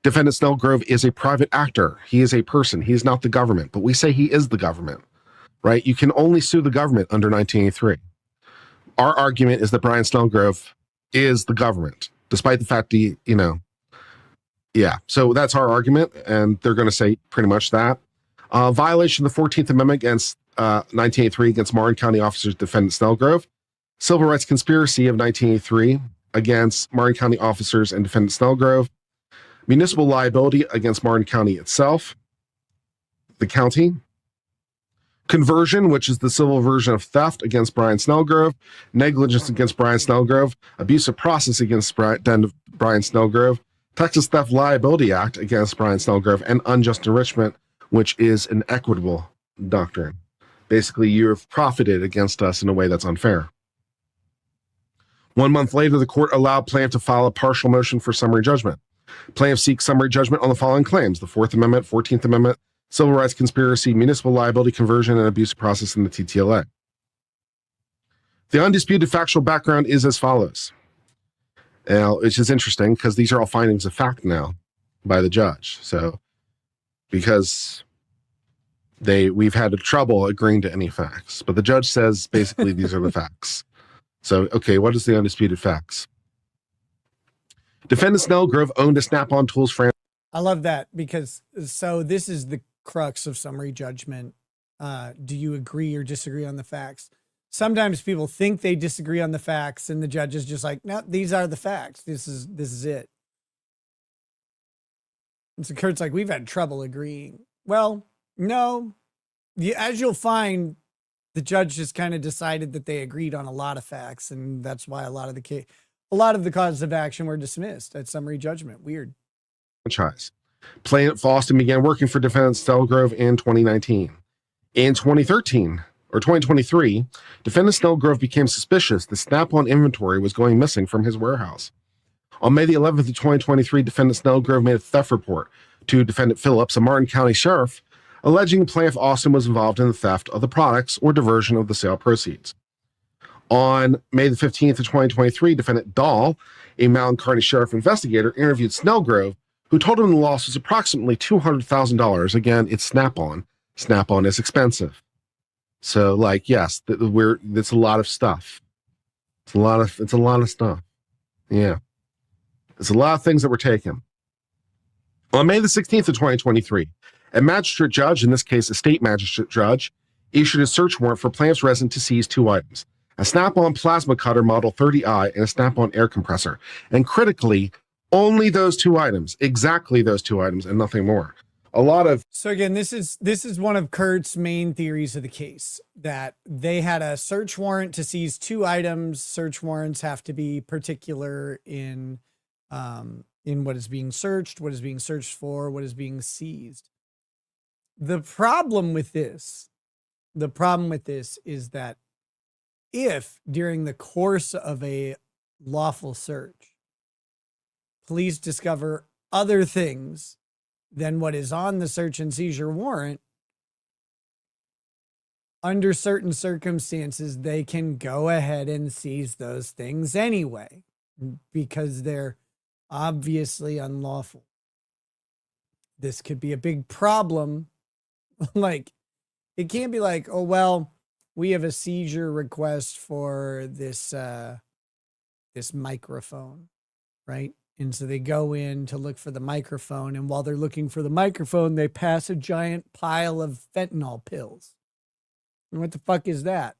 Defendant Snellgrove is a private actor. He is a person. He is not the government, but we say he is the government, right? You can only sue the government under 1983. Our argument is that Brian Snellgrove is the government, despite the fact he, yeah. So that's our argument, and they're going to say pretty much that. Violation of the 14th Amendment against 1983 against Martin County officers, defendant Snellgrove. Civil rights conspiracy of 1983 against Martin County officers and defendant Snellgrove. Municipal liability against Martin County itself, the county. Conversion, which is the civil version of theft against Brian Snellgrove. Negligence against Brian Snellgrove. Abusive process against Brian Snellgrove. Texas Theft Liability Act against Brian Snellgrove. And unjust enrichment, which is an equitable doctrine. Basically, you have profited against us in a way that's unfair. 1 month later, the court allowed plaintiff to file a partial motion for summary judgment. Plaintiff seeks summary judgment on the following claims: the 4th Amendment, 14th Amendment, civil rights conspiracy, municipal liability conversion, and abusive process in the TTLA. The undisputed factual background is as follows. Now, which is interesting because these are all findings of fact now by the judge. So, because we've had trouble agreeing to any facts, but the judge says basically these are the facts. So, okay, what is the undisputed facts? Defendant Snellgrove owned a Snap-on Tools franchise. I love that because so this is the crux of summary judgment. Do you agree or disagree on the facts? Sometimes people think they disagree on the facts and the judge is just like, no, these are the facts. This is it. And so Kurt's like, we've had trouble agreeing. Well, no, as you'll find, the judge just kind of decided that they agreed on a lot of facts. And that's why a lot of the causes of action were dismissed at summary judgment. Weird. Franchise. Plaintiff Austin began working for defendant Snellgrove in 2019. In 2013 or 2023, defendant Snellgrove became suspicious the Snap-on inventory was going missing from his warehouse. On May the 11th of 2023, defendant Snellgrove made a theft report to defendant Phillips, a Martin County sheriff, alleging plaintiff Austin was involved in the theft of the products or diversion of the sale proceeds. On May the 15th of 2023, defendant Dahl, a Mountain County sheriff investigator, interviewed Snellgrove, who told him the loss was approximately $200,000. Again, it's Snap-on. Snap-on is expensive. So, yes, it's a lot of stuff. It's a lot of stuff. Yeah. It's a lot of things that were taken. On May the 16th of 2023, a magistrate judge, in this case a state magistrate judge, issued a search warrant for plaintiff's residence to seize 2 items: a Snap-on plasma cutter model 30i and a Snap-on air compressor. And critically, only those 2 items, exactly those 2 items and nothing more. So again, this is one of Kurt's main theories of the case, that they had a search warrant to seize 2 items. Search warrants have to be particular in what is being searched, what is being searched for, what is being seized. The problem with this is that if during the course of a lawful search, police discover other things than what is on the search and seizure warrant, under certain circumstances, they can go ahead and seize those things anyway, because they're obviously unlawful. This could be a big problem. It can't be like, oh, well, we have a seizure request for this microphone, right? And so they go in to look for the microphone, and while they're looking for the microphone, they pass a giant pile of fentanyl pills. And what the fuck is that?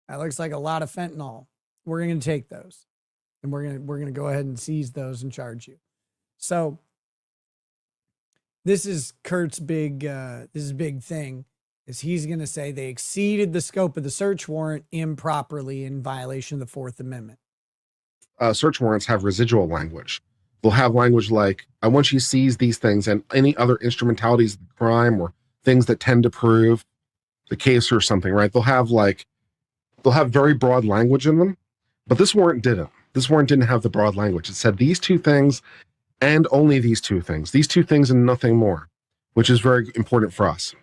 That looks like a lot of fentanyl. We're going to take those, and we're going to go ahead and seize those and charge you. So this is Kurt's big thing, is he's going to say they exceeded the scope of the search warrant improperly in violation of the 4th Amendment. Search warrants have residual language. They'll have language like, I want you to seize these things and any other instrumentalities of the crime or things that tend to prove the case or something, right? They'll have very broad language in them, but this warrant didn't. This warrant didn't have the broad language. It said these 2 things and only these 2 things. These 2 things and nothing more, which is very important for us.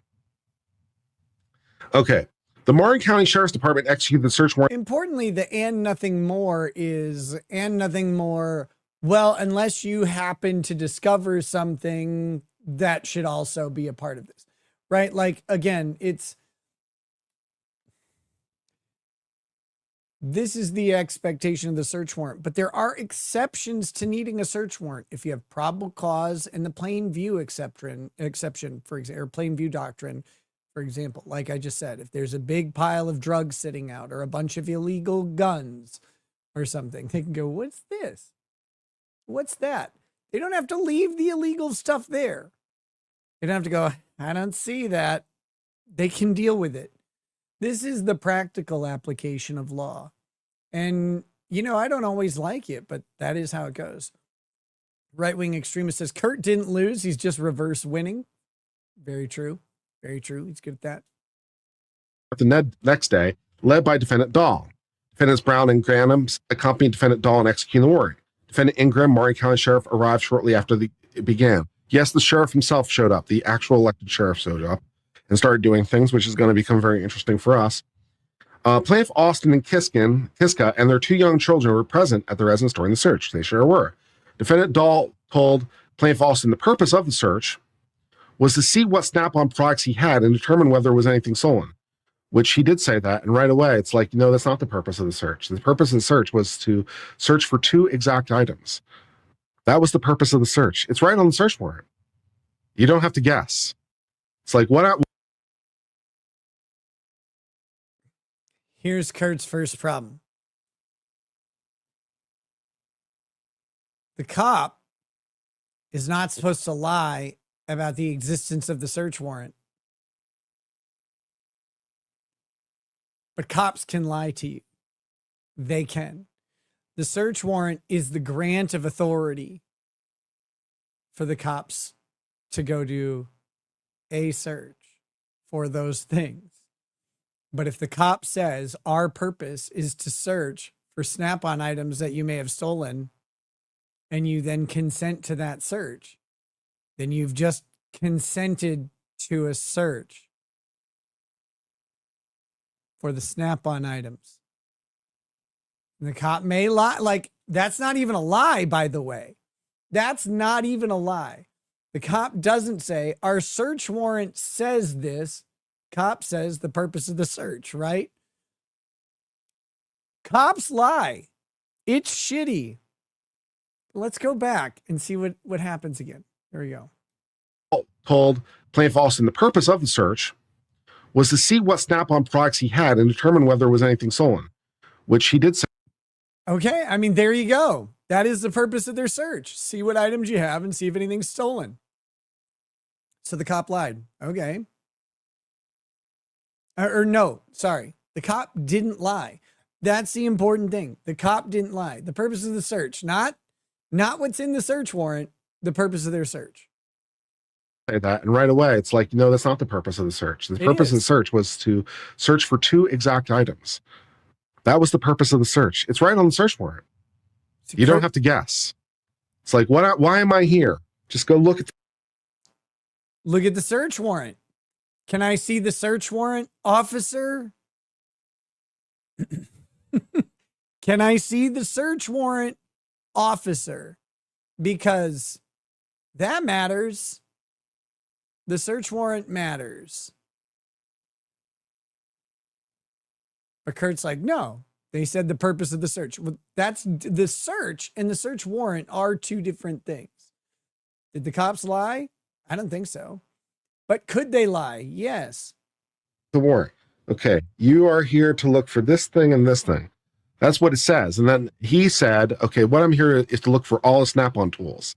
Okay. The Martin County Sheriff's Department executed the search warrant. Importantly, the and nothing more is and nothing more Well, unless you happen to discover something that should also be a part of this, right? Like, again, this is the expectation of the search warrant, but there are exceptions to needing a search warrant. If you have probable cause and the plain view exception, for example, or plain view doctrine, for example, like I just said, if there's a big pile of drugs sitting out or a bunch of illegal guns or something, they can go, what's this? What's that? They don't have to leave the illegal stuff there. They don't have to go, I don't see that. They can deal with it. This is the practical application of law. And, you know, I don't always like it, but that is how it goes. Right-wing extremist says, Kurt didn't lose. He's just reverse winning. Very true. Very true. He's good at that. The next day, led by Defendant Dahl. Defendants Brown and Granham accompanied Defendant Dahl in executing the warrant. Defendant Ingram, Maury County Sheriff, arrived shortly after it began. Yes, the sheriff himself showed up. The actual elected sheriff showed up and started doing things, which is going to become very interesting for us. Plaintiff Austin and Kiska and their 2 young children were present at the residence during the search. They sure were. Defendant Dahl told Plaintiff Austin the purpose of the search was to see what Snap-on products he had and determine whether there was anything stolen, which he did say that. And right away, it's like, no, that's not the purpose of the search. The purpose of the search was to search for 2 exact items. That was the purpose of the search. It's right on the search warrant. You don't have to guess. It's like, what? Here's Kurt's first problem. The cop is not supposed to lie about the existence of the search warrant. But cops can lie to you. They can. The search warrant is the grant of authority for the cops to go do a search for those things. But if the cop says our purpose is to search for Snap-on items that you may have stolen, and you then consent to that search, then you've just consented to a search for the Snap-on items. And the cop may lie. Like, that's not even a lie, by the way. That's not even a lie. The cop doesn't say, our search warrant says this. Cop says the purpose of the search, right? Cops lie. It's shitty. Let's go back and see what happens again. There we go. Told Plaintiff Austin the purpose of the search was to see what Snap-on products he had and determine whether there was anything stolen, which he did say. Okay, I mean, there you go. That is the purpose of their search. See what items you have and see if anything's stolen. So the cop lied. Okay. Or no, sorry. The cop didn't lie. That's the important thing. The cop didn't lie. The purpose of the search, not what's in the search warrant, the purpose of their search. Say that, and right away, it's like, no, that's not the purpose of the search. The purpose of the search was to search for 2 exact items. That was the purpose of the search. It's right on the search warrant. You don't have to guess. It's like, why am I here? Just go look at the search warrant. Can I see the search warrant, officer? Can I see the search warrant, officer? Because that matters. The search warrant matters. But Kurt's like, no, they said the purpose of the search. Well, that's the search and the search warrant are 2 different things. Did the cops lie? I don't think so. But could they lie? Yes. the warrant. Okay, you are here to look for this thing and this thing. That's what it says. And then he said, okay, what I'm here is to look for all the Snap-on tools,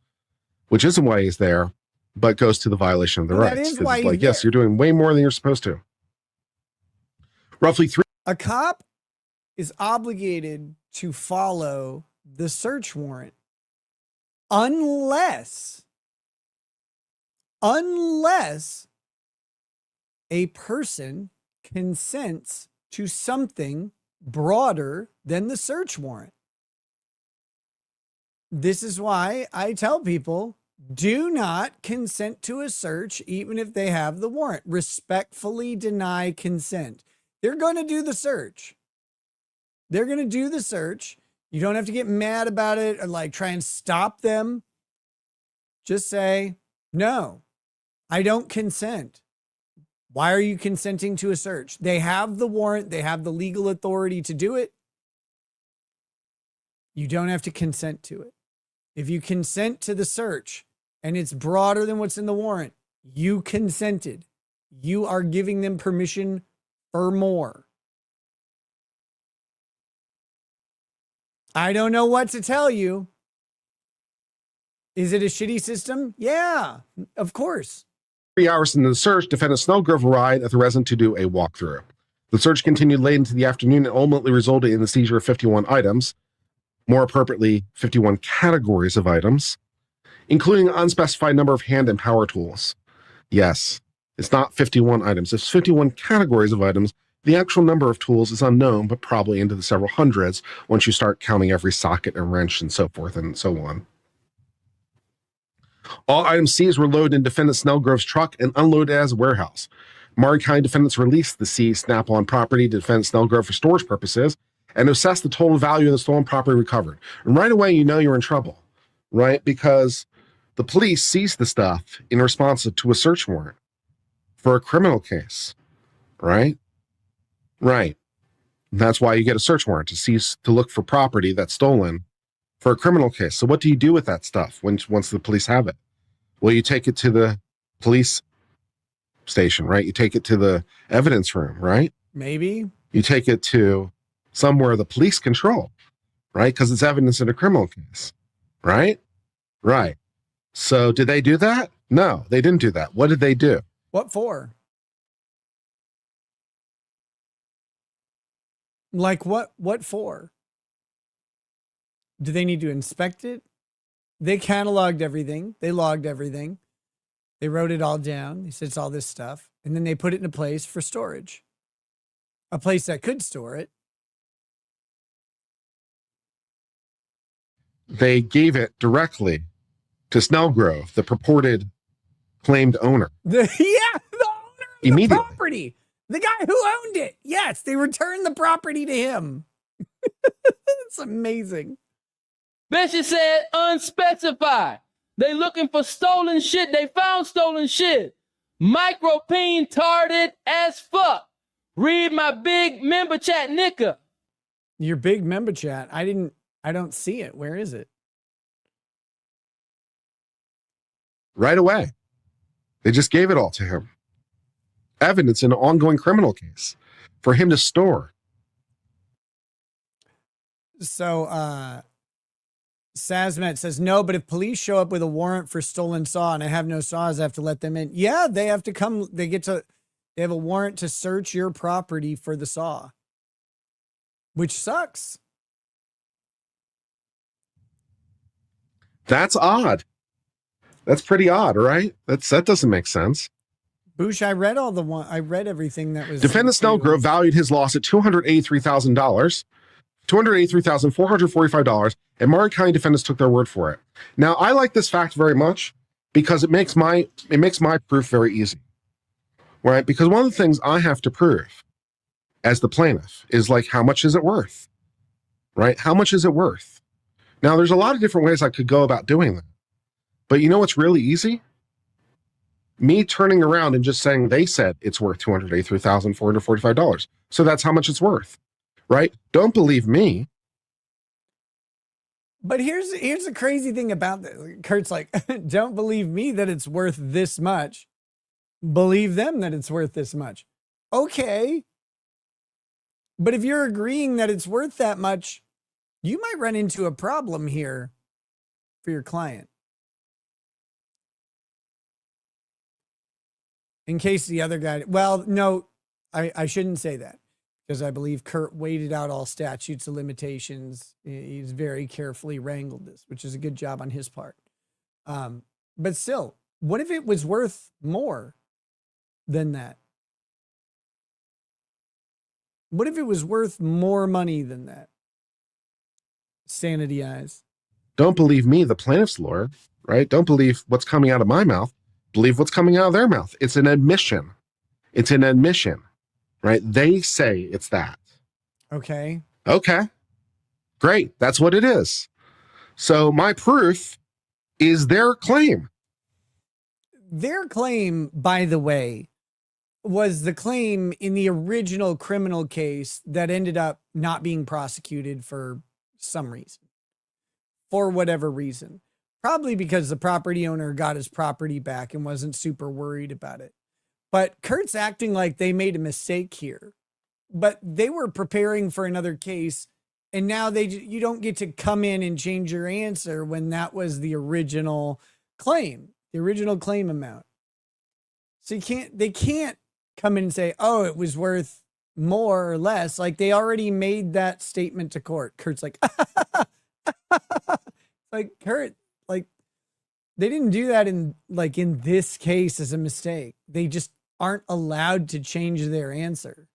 which isn't why he's there, but goes to the violation of the rights. That is why it's he's like, yes, there. you're doing way more than you're supposed to. Roughly 3. A cop is obligated to follow the search warrant unless a person consents to something broader than the search warrant. This is why I tell people, do not consent to a search even if they have the warrant. Respectfully deny consent. They're going to do the search. They're going to do the search. You don't have to get mad about it or like try and stop them. Just say, no, I don't consent. Why are you consenting to a search? They have the warrant. They have the legal authority to do it. You don't have to consent to it. If you consent to the search and it's broader than what's in the warrant, you consented. You are giving them permission for more. I don't know what to tell you. Is it a shitty system? Yeah, of course. 3 hours into the search, defendant Snellgrove arrived at the residence to do a walkthrough. The search continued late into the afternoon and ultimately resulted in the seizure of 51 items, more appropriately, 51 categories of items, including an unspecified number of hand and power tools. Yes, it's not 51 items. It's 51 categories of items. The actual number of tools is unknown, but probably into the several hundreds once you start counting every socket and wrench and so forth and so on. All items seized were loaded in defendant Snellgrove's truck and unloaded as a warehouse. Maury County defendants released the seized Snap-on property to defendant Snellgrove for storage purposes and assessed the total value of the stolen property recovered. And right away, you know you're in trouble, right? Because the police seized the stuff in response to a search warrant for a criminal case, right? Right. That's why you get a search warrant to look for property that's stolen for a criminal case. So what do you do with that stuff once the police have it? Well, you take it to the police station, right? You take it to the evidence room, right? Maybe. You take it to somewhere the police control, right? Because it's evidence in a criminal case, right? Right. So did they do that? No, they didn't do that. What did they do? What for? Like what for? Do they need to inspect it? They cataloged everything. They logged everything. They wrote it all down. They said it's all this stuff. And then they put it in a place for storage. A place that could store it. They gave it directly to Snellgrove, the purported claimed owner. The owner of Immediately. the property. The guy who owned it. Yes, they returned the property to him. It's amazing. Bessie said unspecified. They looking for stolen shit. They found stolen shit. Micropene tarded as fuck. Read my big member chat, nigga. Your big member chat. I don't see it. Where is it? Right away. They just gave it all to him. Evidence in an ongoing criminal case for him to store. So, Sazmet says, no, but if police show up with a warrant for stolen saw and I have no saws, I have to let them in. Yeah, they have to come. They have a warrant to search your property for the saw, which sucks. That's odd. That's pretty odd, right? That doesn't make sense. Boosh, I read everything that was. Defendant Snellgrove valued his loss at $283,000. $283,445, and Maury County defendants took their word for it. Now, I like this fact very much because it makes my proof very easy, right? Because one of the things I have to prove as the plaintiff is like, how much is it worth, right? How much is it worth? Now, there's a lot of different ways I could go about doing that, but you know what's really easy? Me turning around and just saying they said it's worth $283,445, so that's how much it's worth. Right? Don't believe me. But here's the crazy thing about this. Kurt's like, don't believe me that it's worth this much. Believe them that it's worth this much. Okay. But if you're agreeing that it's worth that much, you might run into a problem here for your client. In case the other guy, well, no, I shouldn't say that. Because I believe Kurt weighted out all statutes of limitations. He's very carefully wrangled this, which is a good job on his part. But still, what if it was worth more than that? What if it was worth more money than that? Sanity eyes. Don't believe me, the plaintiff's lawyer, right? Don't believe what's coming out of my mouth. Believe what's coming out of their mouth. It's an admission. It's an admission. Right? They say it's that. Okay. Okay. Great. That's what it is. So my proof is their claim. Their claim, by the way, was the claim in the original criminal case that ended up not being prosecuted for some reason, for whatever reason. Probably because the property owner got his property back and wasn't super worried about it. But Kurt's acting like they made a mistake here. But they were preparing for another case, and now you don't get to come in and change your answer when that was the original claim amount. So they can't come in and say, oh, it was worth more or less. Like, they already made that statement to court. Kurt's like, like, Kurt, like, they didn't do that in this case as a mistake. They just aren't allowed to change their answer.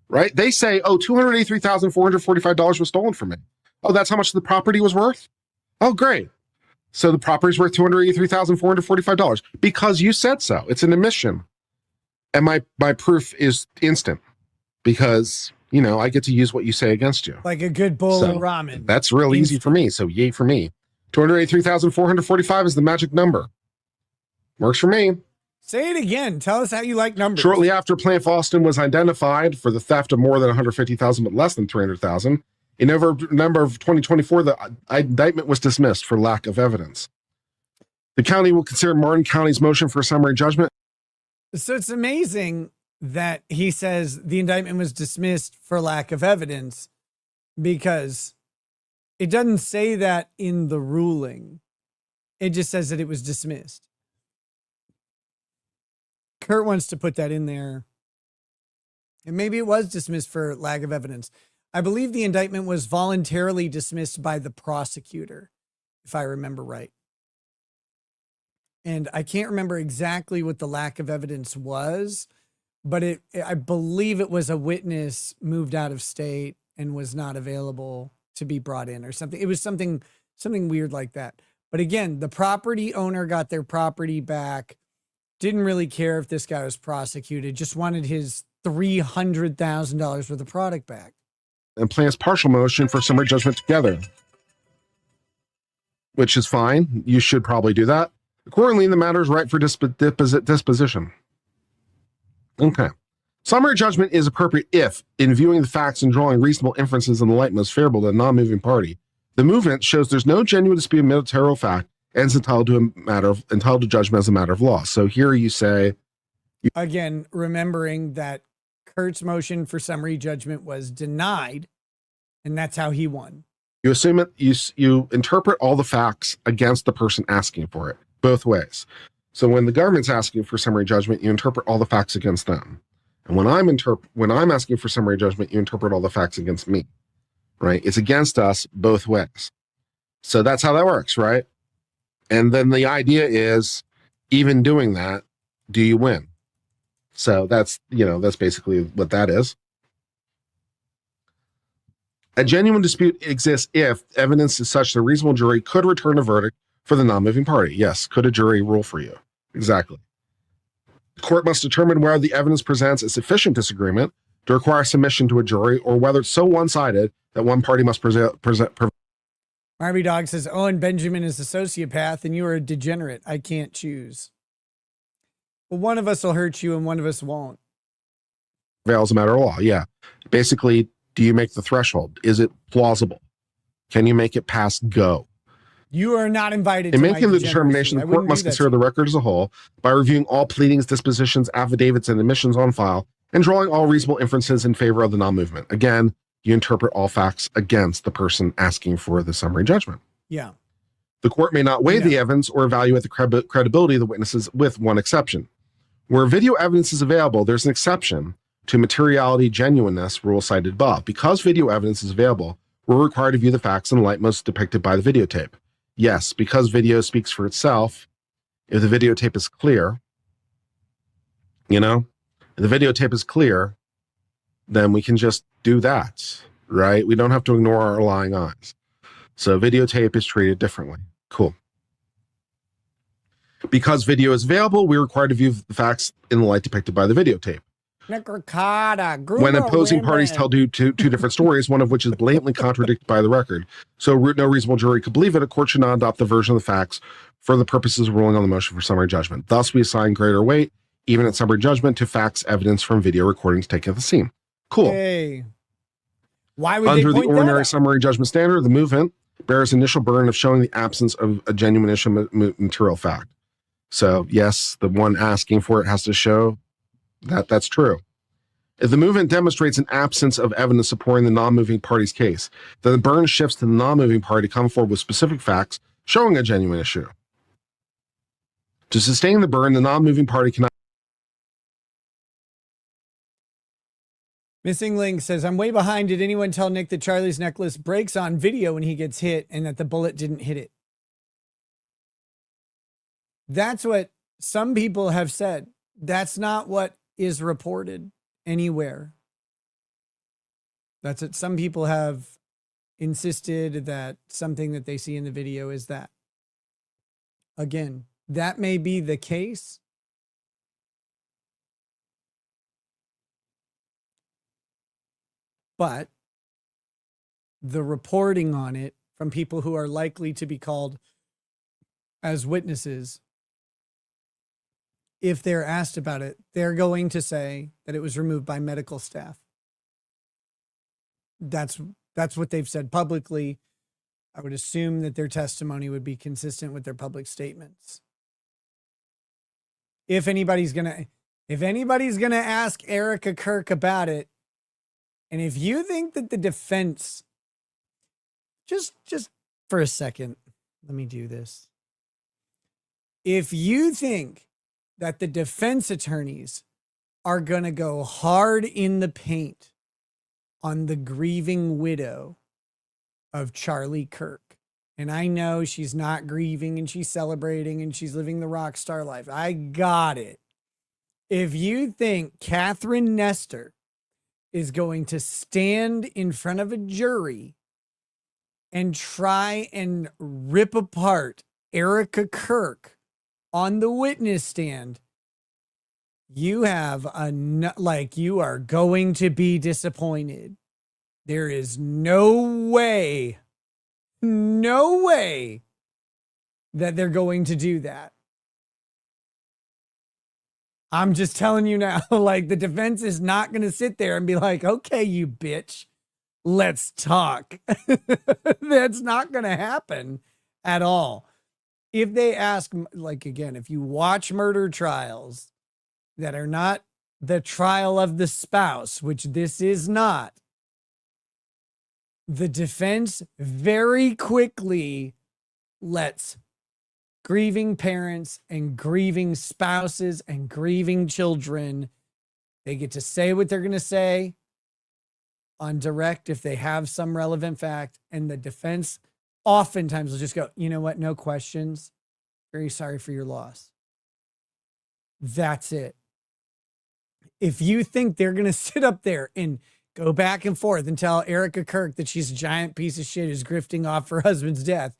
Right? They say, oh, $283,445 was stolen from me. Oh, that's how much the property was worth? Oh, great. So the property's worth $283,445 because you said so. It's an admission. And my proof is instant because, I get to use what you say against you. Like a good bowl of ramen. That's real easy for me. So yay for me. 283,445 is the magic number. Works for me. Say it again. Tell us how you like numbers. Shortly after Plaintiff Austin was identified for the theft of more than $150,000 but less than $300,000, in November of 2024, the indictment was dismissed for lack of evidence. The county will consider Martin County's motion for summary judgment. So it's amazing that he says the indictment was dismissed for lack of evidence, because it doesn't say that in the ruling. It just says that it was dismissed. Kurt wants to put that in there. And maybe it was dismissed for lack of evidence. I believe the indictment was voluntarily dismissed by the prosecutor, if I remember right. And I can't remember exactly what the lack of evidence was, but I believe it was a witness moved out of state and was not available to be brought in or something. It was something weird like that. But again, the property owner got their property back, didn't really care if this guy was prosecuted, just wanted his $300,000 worth of product back. And plaintiff's partial motion for summary judgment together, which is fine. You should probably do that. Accordingly, the matter is ripe for disposition. Okay. Summary judgment is appropriate if, in viewing the facts and drawing reasonable inferences in the light most favorable to the non-moving party, the movement shows there's no genuine dispute of material fact and is entitled to judgment as a matter of law. So here you say, again, remembering that Kurt's motion for summary judgment was denied, and that's how he won. You assume it. You interpret all the facts against the person asking for it, both ways. So when the government's asking for summary judgment, you interpret all the facts against them. And when I'm asking for summary judgment, you interpret all the facts against me. Right? It's against us both ways. So that's how that works, right? And then the idea is, even doing that, do you win? So that's basically what that is. A genuine dispute exists if evidence is such that a reasonable jury could return a verdict for the non-moving party. Yes, could a jury rule for you? Exactly. The court must determine whether the evidence presents a sufficient disagreement to require submission to a jury, or whether it's so one-sided that one party must present. Marby Dog says, Owen Benjamin is a sociopath and you are a degenerate. I can't choose. Well, one of us will hurt you and one of us won't. As a matter of law, yeah. Basically, do you make the threshold? Is it plausible? Can you make it past go? You are not invited. In making the determination, the court must consider the record as a whole by reviewing all pleadings, dispositions, affidavits, and admissions on file, and drawing all reasonable inferences in favor of the non-movement. Again, you interpret all facts against the person asking for the summary judgment. Yeah. The court may not weigh the evidence or evaluate the credibility of the witnesses, with one exception. Where video evidence is available, there's an exception to materiality genuineness rule cited above. Because video evidence is available, we're required to view the facts in the light most depicted by the videotape. Yes, because video speaks for itself. If the videotape is clear, if the videotape is clear, then we can just do that, right? We don't have to ignore our lying eyes. So videotape is treated differently. Cool. Because video is available, we're required to view the facts in the light depicted by the videotape. when opposing parties tell two different stories, one of which is blatantly contradicted by the record. So no reasonable jury could believe it. A court should not adopt the version of the facts for the purposes of ruling on the motion for summary judgment. Thus, we assign greater weight, even at summary judgment, to facts evidence from video recordings taken at the scene. Cool. Hey. Why would Under they the point ordinary that summary judgment standard, the movement bears initial burden of showing the absence of a genuine issue material fact. So yes, the one asking for it has to show that that's true. If the movement demonstrates an absence of evidence supporting the non-moving party's case, then the burden shifts to the non-moving party to come forward with specific facts showing a genuine issue. To sustain the burden, the non-moving party cannot. Missing Link says, I'm way behind. Did anyone tell Nick that Charlie's necklace breaks on video when he gets hit and that the bullet didn't hit it? That's what some people have said. That's not what is reported anywhere. That's what some people have insisted, that something that they see in the video is that. Again, that may be the case. But the reporting on it from people who are likely to be called as witnesses, if they're asked about it, they're going to say that it was removed by medical staff. That's what they've said publicly. I would assume that their testimony would be consistent with their public statements. If anybody's gonna ask Erica Kirk about it, and if you think that the defense, just for a second, let me do this. If you think that the defense attorneys are going to go hard in the paint on the grieving widow of Charlie Kirk, and I know she's not grieving and she's celebrating and she's living the rock star life. I got it. If you think Catherine Nestor is going to stand in front of a jury and try and rip apart Erica Kirk on the witness stand, you have you are going to be disappointed. There is no way that they're going to do that. I'm just telling you now, like, the defense is not going to sit there and be like, okay, you bitch, let's talk. That's not going to happen at all. If they ask, like, again, if you watch murder trials that are not the trial of the spouse, which this is not, the defense very quickly lets grieving parents and grieving spouses and grieving children, they get to say what they're going to say on direct if they have some relevant fact, and the defense oftentimes will just go, you know what, no questions, very sorry for your loss. That's it. If you think they're going to sit up there and go back and forth and tell Erica Kirk that she's a giant piece of shit who's grifting off her husband's death,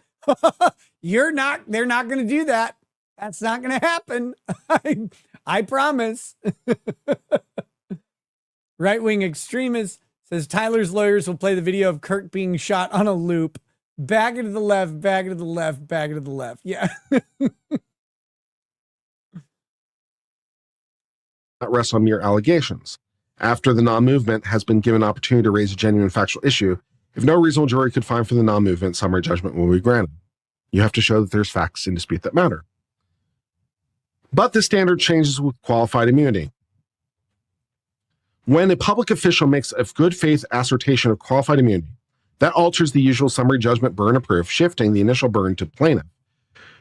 they're not going to do that. That's not going to happen. I promise. Right-wing extremist says Tyler's lawyers will play the video of Kirk being shot on a loop. Back into the left, back into the left, back into the left. Yeah. Not rest on mere allegations. After the non-movement has been given opportunity to raise a genuine factual issue, if no reasonable jury could find for the non-movement, summary judgment will be granted. You have to show that there's facts in dispute that matter. But the standard changes with qualified immunity. When a public official makes a good faith assertion of qualified immunity, that alters the usual summary judgment burden of proof, shifting the initial burden to plaintiff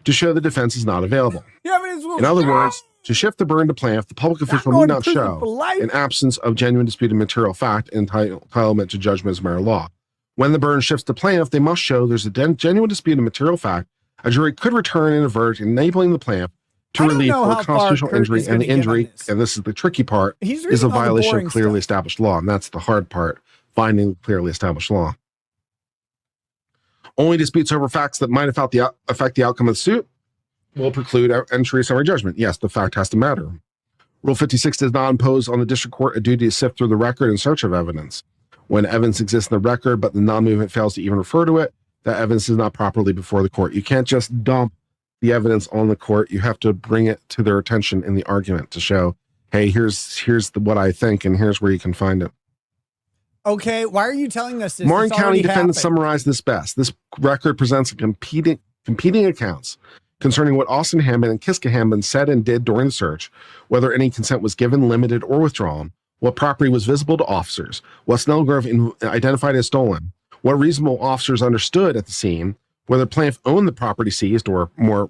to show the defense is not available. In other words, to shift the burden to plaintiff, the public official need not show an absence of genuine disputed material fact and entitlement to judgment as a matter of law. When the burden shifts to plaintiff, they must show there's a genuine disputed material fact a jury could return in a verdict enabling the plaintiff to relief for constitutional injury, and the injury, and this is the tricky part, is a violation of clearly established law, and that's the hard part, finding clearly established law. Only disputes over facts that might affect the outcome of the suit will preclude entry of summary judgment. Yes, the fact has to matter. Rule 56 does not impose on the district court a duty to sift through the record in search of evidence. When evidence exists in the record, but the non-movement fails to even refer to it, that evidence is not properly before the court. You can't just dump the evidence on the court. You have to bring it to their attention in the argument to show, hey, here's what I think, and here's where you can find it. Okay, why are you telling us this? Martin This County already defendants happened. summarized this best. This record presents competing accounts concerning what Austin Hammond and Kiska Hammond said and did during the search, whether any consent was given, limited, or withdrawn, what property was visible to officers, what Snellgrove identified as stolen, what reasonable officers understood at the scene, whether plaintiff owned the property seized or more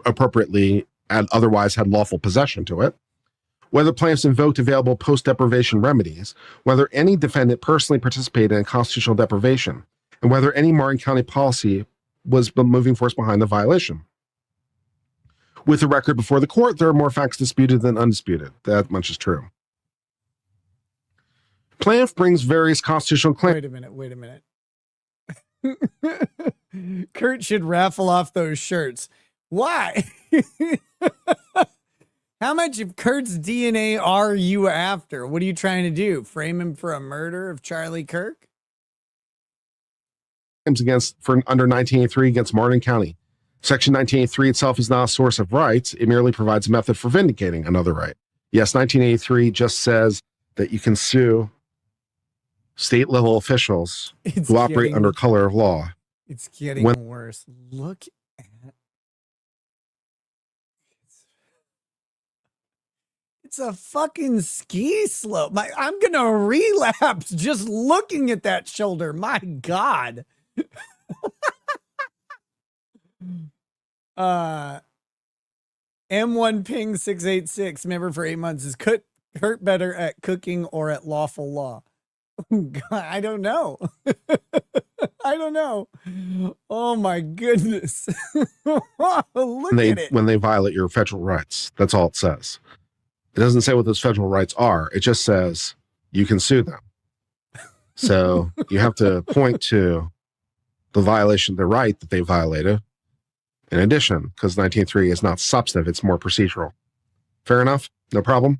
appropriately otherwise had lawful possession to it, whether plaintiffs invoked available post-deprivation remedies, whether any defendant personally participated in constitutional deprivation, and whether any Martin County policy was the moving force behind the violation. With the record before the court, there are more facts disputed than undisputed. That much is true. Plaintiff brings various constitutional claims. Wait a minute. Kurt should raffle off those shirts. Why? How much of Kurt's DNA are you after? What are you trying to do? Frame him for a murder of Charlie Kirk? Under 1983 against Martin County. Section 1983 itself is not a source of rights. It merely provides a method for vindicating another right. Yes, 1983 just says that you can sue state level officials who operate under color of law. It's getting worse. Look at it's a fucking ski slope. I'm gonna relapse just looking at that shoulder. My God. M1 ping 686 member for 8 months. Is Kurt better at cooking or at lawful law? God, I don't know. I don't know. Oh my goodness. Look at it. When they violate your federal rights, that's all it says. It doesn't say what those federal rights are. It just says you can sue them. So you have to point to the violation, the right that they violated. In addition, because 19.3 is not substantive, it's more procedural. Fair enough? No problem?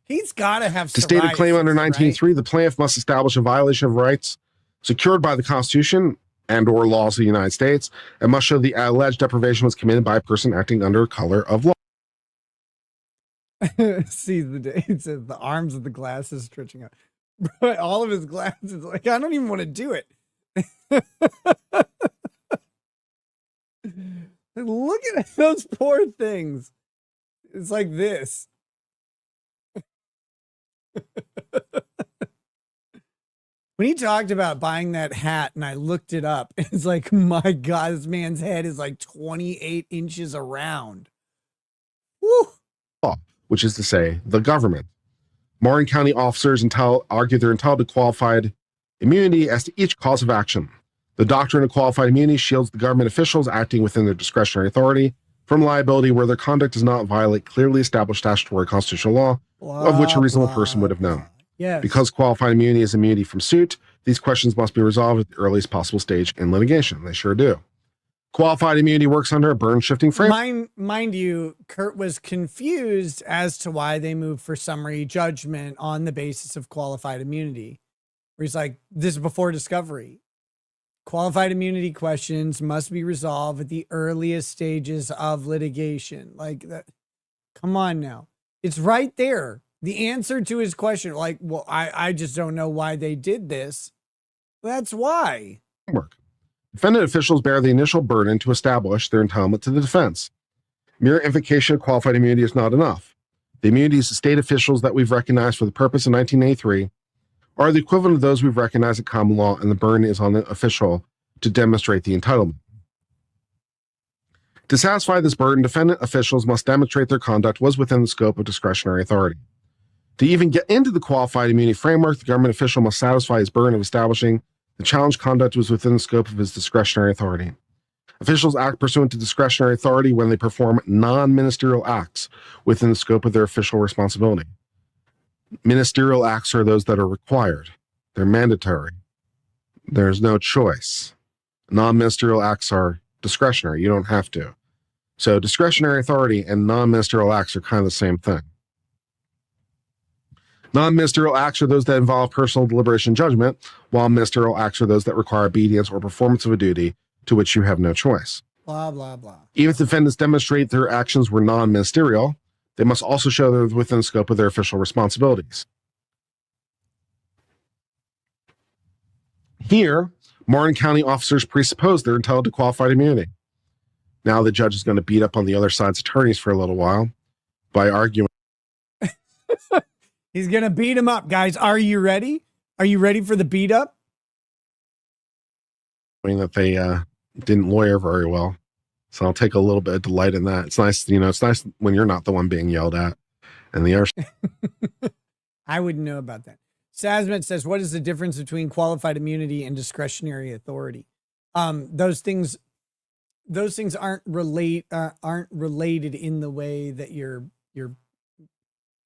He's got to have to state a claim under 19.3, right? The plaintiff must establish a violation of rights secured by the Constitution and or laws of the United States and must show the alleged deprivation was committed by a person acting under color of law. See, it says the arms of the glasses stretching out. Bro, all of his glasses, like, I don't even want to do it. Look at those poor things. It's like this. When he talked about buying that hat and I looked it up, it's like, my God, this man's head is like 28 inches around. Woo. Which is to say, the government. Martin County officers argue they're entitled to qualified immunity as to each cause of action. The doctrine of qualified immunity shields the government officials acting within their discretionary authority from liability where their conduct does not violate clearly established statutory constitutional law, of which a reasonable person would have known. Yes. Because qualified immunity is immunity from suit, these questions must be resolved at the earliest possible stage in litigation. They sure do. Qualified immunity works under a burden shifting framework. Mind you, Kurt was confused as to why they moved for summary judgment on the basis of qualified immunity. Where he's like, this is before discovery. Qualified immunity questions must be resolved at the earliest stages of litigation. Like that. Come on now. It's right there. The answer to his question, like, well, I just don't know why they did this. That's why. Defendant officials bear the initial burden to establish their entitlement to the defense. Mere invocation of qualified immunity is not enough. The immunities of state officials that we've recognized for the purpose of 1983 are the equivalent of those we've recognized at common law, and the burden is on the official to demonstrate the entitlement. To satisfy this burden, defendant officials must demonstrate their conduct was within the scope of discretionary authority. To even get into the qualified immunity framework, the government official must satisfy his burden of establishing the challenged conduct was within the scope of his discretionary authority. Officials act pursuant to discretionary authority when they perform non-ministerial acts within the scope of their official responsibility. Ministerial acts are those that are required. They're mandatory. There's no choice. Non-ministerial acts are discretionary. You don't have to. So discretionary authority and non-ministerial acts are kind of the same thing. Non-ministerial acts are those that involve personal deliberation and judgment, while ministerial acts are those that require obedience or performance of a duty to which you have no choice. Blah, blah, blah. Even if defendants demonstrate their actions were non-ministerial, they must also show they're within the scope of their official responsibilities. Here, Martin County officers presuppose they're entitled to qualified immunity. Now the judge is going to beat up on the other side's attorneys for a little while by arguing. He's going to beat him up, guys. Are you ready? Are you ready for the beat up? That they didn't lawyer very well. So I'll take a little bit of delight in that. It's nice, it's nice when you're not the one being yelled at. And the other. I wouldn't know about that. Sasmet says, what is the difference between qualified immunity and discretionary authority? Those things aren't related in the way that you're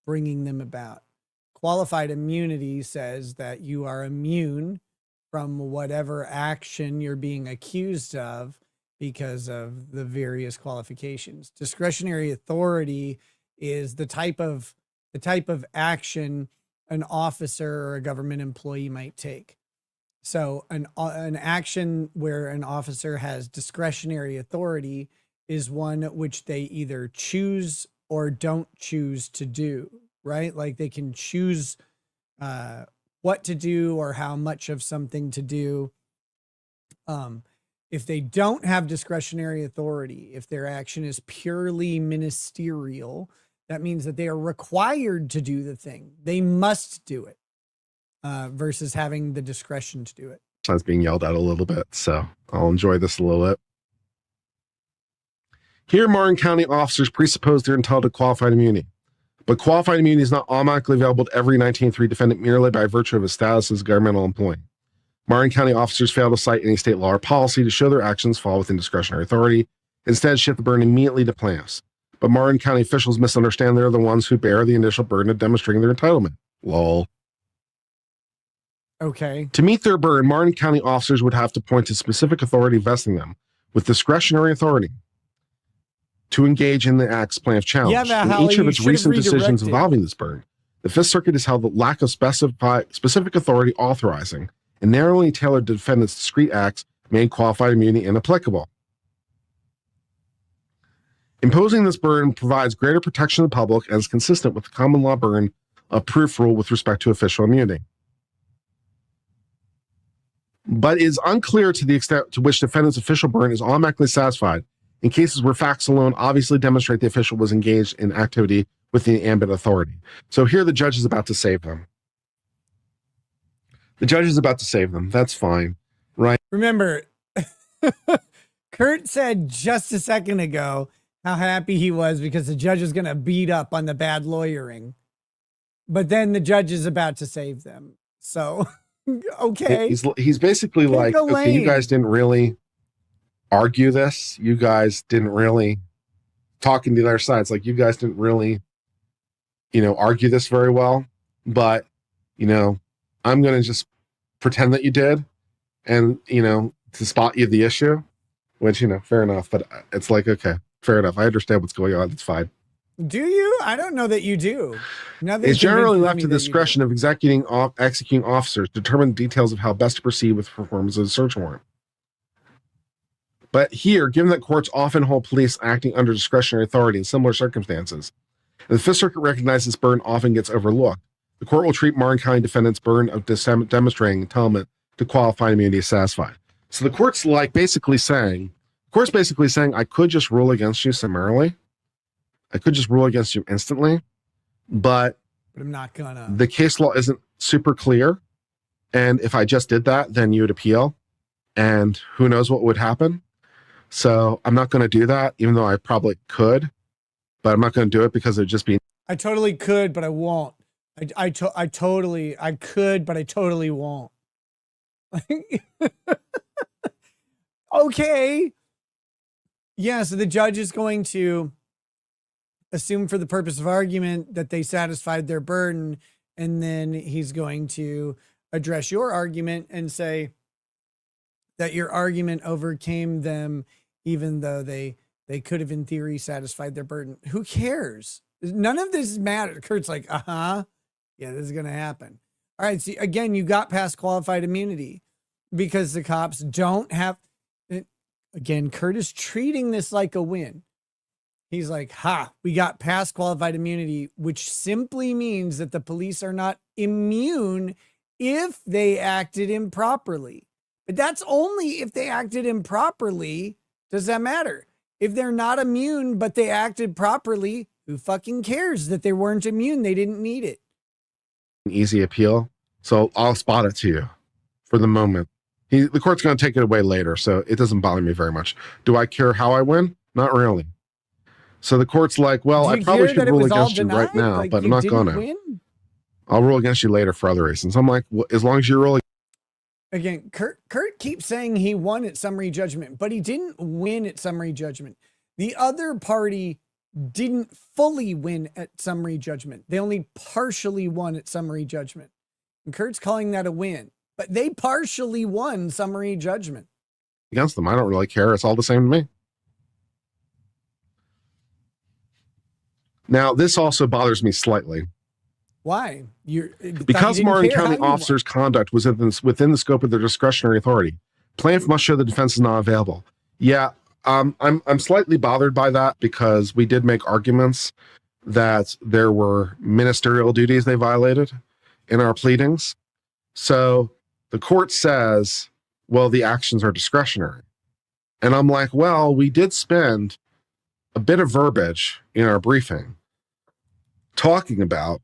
bringing them about. Qualified immunity says that you are immune from whatever action you're being accused of because of the various qualifications. Discretionary authority is the type of action an officer or a government employee might take. So an action where an officer has discretionary authority is one which they either choose or don't choose to do, right? Like they can choose what to do or how much of something to do. If they don't have discretionary authority, if their action is purely ministerial, that means that they are required to do the thing. They must do it versus having the discretion to do it. I was being yelled at a little bit, so I'll enjoy this a little bit. Here, Martin County officers presuppose they're entitled to qualified immunity. But qualified immunity is not automatically available to every 1983 defendant merely by virtue of his status as a governmental employee. Martin County officers fail to cite any state law or policy to show their actions fall within discretionary authority, instead shift the burden immediately to plaintiffs. But Martin County officials misunderstand they're the ones who bear the initial burden of demonstrating their entitlement. Lol. Okay. To meet their burden, Martin County officers would have to point to specific authority vesting them with discretionary authority to engage in the act's plaintiff challenge. Yeah, in each of its recent decisions involving this burden, the Fifth Circuit has held that lack of specific authority authorizing and narrowly tailored to defendants' discrete acts made qualified immunity inapplicable. Imposing this burden provides greater protection to the public and is consistent with the common law burden of proof rule with respect to official immunity. But it is unclear to the extent to which defendant's official burden is automatically satisfied in cases where facts alone obviously demonstrate the official was engaged in activity within the ambit of authority. So here the judge is about to save them. The judge is about to save them. That's fine, right? Remember, Kurt said just a second ago how happy he was because the judge is going to beat up on the bad lawyering. But then the judge is about to save them. So, okay. He's basically like, okay, you guys didn't really argue this. You guys didn't really talking to the other side. It's like, you guys didn't really, argue this very well. But, I'm going to just pretend that you did and, to spot you the issue, which, fair enough. But it's like, okay, fair enough. I understand what's going on. It's fine. Do you? I don't know that you do. It's generally left to the discretion of executing officers to determine the details of how best to proceed with the performance of the search warrant. But here, given that courts often hold police acting under discretionary authority in similar circumstances, and the Fifth Circuit recognizes this burden often gets overlooked, the court will treat Martin County defendants' burden of demonstrating entitlement to qualified immunity as satisfied. So the court's basically saying, I could just rule against you summarily. I could just rule against you instantly, but I'm not gonna. The case law isn't super clear. And if I just did that, then you would appeal and who knows what would happen. So I'm not going to do that, even though I probably could, but I'm not going to do it because it'd just be. I totally could, but I won't. I could, but I totally won't. Okay. Yeah. So the judge is going to assume for the purpose of argument that they satisfied their burden. And then he's going to address your argument and say that your argument overcame them, even though they could have in theory satisfied their burden. Who cares? None of this matters. Kurt's like, yeah, Yeah, this is going to happen. All right. See, again, you got past qualified immunity because the cops don't have. Again, Kurt is treating this like a win. He's like, we got past qualified immunity, which simply means that the police are not immune if they acted improperly. But that's only if they acted improperly. Does that matter? If they're not immune, but they acted properly, who fucking cares that they weren't immune? They didn't need it. An easy appeal. So I'll spot it to you for the moment. The court's going to take it away later, so it doesn't bother me very much. Do I care how I win? Not really. So the court's like, well, I probably should rule against you right now, like, but I'm not going to. Win? I'll rule against you later for other reasons. I'm like, well, as long as you rule. Again, Kurt keeps saying he won at summary judgment, but he didn't win at summary judgment. The other party didn't fully win at summary judgment. They only partially won at summary judgment. And Kurt's calling that a win, but they partially won summary judgment. Against them, I don't really care. It's all the same to me. Now, this also bothers me slightly. Why? Because Martin County officers' conduct was within the scope of their discretionary authority. Plaintiff must show the defense is not available. Yeah, I'm slightly bothered by that because we did make arguments that there were ministerial duties they violated in our pleadings. So the court says, well, the actions are discretionary. And I'm like, well, we did spend a bit of verbiage in our briefing talking about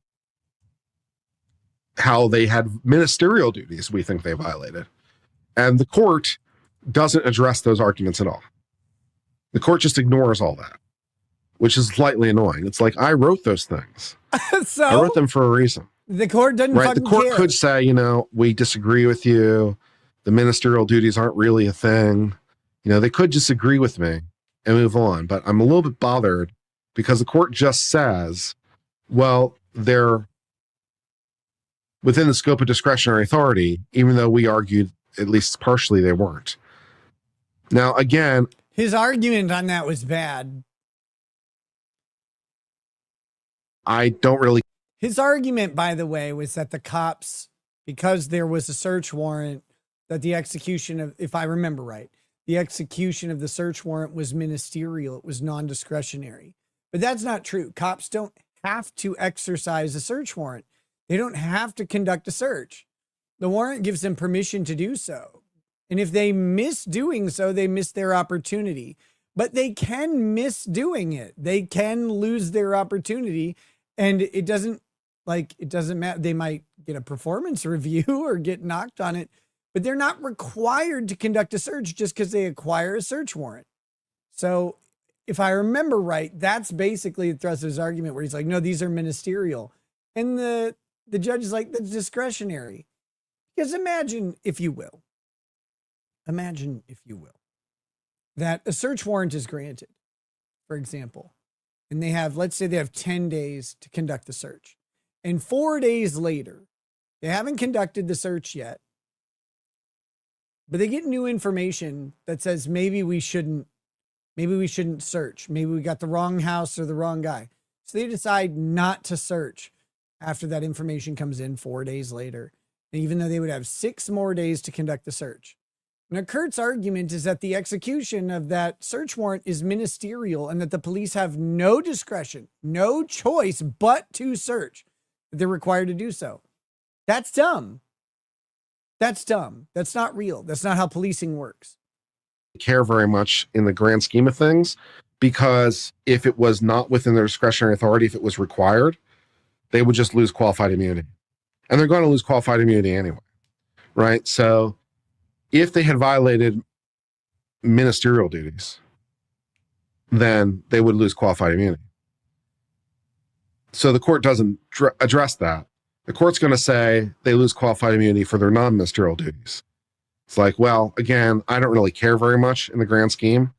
how they had ministerial duties we think they violated. And the court doesn't address those arguments at all. The court just ignores all that, which is slightly annoying. It's like, I wrote those things. So I wrote them for a reason. The court doesn't right? fucking The court care. could say, we disagree with you. The ministerial duties aren't really a thing. They could disagree with me and move on. But I'm a little bit bothered because the court just says, well, they're within the scope of discretionary authority, even though we argued at least partially they weren't. Now, again, his argument on that was bad. I don't really. His argument, by the way, was that the cops, because there was a search warrant, that the execution of, if I remember right, the execution of the search warrant was ministerial. It was non-discretionary. But that's not true. Cops don't have to exercise a search warrant. They don't have to conduct a search. The warrant gives them permission to do so. And if they miss doing so, they miss their opportunity. But they can miss doing it. They can lose their opportunity. And it doesn't matter. They might get a performance review or get knocked on it, but they're not required to conduct a search just because they acquire a search warrant. So if I remember right, that's basically the thrust of his argument where he's like, no, these are ministerial. And the judge is like, that's discretionary. Because imagine, if you will, that a search warrant is granted, for example, and let's say they have 10 days to conduct the search. And 4 days later, they haven't conducted the search yet, but they get new information that says maybe we shouldn't search. Maybe we got the wrong house or the wrong guy. So they decide not to search after that information comes in 4 days later. And even though they would have 6 more days to conduct the search. Now, Kurt's argument is that the execution of that search warrant is ministerial and that the police have no discretion, no choice but to search. They're required to do so. That's dumb. That's dumb. That's not real. That's not how policing works. Care very much in the grand scheme of things, because if it was not within their discretionary authority, if it was required, they would just lose qualified immunity. And they're going to lose qualified immunity anyway, right? So if they had violated ministerial duties, then they would lose qualified immunity. So the court doesn't address that. The court's going to say they lose qualified immunity for their non-ministerial duties. It's like, well, again, I don't really care very much in the grand scheme,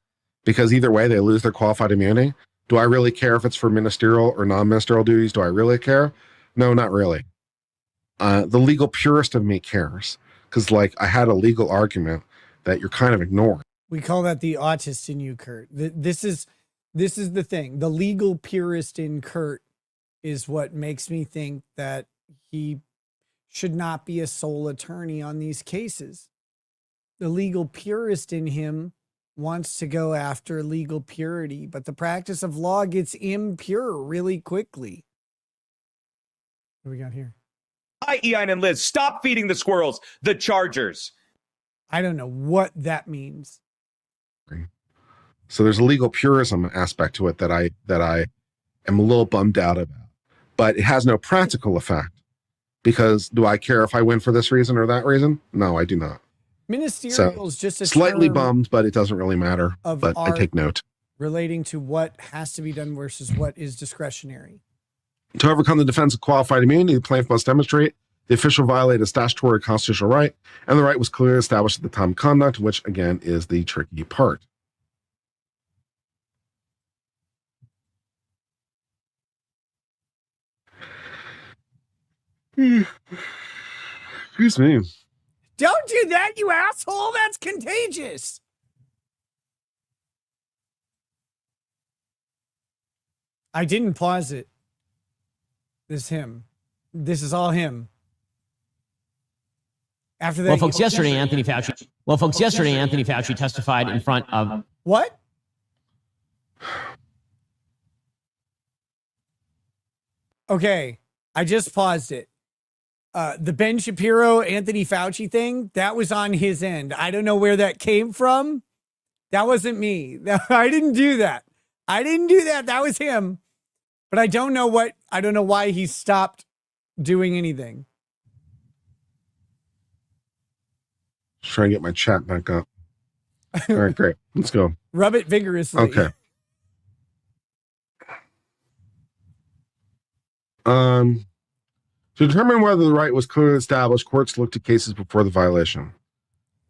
because either way they lose their qualified immunity. Do I really care if it's for ministerial or non-ministerial duties? Do I really care? No, not really. The legal purist of me cares, because I had a legal argument that you're kind of ignoring. We call that the autist in you, Kurt. This is the thing. The legal purist in Kurt is what makes me think that he should not be a sole attorney on these cases. The legal purist in him wants to go after legal purity, but the practice of law gets impure really quickly. What do we got here? Hi, Ian and Liz. Stop feeding the squirrels. The Chargers. I don't know what that means. So there's a legal purism aspect to it that I am a little bummed out about, but it has no practical effect, because do I care if I win for this reason or that reason? No, I do not. Ministerial is just a slightly term bummed, but it doesn't really matter. But I take note. Relating to what has to be done versus what is discretionary. To overcome the defense of qualified immunity, the plaintiff must demonstrate the official violated a statutory constitutional right, and the right was clearly established at the time of conduct, which again is the tricky part. Excuse me. Don't do that, you asshole. That's contagious. I didn't pause it. This is him. This is all him. After that, Well, folks, yesterday Anthony Fauci testified in front of what? Okay, I just paused it. The Ben Shapiro, Anthony Fauci thing, that was on his end. I don't know where that came from. That wasn't me. I didn't do that. That was him. But I don't know why he stopped doing anything. Just trying to get my chat back up. All right, great. Let's go. Rub it vigorously. Okay. To determine whether the right was clearly established, courts looked at cases before the violation.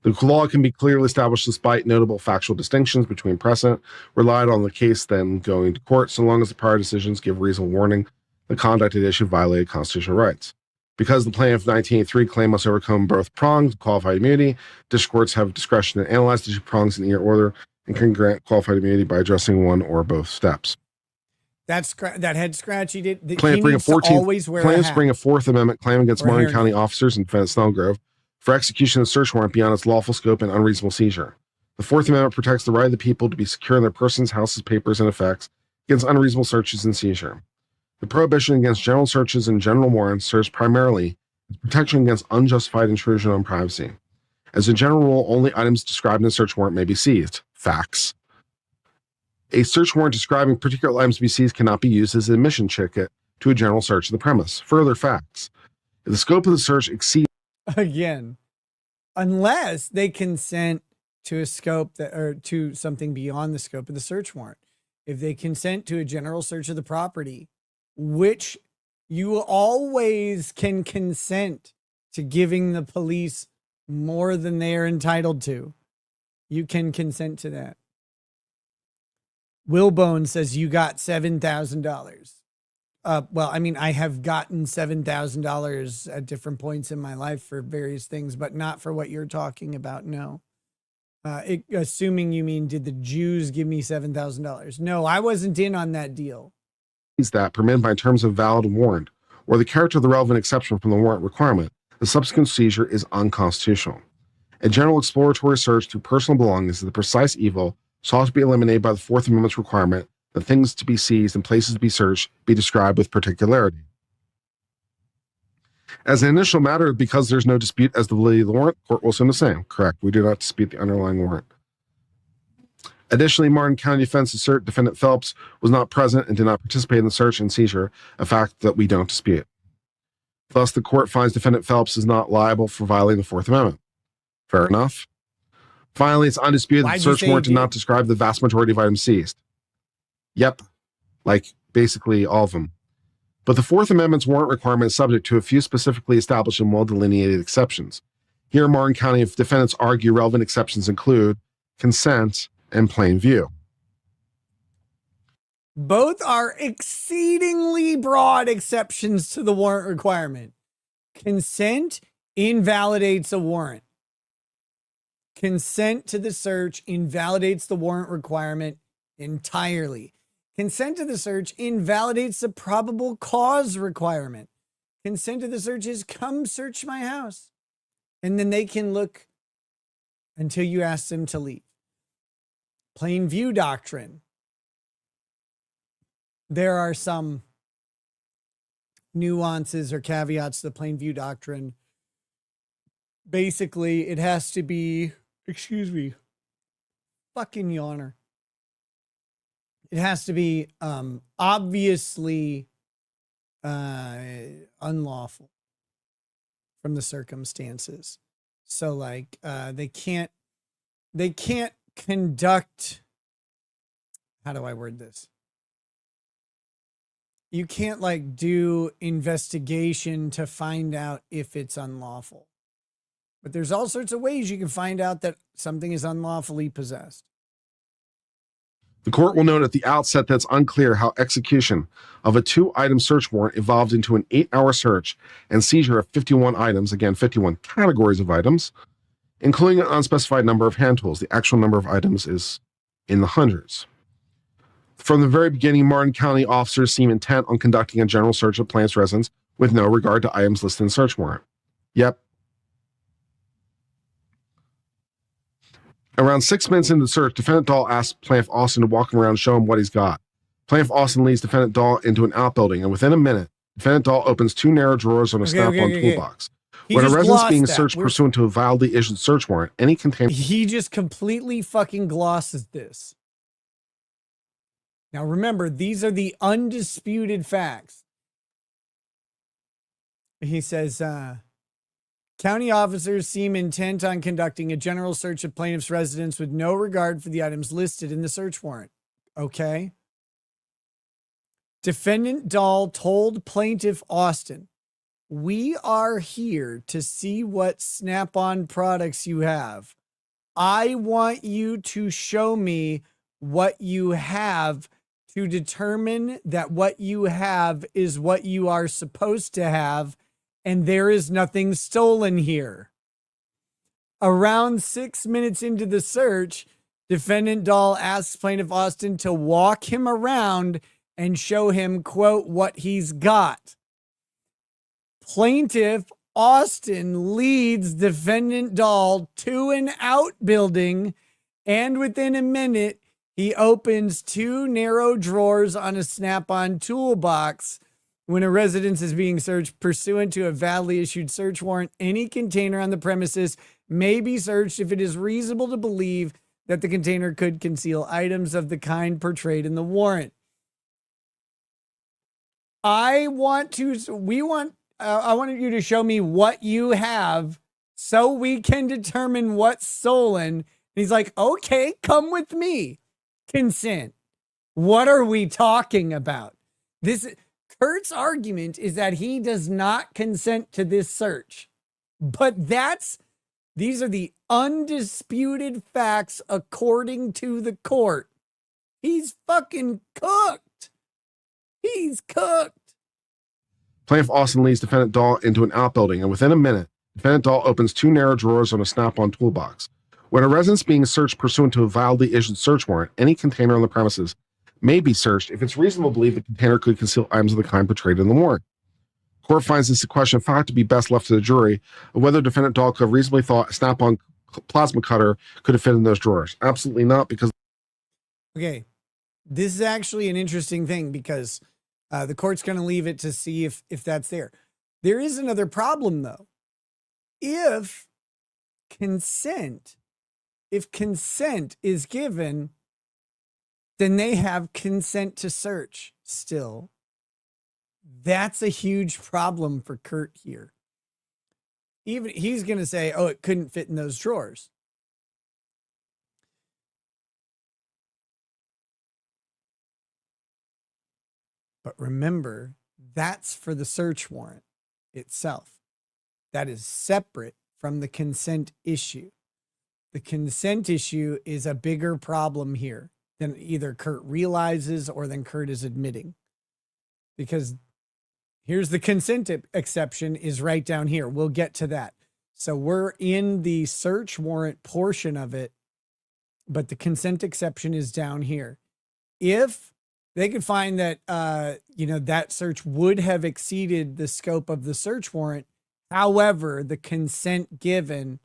The law can be clearly established despite notable factual distinctions between precedent relied on the case then going to court, so long as the prior decisions give reasonable warning the conduct at issue violated constitutional rights. Because the plaintiff 1983 claim must overcome both prongs of qualified immunity, district courts have discretion to analyze the two prongs in either order and can grant qualified immunity by addressing one or both steps. That head scratch he did. Plaintiff bring a Fourth Amendment claim against Martin County officers and defendant Snellgrove for execution of the search warrant beyond its lawful scope and unreasonable seizure. The Fourth Amendment protects the right of the people to be secure in their persons, houses, papers, and effects against unreasonable searches and seizure. The prohibition against general searches and general warrants serves primarily as protection against unjustified intrusion on privacy. As a general rule, only items described in a search warrant may be seized. Facts. A search warrant describing particular items to be seized cannot be used as an admission ticket to a general search of the premise. Further facts. If the scope of the search exceeds again, unless they consent to a scope that or to something beyond the scope of the search warrant. If they consent to a general search of the property, which you always can consent to giving the police more than they are entitled to. You can consent to that. Willbone says you got $7,000. Well, I mean, I have gotten $7,000 at different points in my life for various things, but not for what you're talking about. No. Assuming you mean, did the Jews give me $7,000? No, I wasn't in on that deal. That permitted by terms of valid warrant or the character of the relevant exception from the warrant requirement, the subsequent seizure is unconstitutional. A general exploratory search through personal belongings is the precise evil sought to be eliminated by the Fourth Amendment's requirement that things to be seized and places to be searched be described with particularity. As an initial matter, because there's no dispute as to the validity of the warrant, court will assume the same. Correct. We do not dispute the underlying warrant. Additionally, Martin County Defense assert defendant Phelps was not present and did not participate in the search and seizure, a fact that we don't dispute. Thus, the court finds defendant Phelps is not liable for violating the Fourth Amendment. Fair enough. Finally, it's undisputed that the search warrant did not describe the vast majority of items seized. Yep, like basically all of them. But the Fourth Amendment's warrant requirement is subject to a few specifically established and well-delineated exceptions. Here, Martin County defendants argue relevant exceptions include consent and plain view. Both are exceedingly broad exceptions to the warrant requirement. Consent invalidates a warrant. Consent to the search invalidates the warrant requirement entirely. Consent to the search invalidates the probable cause requirement. Consent to the search is come search my house. And then they can look until you ask them to leave. Plain view doctrine. There are some nuances or caveats to the plain view doctrine. Basically, it has to be, excuse me, fucking yawner. It has to be obviously unlawful from the circumstances. So like they can't conduct, how do I word this? You can't like do investigation to find out if it's unlawful. But there's all sorts of ways you can find out that something is unlawfully possessed. The court will note at the outset that it's unclear how execution of a 2-item search warrant evolved into an 8-hour search and seizure of 51 items, again, 51 categories of items, including an unspecified number of hand tools. The actual number of items is in the hundreds. From the very beginning, Martin County officers seem intent on conducting a general search of plaintiff's residence with no regard to items listed in the search warrant. Yep. Around 6 minutes into the search, Defendant Dahl asks Plaintiff Austin to walk him around and show him what he's got. Plaintiff Austin leads Defendant Dahl into an outbuilding, and within a minute, Defendant Dahl opens 2 narrow drawers on a snap-on toolbox. When a residence being searched pursuant to a validly issued search warrant, any container... He just completely fucking glosses this. Now remember, these are the undisputed facts. He says, county officers seem intent on conducting a general search of plaintiff's residence with no regard for the items listed in the search warrant. Okay. Defendant Dahl told Plaintiff Austin, we are here to see what Snap-on products you have. I want you to show me what you have to determine that what you have is what you are supposed to have, and there is nothing stolen here. Around 6 minutes into the search, Defendant Dahl asks Plaintiff Austin to walk him around and show him, quote, what he's got. Plaintiff Austin leads Defendant Dahl to an outbuilding, and within a minute, he opens 2 narrow drawers on a Snap-on toolbox. When a residence is being searched pursuant to a validly issued search warrant, any container on the premises may be searched if it is reasonable to believe that the container could conceal items of the kind portrayed in the warrant. I want you to show me what you have so we can determine what's stolen. And he's like, okay, come with me. Consent. What are we talking about? Kurt's argument is that he does not consent to this search, but these are the undisputed facts according to the court. He's fucking cooked. He's cooked. Plaintiff Austin leads Defendant Dahl into an outbuilding, and within a minute, Defendant Dahl opens 2 narrow drawers on a Snap-on toolbox. When a residence being searched pursuant to a validly issued search warrant, any container on the premises may be searched if it's reasonable to believe the container could conceal items of the kind portrayed in the warrant. Court finds this a question of fact to be best left to the jury of whether Defendant Dahl could have reasonably thought a Snap-on plasma cutter could have fit in those drawers. Absolutely not, because... Okay, this is actually an interesting thing because the court's going to leave it to see if that's there. There is another problem, though. If consent is given, then they have consent to search still. That's a huge problem for Kurt here. Even he's going to say, oh, it couldn't fit in those drawers. But remember, that's for the search warrant itself. That is separate from the consent issue. The consent issue is a bigger problem here than either Kurt realizes or than Kurt is admitting. Because here's the consent exception is right down here. We'll get to that. So we're in the search warrant portion of it, but the consent exception is down here. If They could find that, that search would have exceeded the scope of the search warrant. However, the consent given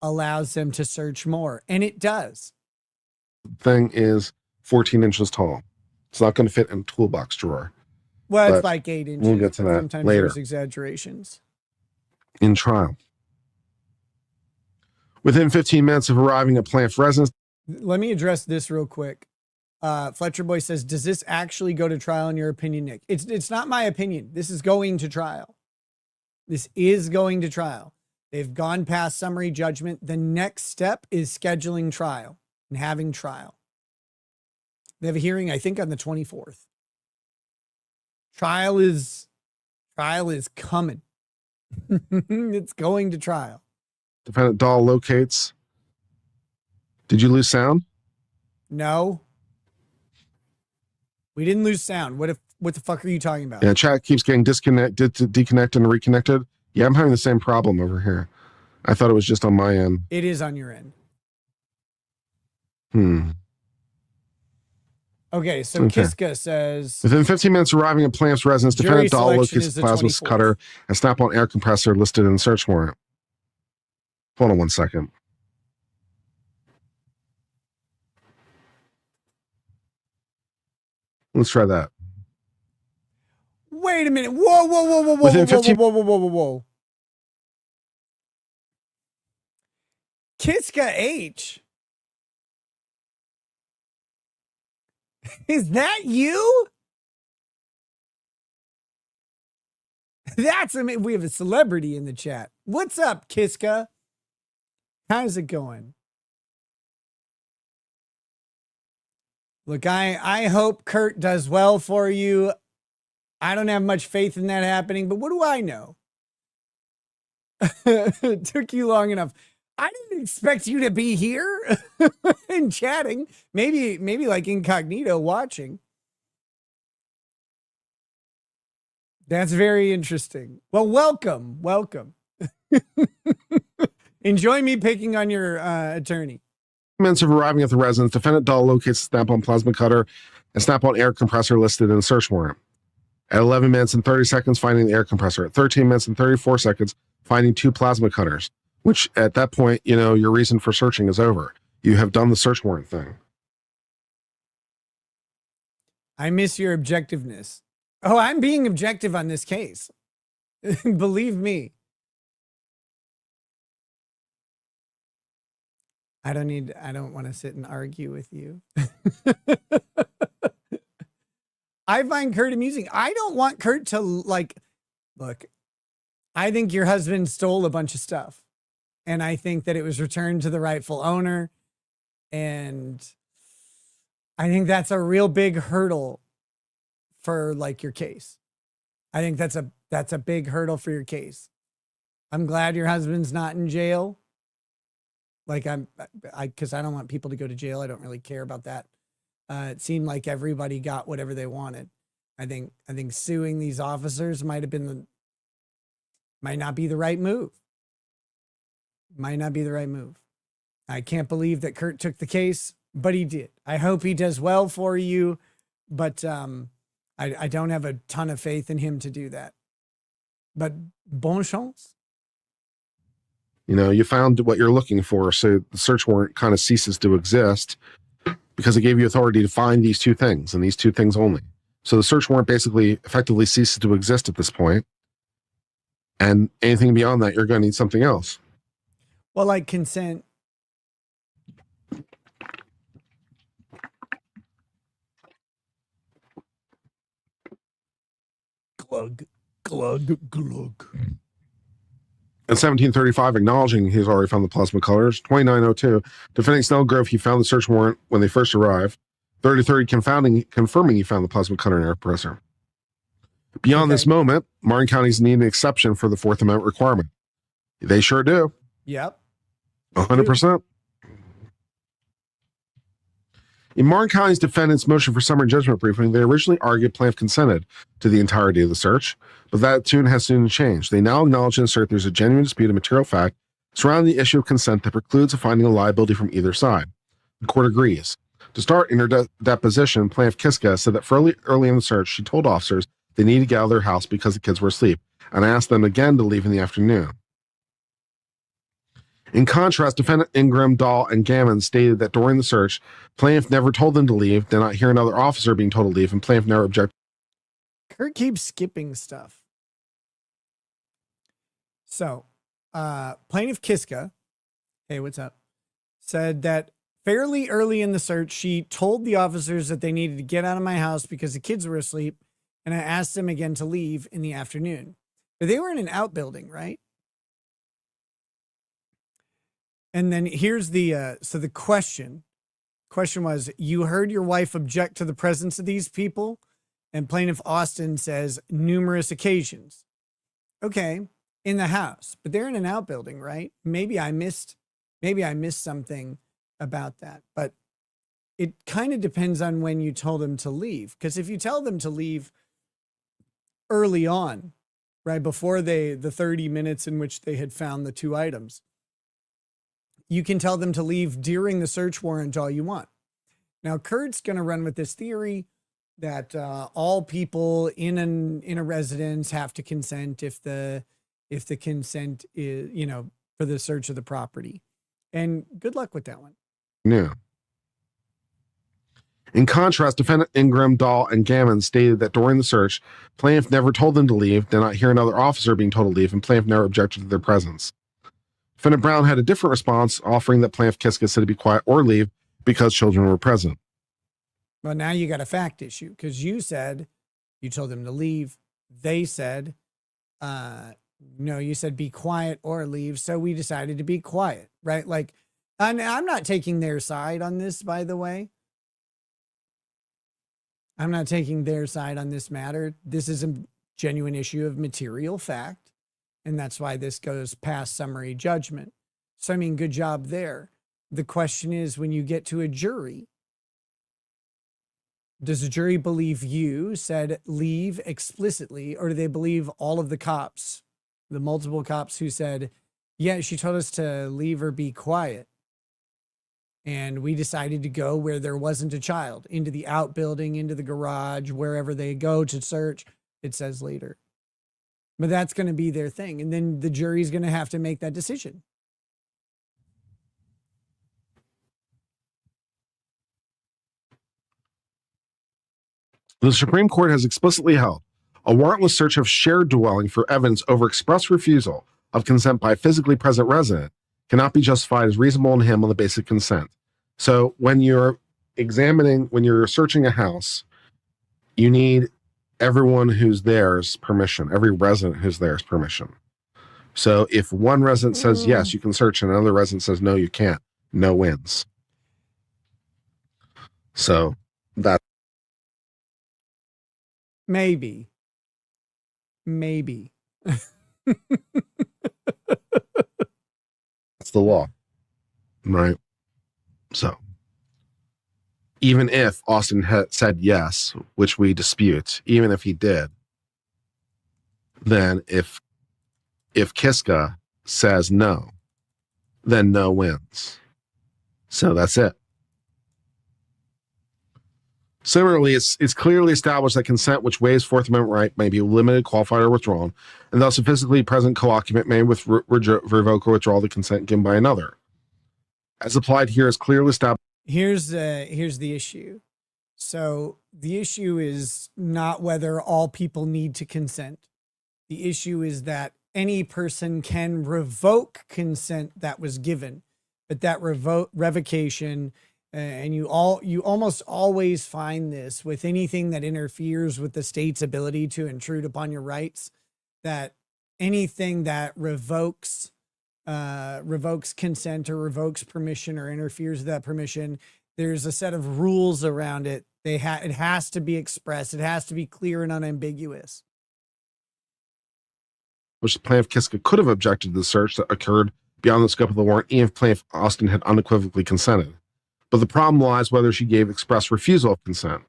allows them to search more, and it does. Thing is 14 inches tall. It's not going to fit in a toolbox drawer. Well, it's like 8 inches. We'll get to that Sometimes later. there's exaggerations. In trial. Within 15 minutes of arriving at Plaintiff's residence. Let me address this real quick. Fletcher Boy says, does this actually go to trial in your opinion, Nick? It's not my opinion. This is going to trial. This is going to trial. They've gone past summary judgment. The next step is scheduling trial and having trial. They have a hearing, I think, on the 24th. Trial is coming. It's going to trial. Defendant Dahl locates. Did you lose sound? No. We didn't lose sound. What the fuck are you talking about? Yeah, chat keeps getting disconnected, deconnected, and reconnected. Yeah, I'm having the same problem over here. I thought it was just on my end. It is on your end. Okay, so Kiska says... Within 15 minutes of arriving at Plaintiff's residence, defendant Dahl locates the plasma cutter and snap-on air compressor listed in the search warrant. Hold on one second. Let's try that. Wait a minute. Whoa, whoa, whoa, whoa, whoa, Within whoa, 15 whoa, whoa, whoa, whoa, whoa. Kiska H. Is that you? That's, I mean, we have a celebrity in the chat. What's up, Kiska? How's it going? Look, I hope Kurt does well for you. I don't have much faith in that happening, but what do I know? It took you long enough. I didn't expect you to be here and chatting. Maybe like incognito watching. That's very interesting. Well, welcome. Enjoy me picking on your attorney. Minutes of arriving at the residence, defendant Dahl locates the snap-on plasma cutter and snap-on air compressor listed in the search warrant. At 11 minutes and 30 seconds, finding the air compressor. At 13 minutes and 34 seconds, finding 2 plasma cutters, which at that point, your reason for searching is over. You have done the search warrant thing. I miss your objectiveness. Oh, I'm being objective on this case. Believe me. I don't want to sit and argue with you. I find Kurt amusing. I don't want Kurt to look, I think your husband stole a bunch of stuff. And I think that it was returned to the rightful owner. And I think that's a real big hurdle for your case. I think that's a big hurdle for your case. I'm glad your husband's not in jail. Because I don't want people to go to jail. I don't really care about that. It seemed like everybody got whatever they wanted. I think suing these officers might not be the right move. Might not be the right move. I can't believe that Kurt took the case, but he did. I hope he does well for you, but I don't have a ton of faith in him to do that. But bon chance. You found what you're looking for, so the search warrant kind of ceases to exist because it gave you authority to find these 2 things and these 2 things only. So the search warrant basically effectively ceases to exist at this point. And anything beyond that, you're going to need something else. Well, consent. Glug, glug, glug. At 1735, acknowledging he's already found the plasma colors. 2902, defending Snellgrove, he found the search warrant when they first arrived. 3030, confirming he found the plasma cutter and air compressor. Beyond this moment, Martin counties need an exception for the Fourth Amendment requirement. They sure do. Yep. 100%. In Martin County's defendant's motion for summary judgment briefing, they originally argued plaintiff consented to the entirety of the search, but that tune has soon changed. They now acknowledge and assert there's a genuine dispute of material fact surrounding the issue of consent that precludes a finding of liability from either side. The court agrees. To start, in her deposition, Plaintiff Kiska said that early in the search, she told officers they needed to get out of their house because the kids were asleep, and asked them again to leave in the afternoon. In contrast, defendant Ingram, Dahl, and Gammon stated that during the search, plaintiff never told them to leave, did not hear another officer being told to leave, and plaintiff never objected. Kurt keeps skipping stuff. So, Plaintiff Kiska, hey, what's up? Said that fairly early in the search, she told the officers that they needed to get out of my house because the kids were asleep, and I asked them again to leave in the afternoon. But they were in an outbuilding, right? And then here's the so the question was, you heard your wife object to the presence of these people? And Plaintiff Austin says numerous occasions. Okay, in the house, but they're in an outbuilding, right? Maybe I missed something about that, but it kind of depends on when you told them to leave. Because if you tell them to leave early on, right before the 30 minutes in which they had found the 2 items, you can tell them to leave during the search warrant all you want. Now, Kurt's going to run with this theory that all people in a residence have to consent if the consent is, for the search of the property. And good luck with that one. Yeah. In contrast, defendant Ingram, Dahl, and Gammon stated that during the search, plaintiff never told them to leave, did not hear another officer being told to leave, and plaintiff never objected to their presence. Defendant Brown had a different response, offering that Plaintiff Kiska said to be quiet or leave because children were present. Well, now you got a fact issue, because you said you told them to leave. They said, no, you said be quiet or leave. So we decided to be quiet, right? Like, I'm not taking their side on this, by the way. I'm not taking their side on this matter. This is a genuine issue of material fact. And that's why this goes past summary judgment. So, I mean, good job there. The question is, when you get to a jury, does the jury believe you said leave explicitly, or do they believe all of the cops, the multiple cops who said, yeah, she told us to leave or be quiet? And we decided to go where there wasn't a child, into the outbuilding, into the garage, wherever they go to search, it says later. But that's going to be their thing. And then the jury's going to have to make that decision. The Supreme Court has explicitly held a warrantless search of shared dwelling for evidence over express refusal of consent by a physically present resident cannot be justified as reasonable in him on the basis of consent. So when you're searching a house, you need everyone who's there's permission, every resident who's there's permission. So if one resident says, yes, you can search, and another resident says, no, you can't, no wins. So that. Maybe. That's the law. Right. So even if Austin had said yes, which we dispute, even if he did, then if Kiska says no, then no wins. So that's it. Similarly, it's clearly established that consent which waives Fourth Amendment right may be limited, qualified, or withdrawn, and thus a physically present co-occupant may revoke or withdraw the consent given by another. As applied here, is clearly established. Here's the issue. So the issue is not whether all people need to consent. The issue is that any person can revoke consent that was given, but that revocation, and you almost always find this with anything that interferes with the state's ability to intrude upon your rights, that anything that revokes consent or revokes permission or interferes with that permission, there's a set of rules around it. It has to be expressed. It has to be clear and unambiguous. Which Plaintiff Kiska could have objected to the search that occurred beyond the scope of the warrant, even if Plaintiff Austin had unequivocally consented. But the problem lies whether she gave express refusal of consent.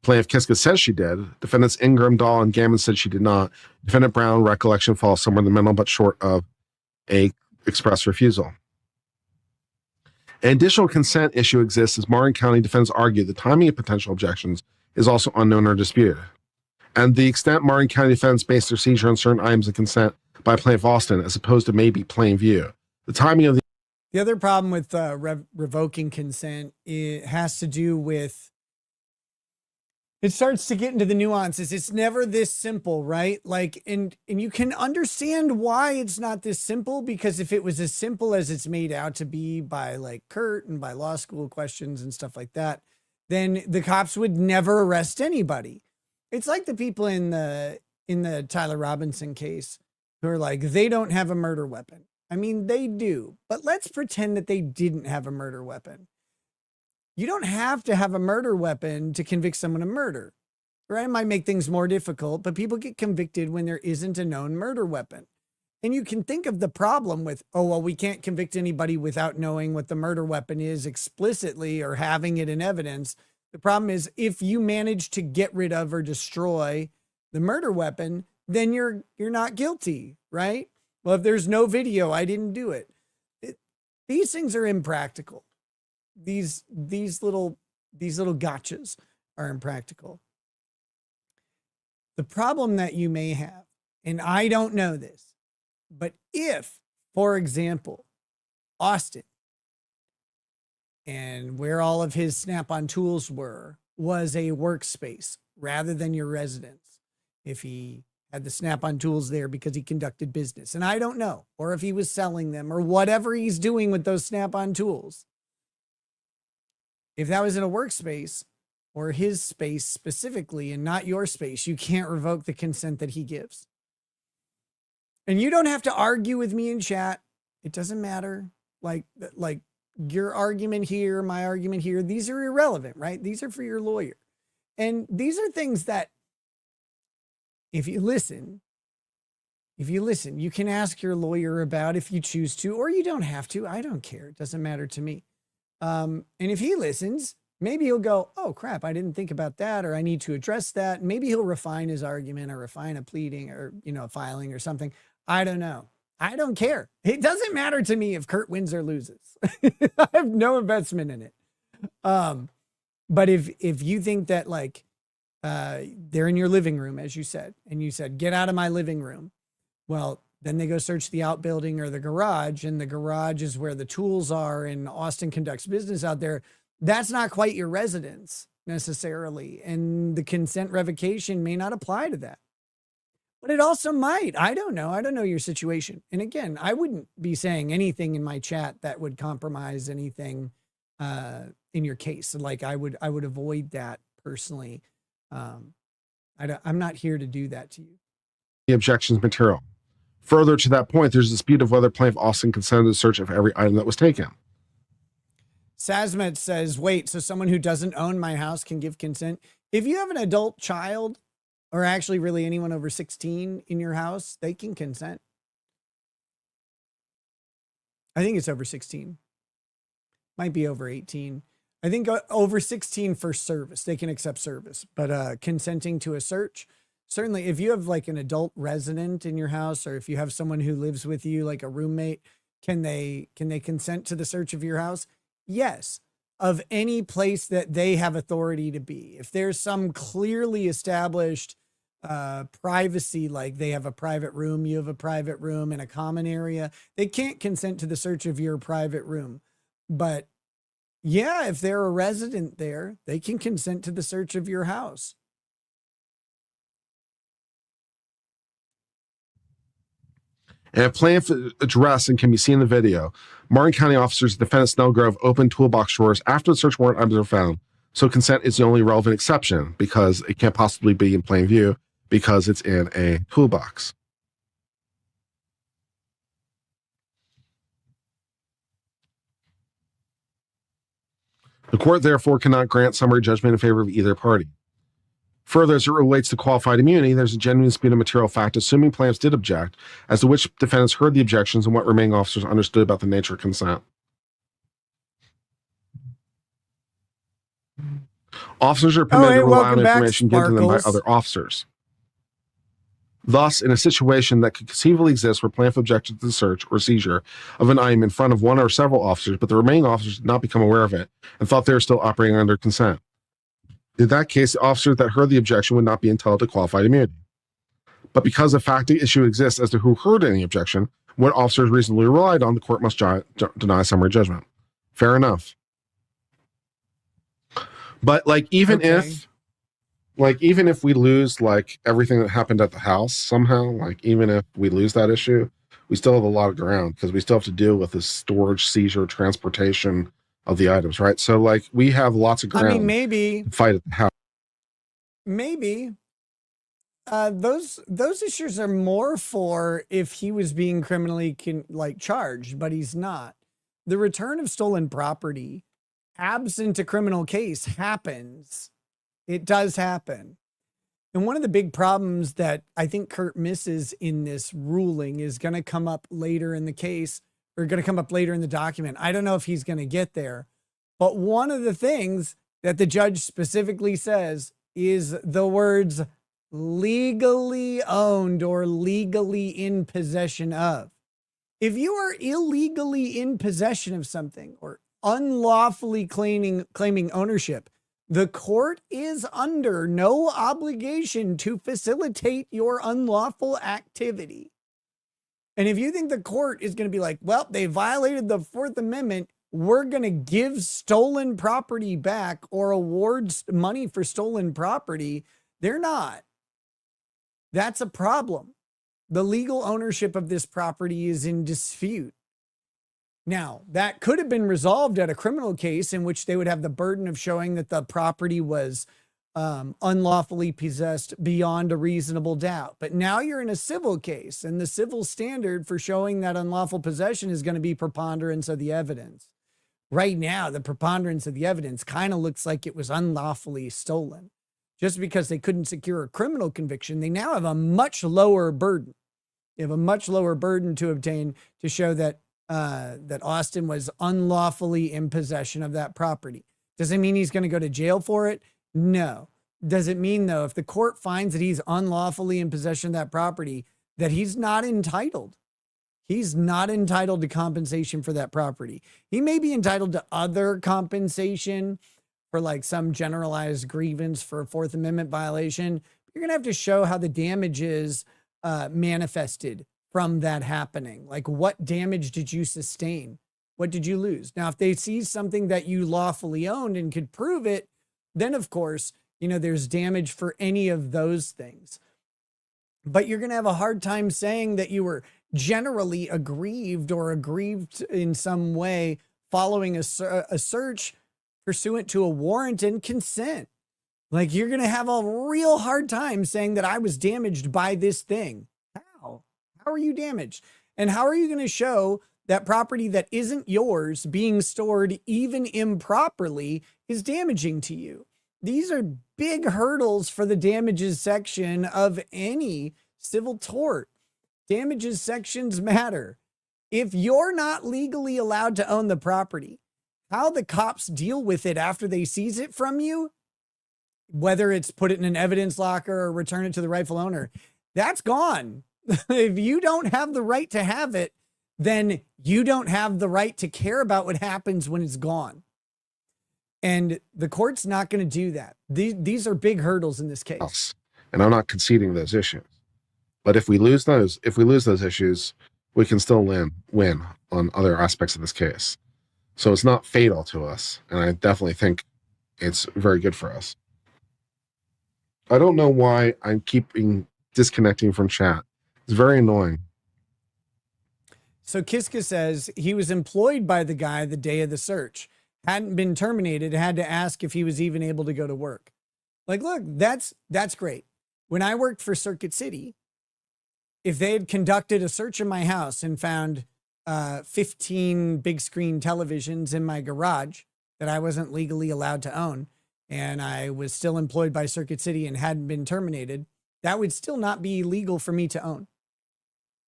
Plaintiff Kiska says she did. Defendants Ingram, Dahl, and Gammon said she did not. Defendant Brown, recollection falls somewhere in the middle, but short of a express refusal. An additional consent issue exists as Martin County defendants argue the timing of potential objections is also unknown or disputed. And the extent Martin County defendants base their seizure on certain items of consent by plaintiff Austin, as opposed to maybe plain view. The timing of the other problem with revoking consent, it has to do with, it starts to get into the nuances. It's never this simple, right? Like, and you can understand why it's not this simple, because if it was as simple as it's made out to be by like Kurt and by law school questions and stuff like that, then the cops would never arrest anybody. It's like the people in the Tyler Robinson case who are like, they don't have a murder weapon. I mean, they do, but let's pretend that they didn't have a murder weapon. You don't have to have a murder weapon to convict someone of murder, right? It might make things more difficult, but people get convicted when there isn't a known murder weapon. And you can think of the problem with, oh, well, we can't convict anybody without knowing what the murder weapon is explicitly or having it in evidence. The problem is if you manage to get rid of or destroy the murder weapon, then you're not guilty, right? Well, if there's no video, I didn't do it. These things are impractical. These little gotchas are impractical. The problem that you may have, and I don't know this, but if, for example, Austin and where all of his Snap-on tools was a workspace rather than your residence, if he had the Snap-on tools there because he conducted business, and I don't know, or if he was selling them or whatever he's doing with those Snap-on tools, if that was in a workspace or his space specifically and not your space, you can't revoke the consent that he gives. And you don't have to argue with me in chat. It doesn't matter. Like your argument here, my argument here, these are irrelevant, right? These are for your lawyer. And these are things that if you listen, you can ask your lawyer about if you choose to, or you don't have to. I don't care. It doesn't matter to me. And if he listens, maybe he'll go, oh crap, I didn't think about that, or I need to address that. Maybe he'll refine his argument or refine a pleading or, a filing or something. I don't know. I don't care. It doesn't matter to me if Kurt wins or loses. I have no investment in it. But if you think that like, they're in your living room, as you said, and you said, get out of my living room. Well, then they go search the outbuilding or the garage, and the garage is where the tools are, and Austin conducts business out there. That's not quite your residence necessarily. And the consent revocation may not apply to that, but it also might. I don't know. I don't know your situation. And again, I wouldn't be saying anything in my chat that would compromise anything in your case. Like I would avoid that personally. I'm not here to do that to you. The objections material. Further to that point, there's a dispute of whether plaintiff Austin consented to the search of every item that was taken. Sazmet says, wait, so someone who doesn't own my house can give consent? If you have an adult child, or actually really anyone over 16 in your house, they can consent. I think it's over 16. Might be over 18. I think over 16 for service. They can accept service, but consenting to a search, certainly if you have like an adult resident in your house, or if you have someone who lives with you, like a roommate, can they consent to the search of your house? Yes. Of any place that they have authority to be. If there's some clearly established privacy, like they have a private room, you have a private room in a common area, they can't consent to the search of your private room. But yeah, if they're a resident there, they can consent to the search of your house. And if plaintiff addressed and can be seen in the video, Martin County officers at Defendant Snellgrove opened toolbox drawers after the search warrant items are found. So consent is the only relevant exception because it can't possibly be in plain view because it's in a toolbox. The court therefore cannot grant summary judgment in favor of either party. Further, as it relates to qualified immunity, there's a genuine dispute of material fact, assuming plaintiffs did object, as to which defendants heard the objections and what remaining officers understood about the nature of consent. Officers are permitted to rely on information given to them by other officers. Thus, in a situation that could conceivably exist where plaintiff objected to the search or seizure of an item in front of one or several officers, but the remaining officers did not become aware of it and thought they were still operating under consent. In that case, the officers that heard the objection would not be entitled to qualified immunity. But because a fact issue exists as to who heard any objection, what officers reasonably relied on, the court must deny summary judgment. Fair enough. But even if we lose everything that happened at the house somehow, even if we lose that issue, we still have a lot of ground because we still have to deal with the storage, seizure, transportation of the items, right? So we have lots of ground. I mean, maybe to fight at the house. Maybe those issues are more for if he was being criminally charged, but he's not. The return of stolen property, absent a criminal case, happens. It does happen. And one of the big problems that I think Kurt misses in this ruling is going to come up later in the case, or going to come up later in the document. I don't know if he's going to get there, but one of the things that the judge specifically says is the words legally owned or legally in possession of. If you are illegally in possession of something or unlawfully claiming ownership, the court is under no obligation to facilitate your unlawful activity. And if you think the court is going to be like, well, they violated the Fourth Amendment, we're going to give stolen property back or award money for stolen property, they're not. That's a problem. The legal ownership of this property is in dispute. Now, that could have been resolved at a criminal case in which they would have the burden of showing that the property was unlawfully possessed beyond a reasonable doubt. But now you're in a civil case, and the civil standard for showing that unlawful possession is going to be preponderance of the evidence. Right now, the preponderance of the evidence kind of looks like it was unlawfully stolen. Just because they couldn't secure a criminal conviction, they now have a much lower burden. They have a much lower burden to obtain to show that that Austin was unlawfully in possession of that property. Does it mean he's going to go to jail for it? No. Does it mean, though, if the court finds that he's unlawfully in possession of that property, that he's not entitled? He's not entitled to compensation for that property. He may be entitled to other compensation for some generalized grievance for a Fourth Amendment violation. You're going to have to show how the damage is manifested from that happening. What damage did you sustain? What did you lose? Now, if they see something that you lawfully owned and could prove it, then of course, there's damage for any of those things. But you're going to have a hard time saying that you were generally aggrieved or aggrieved in some way following a search pursuant to a warrant and consent. You're going to have a real hard time saying that I was damaged by this thing. How are you damaged? And how are you going to show that property that isn't yours being stored even improperly is damaging to you? These are big hurdles for the damages section of any civil tort. Damages sections matter. If you're not legally allowed to own the property, how the cops deal with it after they seize it from you, whether it's put it in an evidence locker or return it to the rightful owner, that's gone. If you don't have the right to have it, then you don't have the right to care about what happens when it's gone. And the court's not going to do that. These are big hurdles in this case. And I'm not conceding those issues. But if we lose those issues, we can still win on other aspects of this case. So it's not fatal to us. And I definitely think it's very good for us. I don't know why I'm keeping disconnecting from chat. It's very annoying. So Kiska says he was employed by the guy the day of the search, hadn't been terminated, had to ask if he was even able to go to work. Look, that's great. When I worked for Circuit City, if they had conducted a search in my house and found 15 big screen televisions in my garage that I wasn't legally allowed to own, and I was still employed by Circuit City and hadn't been terminated, that would still not be legal for me to own.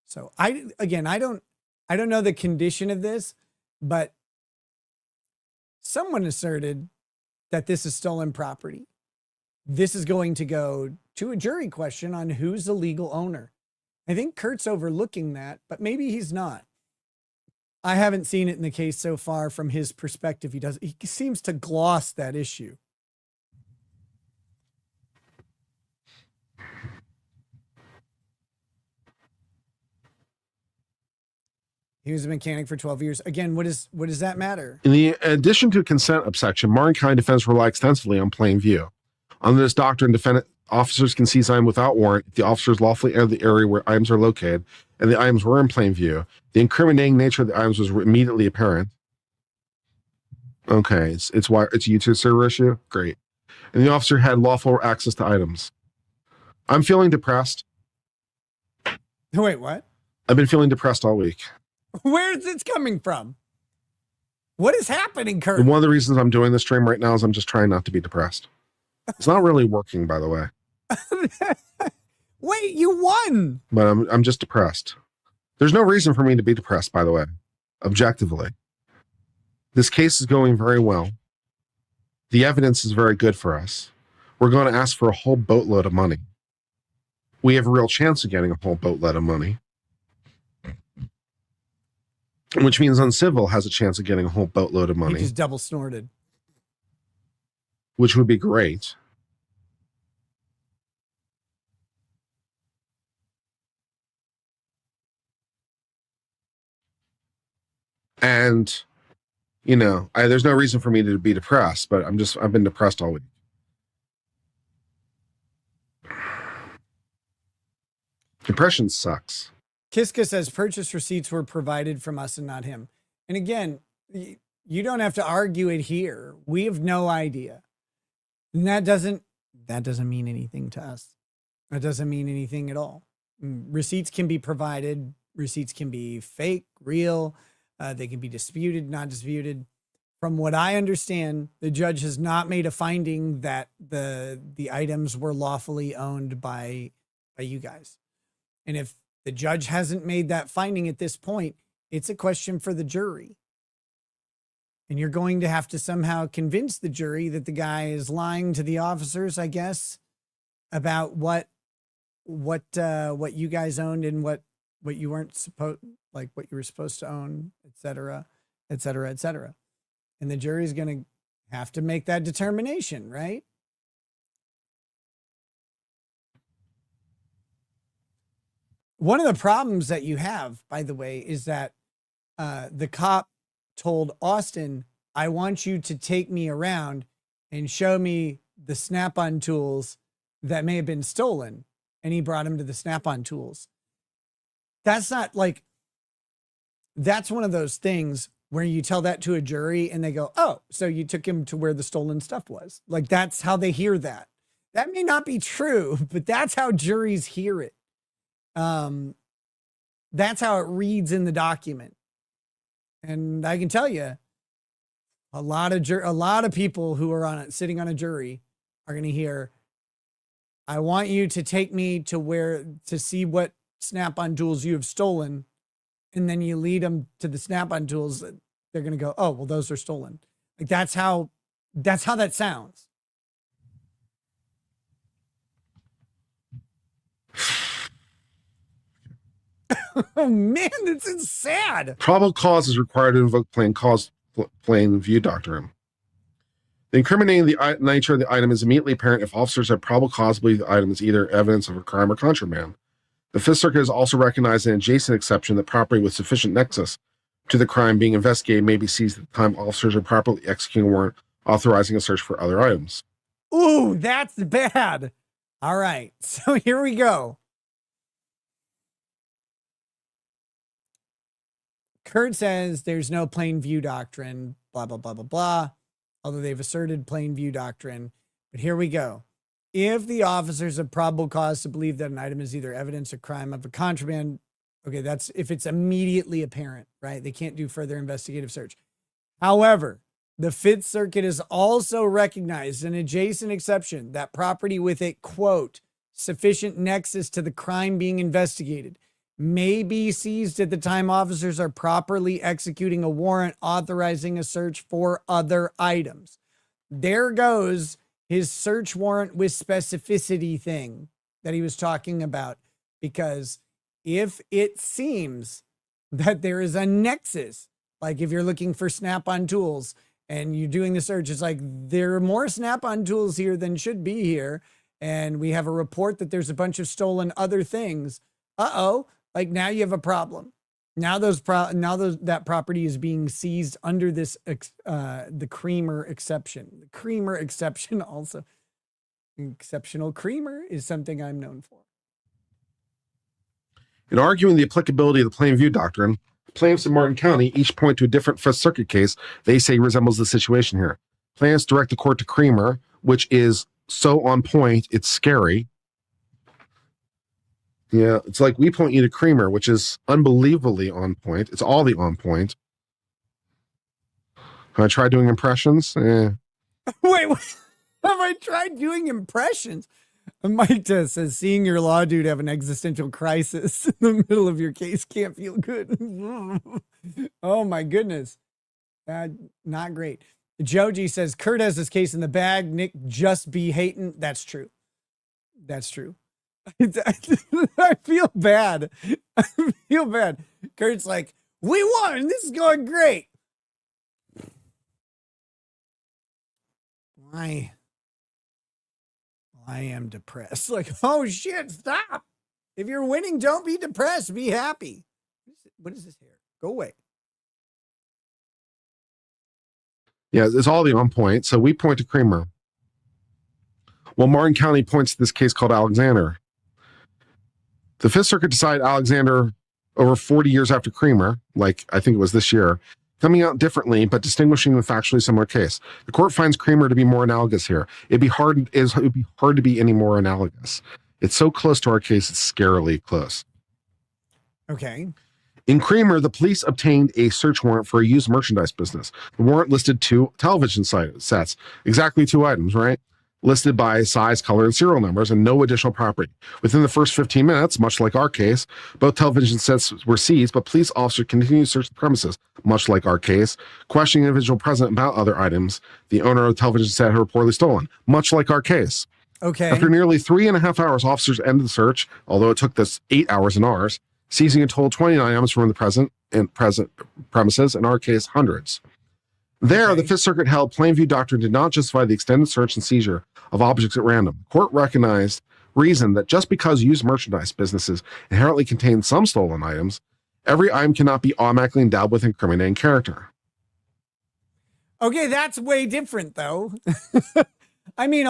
So I don't know the condition of this, but someone asserted that this is stolen property. this is going to go to a jury question on who's the legal owner. I think Kurt's overlooking that, but maybe he's not. I haven't seen it in the case so far from his perspective. He seems to gloss that issue. He was a mechanic for 12 years. Again, what does that matter? In the addition to consent objection, Martin County defense rely extensively on plain view. Under this doctrine, defendant officers can seize items without warrant if the officers lawfully entered the area where items are located and the items were in plain view. The incriminating nature of the items was immediately apparent. Okay, it's a YouTube server issue. Great. And the officer had lawful access to items. I'm feeling depressed. Wait, what? I've been feeling depressed all week. Where's this coming from? What is happening, Kurt? And one of the reasons I'm doing this stream right now is I'm just trying not to be depressed. It's not really working, by the way. Wait, you won. But I'm just depressed. There's no reason for me to be depressed, by the way, objectively. This case is going very well. The evidence is very good for us. We're going to ask for a whole boatload of money. We have a real chance of getting a whole boatload of money. Which means Uncivil has a chance of getting a whole boatload of money. He just double snorted. Which would be great. And, you know, there's no reason for me to be depressed, but I've been depressed all week. Depression sucks. Kiska says purchase receipts were provided from us and not him. And again, you don't have to argue it here. We have no idea. And that doesn't mean anything to us. That doesn't mean anything at all. Receipts can be provided. Receipts can be fake, real. They can be disputed, not disputed. From what I understand, the judge has not made a finding that the items were lawfully owned by you guys. And if the judge hasn't made that finding at this point, it's a question for the jury. And you're going to have to somehow convince the jury that the guy is lying to the officers, I guess, about what you guys owned and what you weren't supposed, like what you were supposed to own, et cetera, et cetera, et cetera. And the jury's going to have to make that determination, right? One of the problems that you have, by the way, is that the cop told Austin, I want you to take me around and show me the Snap-on tools that may have been stolen. And he brought him to the Snap-on tools. That's not like, that's one of those things where you tell that to a jury and they go, oh, so you took him to where the stolen stuff was. Like, that's how they hear that. That may not be true, but that's how juries hear it. That's how it reads in the document. And I can tell you, a lot of people who are sitting on a jury are going to hear, I want you to take me to see what Snap-on tools you have stolen. And then you lead them to the Snap-on tools. They're going to go, oh, well, those are stolen. Like, that's how that sounds. Oh man, this is sad. Probable cause is required to invoke plain view doctrine. The incriminating the nature of the item is immediately apparent if officers have probable cause to believe the item is either evidence of a crime or contraband. The Fifth Circuit has also recognized an adjacent exception that property with sufficient nexus to the crime being investigated may be seized at the time officers are properly executing a warrant authorizing a search for other items. Ooh, that's bad. All right, so here we go. Kurt says there's no plain view doctrine, blah, blah, blah, blah, blah, although they've asserted plain view doctrine. But here we go. If the officers have probable cause to believe that an item is either evidence of crime of a contraband, okay, that's if it's immediately apparent, right? They can't do further investigative search. However, the Fifth Circuit has also recognized an adjacent exception that property with a, quote, sufficient nexus to the crime being investigated may be seized at the time officers are properly executing a warrant authorizing a search for other items. There goes his search warrant with specificity thing that he was talking about. Because if it seems that there is a nexus, like if you're looking for Snap-on tools and you're doing the search, it's like there are more Snap-on tools here than should be here. And we have a report that there's a bunch of stolen other things. Like now you have a problem. Now that property is being seized under this the creamer exception. The creamer exception also. Exceptional creamer is something I'm known for. In arguing the applicability of the plain view doctrine, plaintiffs in Martin County each point to a different Fifth Circuit case they say resembles the situation here. Plaintiffs direct the court to Creamer, which is so on point, it's scary. Yeah, it's like we point you to Creamer, which is unbelievably on point. It's all the on point. Have I tried doing impressions? Wait, have I tried doing impressions? Mike says, seeing your law dude have an existential crisis in the middle of your case can't feel good. Oh my goodness. Not great. Joji says, Kurt has his case in the bag. Nick just be hating. That's true. That's true. I feel bad. I feel bad. Kurt's like, we won and this is going great. Why? I am depressed. Like, oh shit, stop. If you're winning, don't be depressed. Be happy. What is this here? Go away. Yeah, it's all the on point. So we point to Creamer. Well, Martin County points to this case called Alexander. The Fifth Circuit decided Alexander over 40 years after Creamer, like I think it was this year, coming out differently, but distinguishing the factually similar case. The court finds Creamer to be more analogous here. It'd be hard to be any more analogous. It's so close to our case, it's scarily close. Okay. In Creamer, the police obtained a search warrant for a used merchandise business. The warrant listed 2 television sets, exactly 2 items, right? Listed by size, color, and serial numbers, and no additional property. Within the first 15 minutes, much like our case, both television sets were seized, but police officers continued to search the premises, much like our case, questioning the individual present about other items the owner of the television set had reportedly stolen, much like our case. Okay. After nearly 3.5 hours, officers ended the search, although it took this 8 hours in ours, seizing a total 29 items from the present premises, in our case, hundreds. There, the Fifth Circuit held plain view doctrine did not justify the extended search and seizure of objects at random. The court recognized reason that just because used merchandise businesses inherently contain some stolen items, every item cannot be automatically endowed with incriminating character. Okay, that's way different, though. I mean,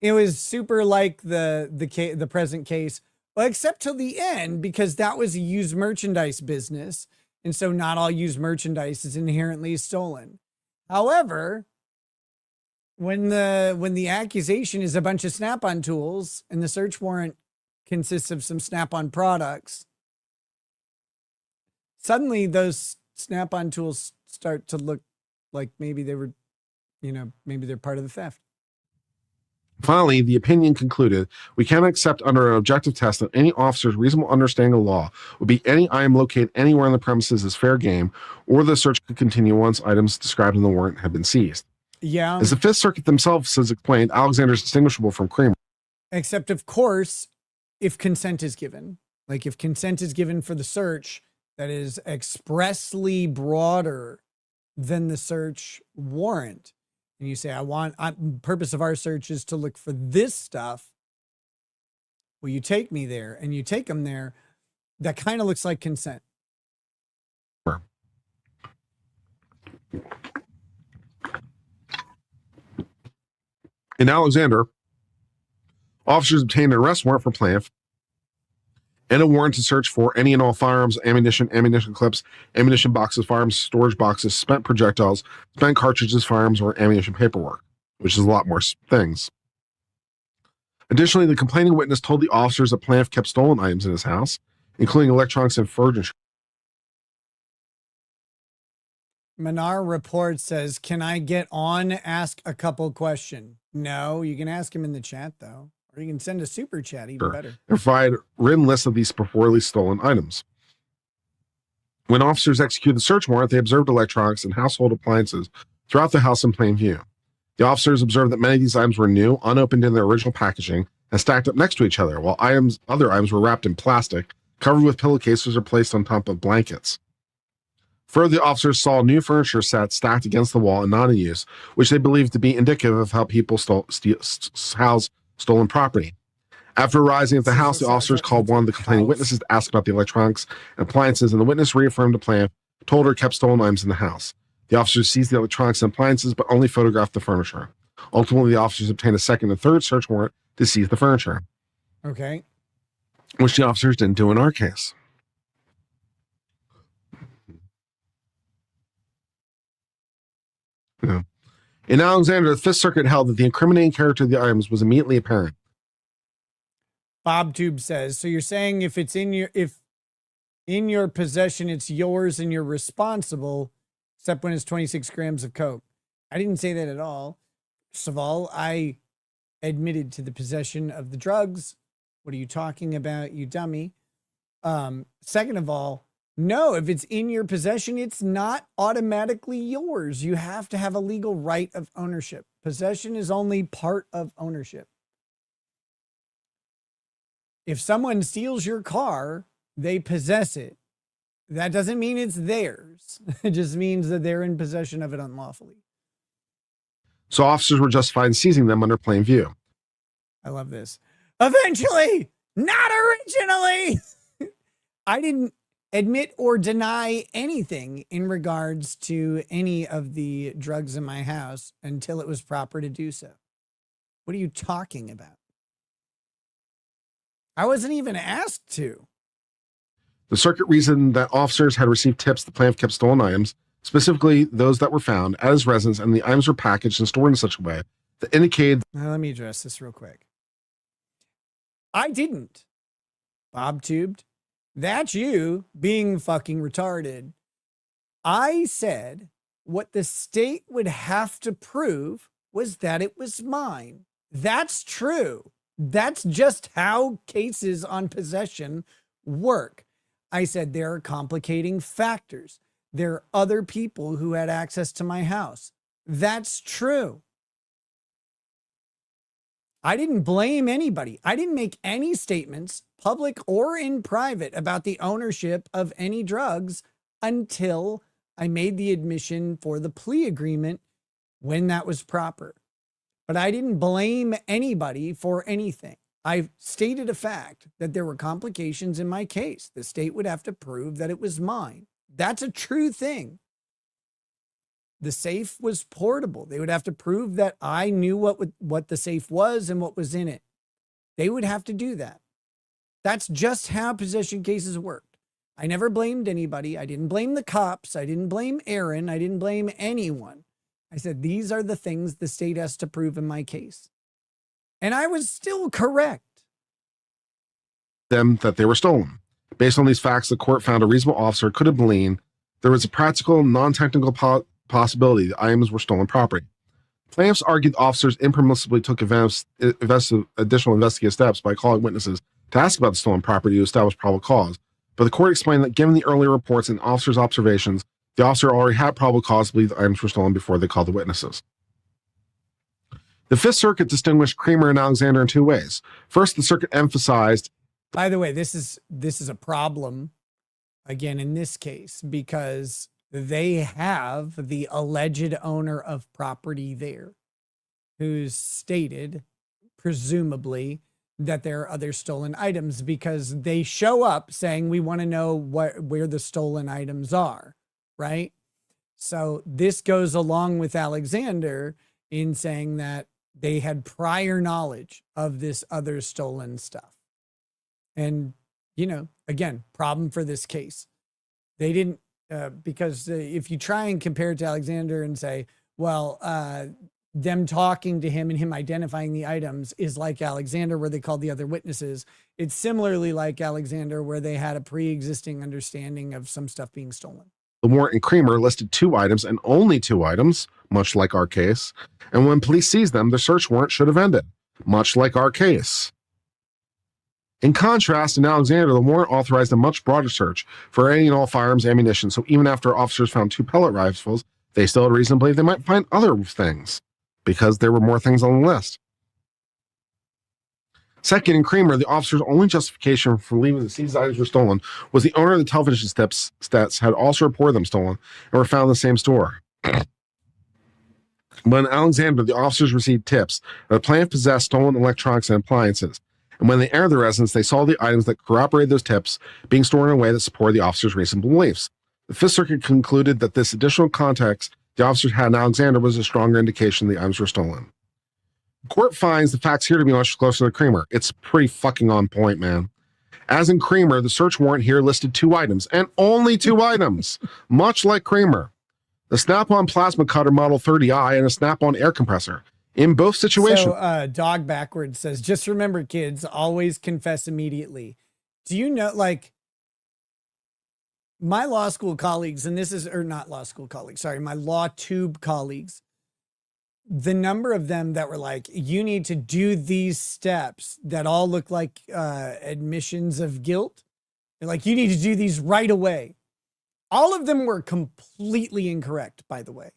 it was super like the present case, well, except till the end, because that was a used merchandise business, and so not all used merchandise is inherently stolen. However, when the accusation is a bunch of Snap-on tools and the search warrant consists of some Snap-on products, suddenly those Snap-on tools start to look like maybe they were, maybe they're part of the theft. Finally, the opinion concluded, we cannot accept under an objective test that any officer's reasonable understanding of law would be any item located anywhere on the premises is fair game, or the search could continue once items described in the warrant have been seized. Yeah. As the Fifth Circuit themselves has explained, Alexander is distinguishable from Creamer. Except, of course, if consent is given. Like if consent is given for the search that is expressly broader than the search warrant, and you say, purpose of our search is to look for this stuff. Well, you take me there and you take them there. That kind of looks like consent. In Alexander, officers obtained an arrest warrant for plaintiff and a warrant to search for any and all firearms, ammunition clips, ammunition boxes, firearms storage boxes, spent projectiles, spent cartridges, firearms, or ammunition paperwork, which is a lot more things. Additionally, the complaining witness told the officers that plaintiff kept stolen items in his house, including electronics and furniture. Manar report says, can I get on, ask a couple questions? No, you can ask him in the chat, though. Or you can send a super chat, even better. And provide written lists of these purportedly stolen items. When officers executed the search warrant, they observed electronics and household appliances throughout the house in plain view. The officers observed that many of these items were new, unopened in their original packaging, and stacked up next to each other, while other items were wrapped in plastic, covered with pillowcases, or placed on top of blankets. Further, the officers saw new furniture sets stacked against the wall and not in use, which they believed to be indicative of how people house stolen property. After arriving at the house, the officers called one of the complaining witnesses to ask about the electronics and appliances, and the witness reaffirmed the plan, told her kept stolen items in the house. The officers seized the electronics and appliances, but only photographed the furniture. Ultimately, the officers obtained a second and third search warrant to seize the furniture. Okay. Which the officers didn't do in our case. Yeah. In Alexander, the Fifth Circuit held that the incriminating character of the items was immediately apparent. Bob Tube says, so you're saying if in your possession, it's yours and you're responsible, except when it's 26 grams of coke. I didn't say that at all. First of all, I admitted to the possession of the drugs. What are you talking about, you dummy? Second of all, no, if it's in your possession, it's not automatically yours. You have to have a legal right of ownership. Possession is only part of ownership. If someone steals your car, they possess it. That doesn't mean it's theirs. It just means that they're in possession of it unlawfully. So officers were justified in seizing them under plain view. I love this. Eventually, not originally. I didn't admit or deny anything in regards to any of the drugs in my house until it was proper to do so. What are you talking about? I wasn't even asked to. The circuit reasoned that officers had received tips the plaintiff kept stolen items, specifically those that were found at his residence, and the items were packaged and stored in such a way that indicated... Now, let me address this real quick. I didn't. Bob Tubed. That's you being fucking retarded. I said what the state would have to prove was that it was mine. That's true. That's just how cases on possession work. I said there are complicating factors. There are other people who had access to my house. That's true. I didn't blame anybody. I didn't make any statements, public or in private, about the ownership of any drugs until I made the admission for the plea agreement when that was proper. But I didn't blame anybody for anything. I stated a fact that there were complications in my case. The state would have to prove that it was mine. That's a true thing. The safe was portable. They would have to prove that I knew what the safe was and what was in it. They would have to do that. That's just how possession cases worked. I never blamed anybody. I didn't blame the cops. I didn't blame Aaron. I didn't blame anyone. I said, these are the things the state has to prove in my case. And I was still correct. Them that they were stolen. Based on these facts, the court found a reasonable officer could have believed there was a practical, non-technical possibility the items were stolen property. Plaintiffs argued officers impermissibly took additional investigative steps by calling witnesses to ask about the stolen property to establish probable cause. But the court explained that given the earlier reports and officers' observations, the officer already had probable cause to believe the items were stolen before they called the witnesses. The Fifth Circuit distinguished Creamer and Alexander in two ways. First, the circuit emphasized... By the way, this is a problem, again, in this case, because they have the alleged owner of property there who's stated, presumably, that there are other stolen items because they show up saying, we want to know where the stolen items are, right? So this goes along with Alexander in saying that they had prior knowledge of this other stolen stuff. And, again, problem for this case. They didn't, because if you try and compare it to Alexander and say, well, them talking to him and him identifying the items is like Alexander where they called the other witnesses. It's similarly like Alexander where they had a pre-existing understanding of some stuff being stolen. The warrant in Creamer listed 2 items and only 2 items, much like our case. And when police seized them, the search warrant should have ended, much like our case. In contrast, in Alexander, the warrant authorized a much broader search for any and all firearms ammunition. So even after officers found 2 pellet rifles, they still had reason to believe they might find other things. because there were more things on the list. Second, in Creamer, the officer's only justification for believing that these items were stolen was the owner of the television sets had also reported them stolen and were found in the same store. But in Alexander, the officers received tips that the plaintiff possessed stolen electronics and appliances. And when they entered the residence, they saw the items that corroborated those tips being stored in a way that supported the officers' reasonable beliefs. The Fifth Circuit concluded that this additional context the officers had in Alexander was a stronger indication the items were stolen. The court finds the facts here to be much closer to Creamer. It's pretty fucking on point, man. As in Creamer, the search warrant here listed 2 items, and only 2 items, much like Creamer. The Snap-on plasma cutter Model 30i and a Snap-on air compressor. In both situations. So, Dog Backwards says, just remember, kids, always confess immediately. Do you know, like, my law school colleagues, and this is, or not law school colleagues, sorry, my law tube colleagues, the number of them that were like, you need to do these steps that all look like admissions of guilt. They're like, you need to do these right away. All of them were completely incorrect, by the way.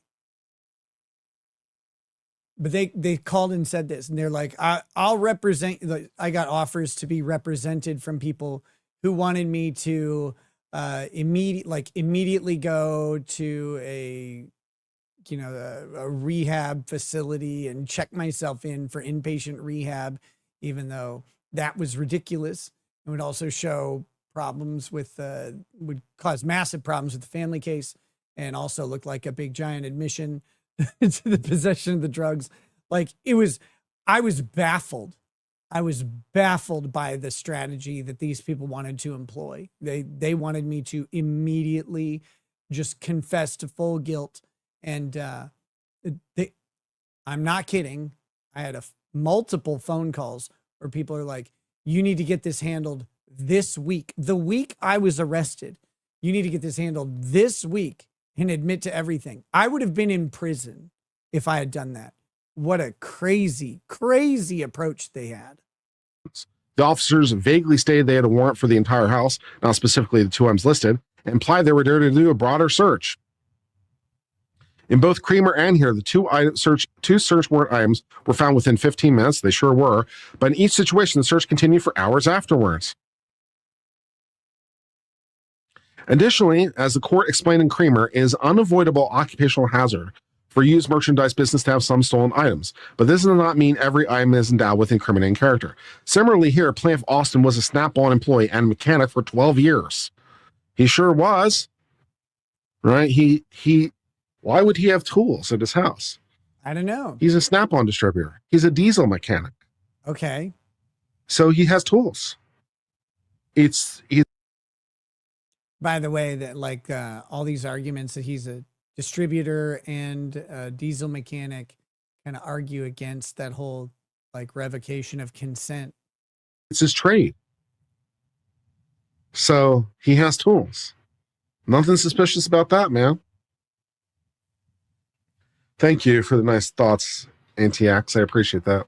But they called and said this, and they're like, I'll represent, I got offers to be represented from people who wanted me to immediately go to a rehab facility and check myself in for inpatient rehab, even though that was ridiculous. It would also show problems with, would cause massive problems with the family case, and also look like a big giant admission to the possession of the drugs. Like, I was baffled. I was baffled by the strategy that these people wanted to employ. They wanted me to immediately just confess to full guilt. And I'm not kidding. I had multiple phone calls where people are like, you need to get this handled this week. The week I was arrested, you need to get this handled this week and admit to everything. I would have been in prison if I had done that. What a crazy, crazy approach they had. The officers vaguely stated they had a warrant for the entire house, not specifically the 2 items listed, and implied they were there to do a broader search. In both Creamer and here, the 2 search warrant items were found within 15 minutes. They sure were. But in each situation, the search continued for hours afterwards. Additionally, as the court explained in Creamer, it is unavoidable occupational hazard for used merchandise business to have some stolen items, but this does not mean every item is endowed with incriminating character. Similarly here, Plaintiff Austin was a Snap-on employee and mechanic for 12 years. He sure was, right? Why would he have tools at his house? I don't know. He's a Snap-on distributor. He's a diesel mechanic. Okay. So he has tools. By the way, that like all these arguments that he's a distributor and a diesel mechanic kind of argue against that whole like revocation of consent. It's his trade. So he has tools. Nothing suspicious about that, man. Thank you for the nice thoughts, Anti-Ax. I appreciate that.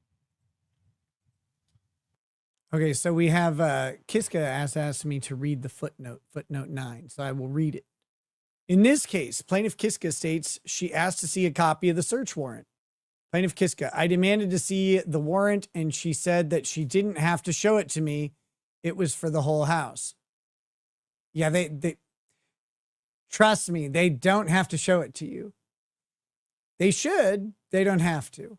Okay, so we have Kiska asked me to read the footnote 9, so I will read it. In this case, Plaintiff Kiska states she asked to see a copy of the search warrant. Plaintiff Kiska, I demanded to see the warrant, and she said that she didn't have to show it to me. It was for the whole house. Yeah, they trust me, they don't have to show it to you. They should, they don't have to.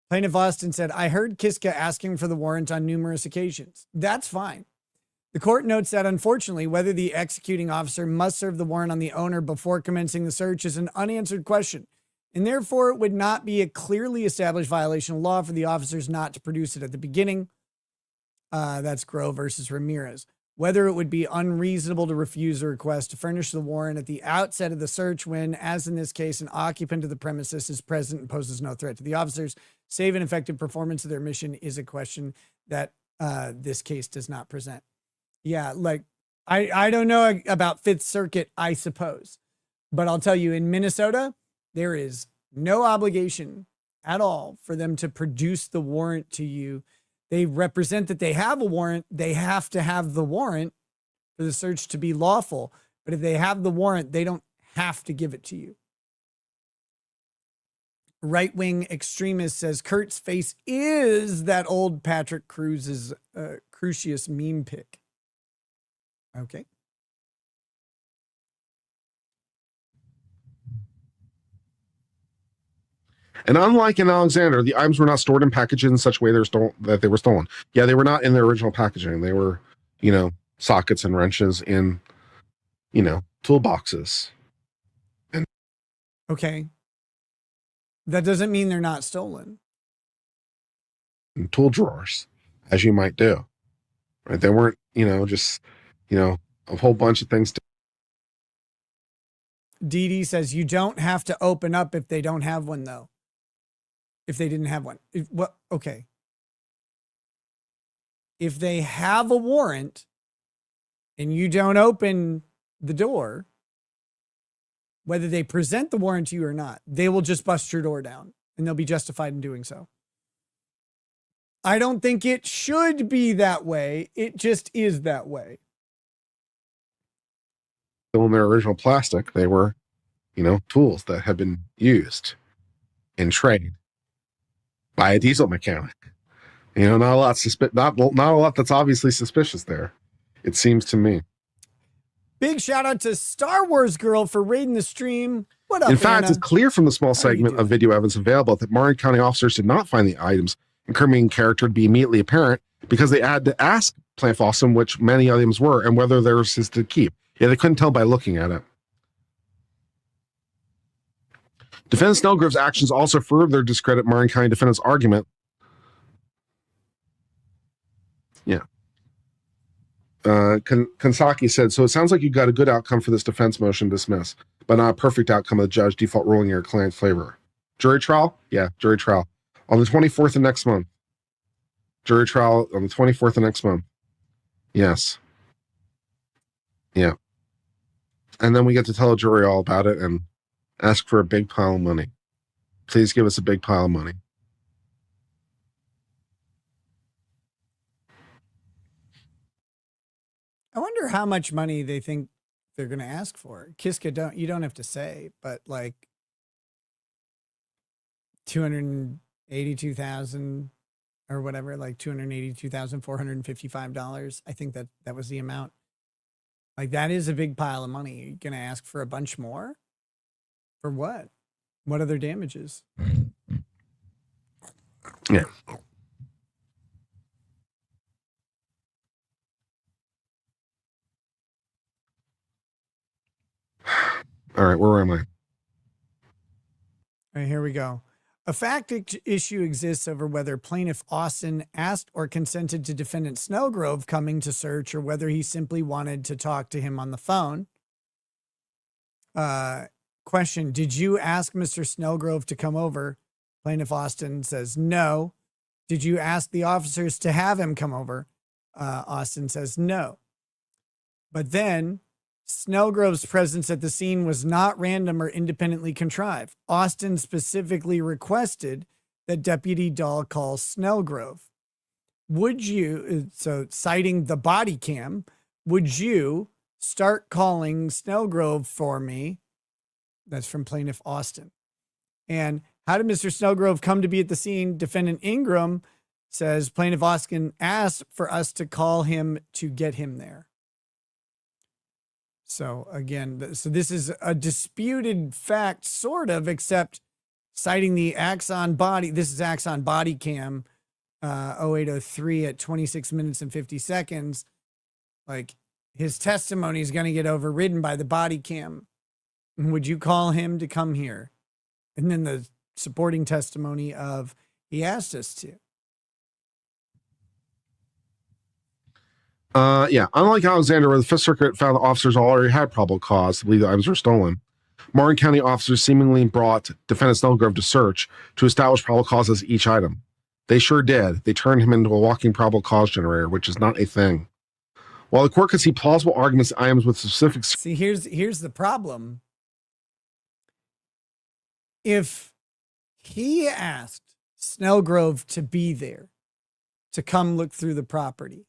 Plaintiff Austin said, I heard Kiska asking for the warrant on numerous occasions. That's fine. The court notes that, unfortunately, whether the executing officer must serve the warrant on the owner before commencing the search is an unanswered question, and therefore it would not be a clearly established violation of law for the officers not to produce it at the beginning. That's Grove versus Ramirez. Whether it would be unreasonable to refuse a request to furnish the warrant at the outset of the search when, as in this case, an occupant of the premises is present and poses no threat to the officers, save an effective performance of their mission, is a question that this case does not present. Yeah, like, I don't know about Fifth Circuit, I suppose. But I'll tell you, in Minnesota, there is no obligation at all for them to produce the warrant to you. They represent that they have a warrant. They have to have the warrant for the search to be lawful. But if they have the warrant, they don't have to give it to you. right-wing extremist says Kurt's face is that old Patrick Cruz's Crucius meme pic. Okay. And unlike in Alexander, the items were not stored in packages in such a way that they were stolen. Yeah, they were not in their original packaging. They were, sockets and wrenches in, toolboxes. And okay. That doesn't mean they're not stolen. Tool drawers, as you might do. Right? They weren't, just, a whole bunch of things. Dee Dee says you don't have to open up if they don't have one, though. If they didn't have one. Okay. If they have a warrant and you don't open the door, whether they present the warrant to you or not, they will just bust your door down and they'll be justified in doing so. I don't think it should be that way. It just is that way. Still in their original plastic, they were, tools that had been used in trade by a diesel mechanic. Not a lot that's obviously suspicious there, it seems to me. Big shout out to Star Wars Girl for raiding the stream. What up, In fact, Anna? it's clear from the small segment of video evidence available that Marin County officers did not find the items incriminating character to be immediately apparent because they had to ask Plaintiff Austin which many items were and whether there was his to keep. Yeah, they couldn't tell by looking at it. Defendant Snellgrove's actions also further discredit Marin County defendant's argument. Yeah. Kansaki said, so it sounds like you got a good outcome for this defense motion dismiss, but not a perfect outcome of the judge default ruling your client's favor. Jury trial? Yeah, jury trial. On the 24th of next month. Jury trial on the 24th of next month. Yes. Yeah. And then we get to tell a jury all about it and ask for a big pile of money. Please give us a big pile of money. I wonder how much money they think they're going to ask for. Kiska, you don't have to say, but like 282,000 or whatever, like $282,455. I think that was the amount. Like that is a big pile of money. You're going to ask for a bunch more? For what? What other damages? Yeah. All right, where am I? All right, here we go. A fact issue exists over whether plaintiff Austin asked or consented to defendant Snellgrove coming to search or whether he simply wanted to talk to him on the phone. Question, did you ask Mr. Snellgrove to come over? Plaintiff Austin says no. Did you ask the officers to have him come over? Austin says no. But then Snellgrove's presence at the scene was not random or independently contrived. Austin specifically requested that Deputy Dahl call Snellgrove. Would you, so citing the body cam, would you start calling Snellgrove for me? That's from Plaintiff Austin. And how did Mr. Snellgrove come to be at the scene? Defendant Ingram says Plaintiff Austin asked for us to call him to get him there. So again, so this is a disputed fact, sort of, except citing the Axon body. This is Axon body cam 0803 at 26 minutes and 50 seconds. Like his testimony is going to get overridden by the body cam. Would you call him to come here? And then the supporting testimony of he asked us to. Yeah, unlike Alexander, where the Fifth Circuit found the officers already had probable cause to believe the items were stolen, Marin County officers seemingly brought defendant Snellgrove to search to establish probable cause as each item. They sure did. They turned him into a walking probable cause generator, which is not a thing. While the court could see plausible arguments to items with specific... See, here's the problem. If he asked Snellgrove to be there, to come look through the property,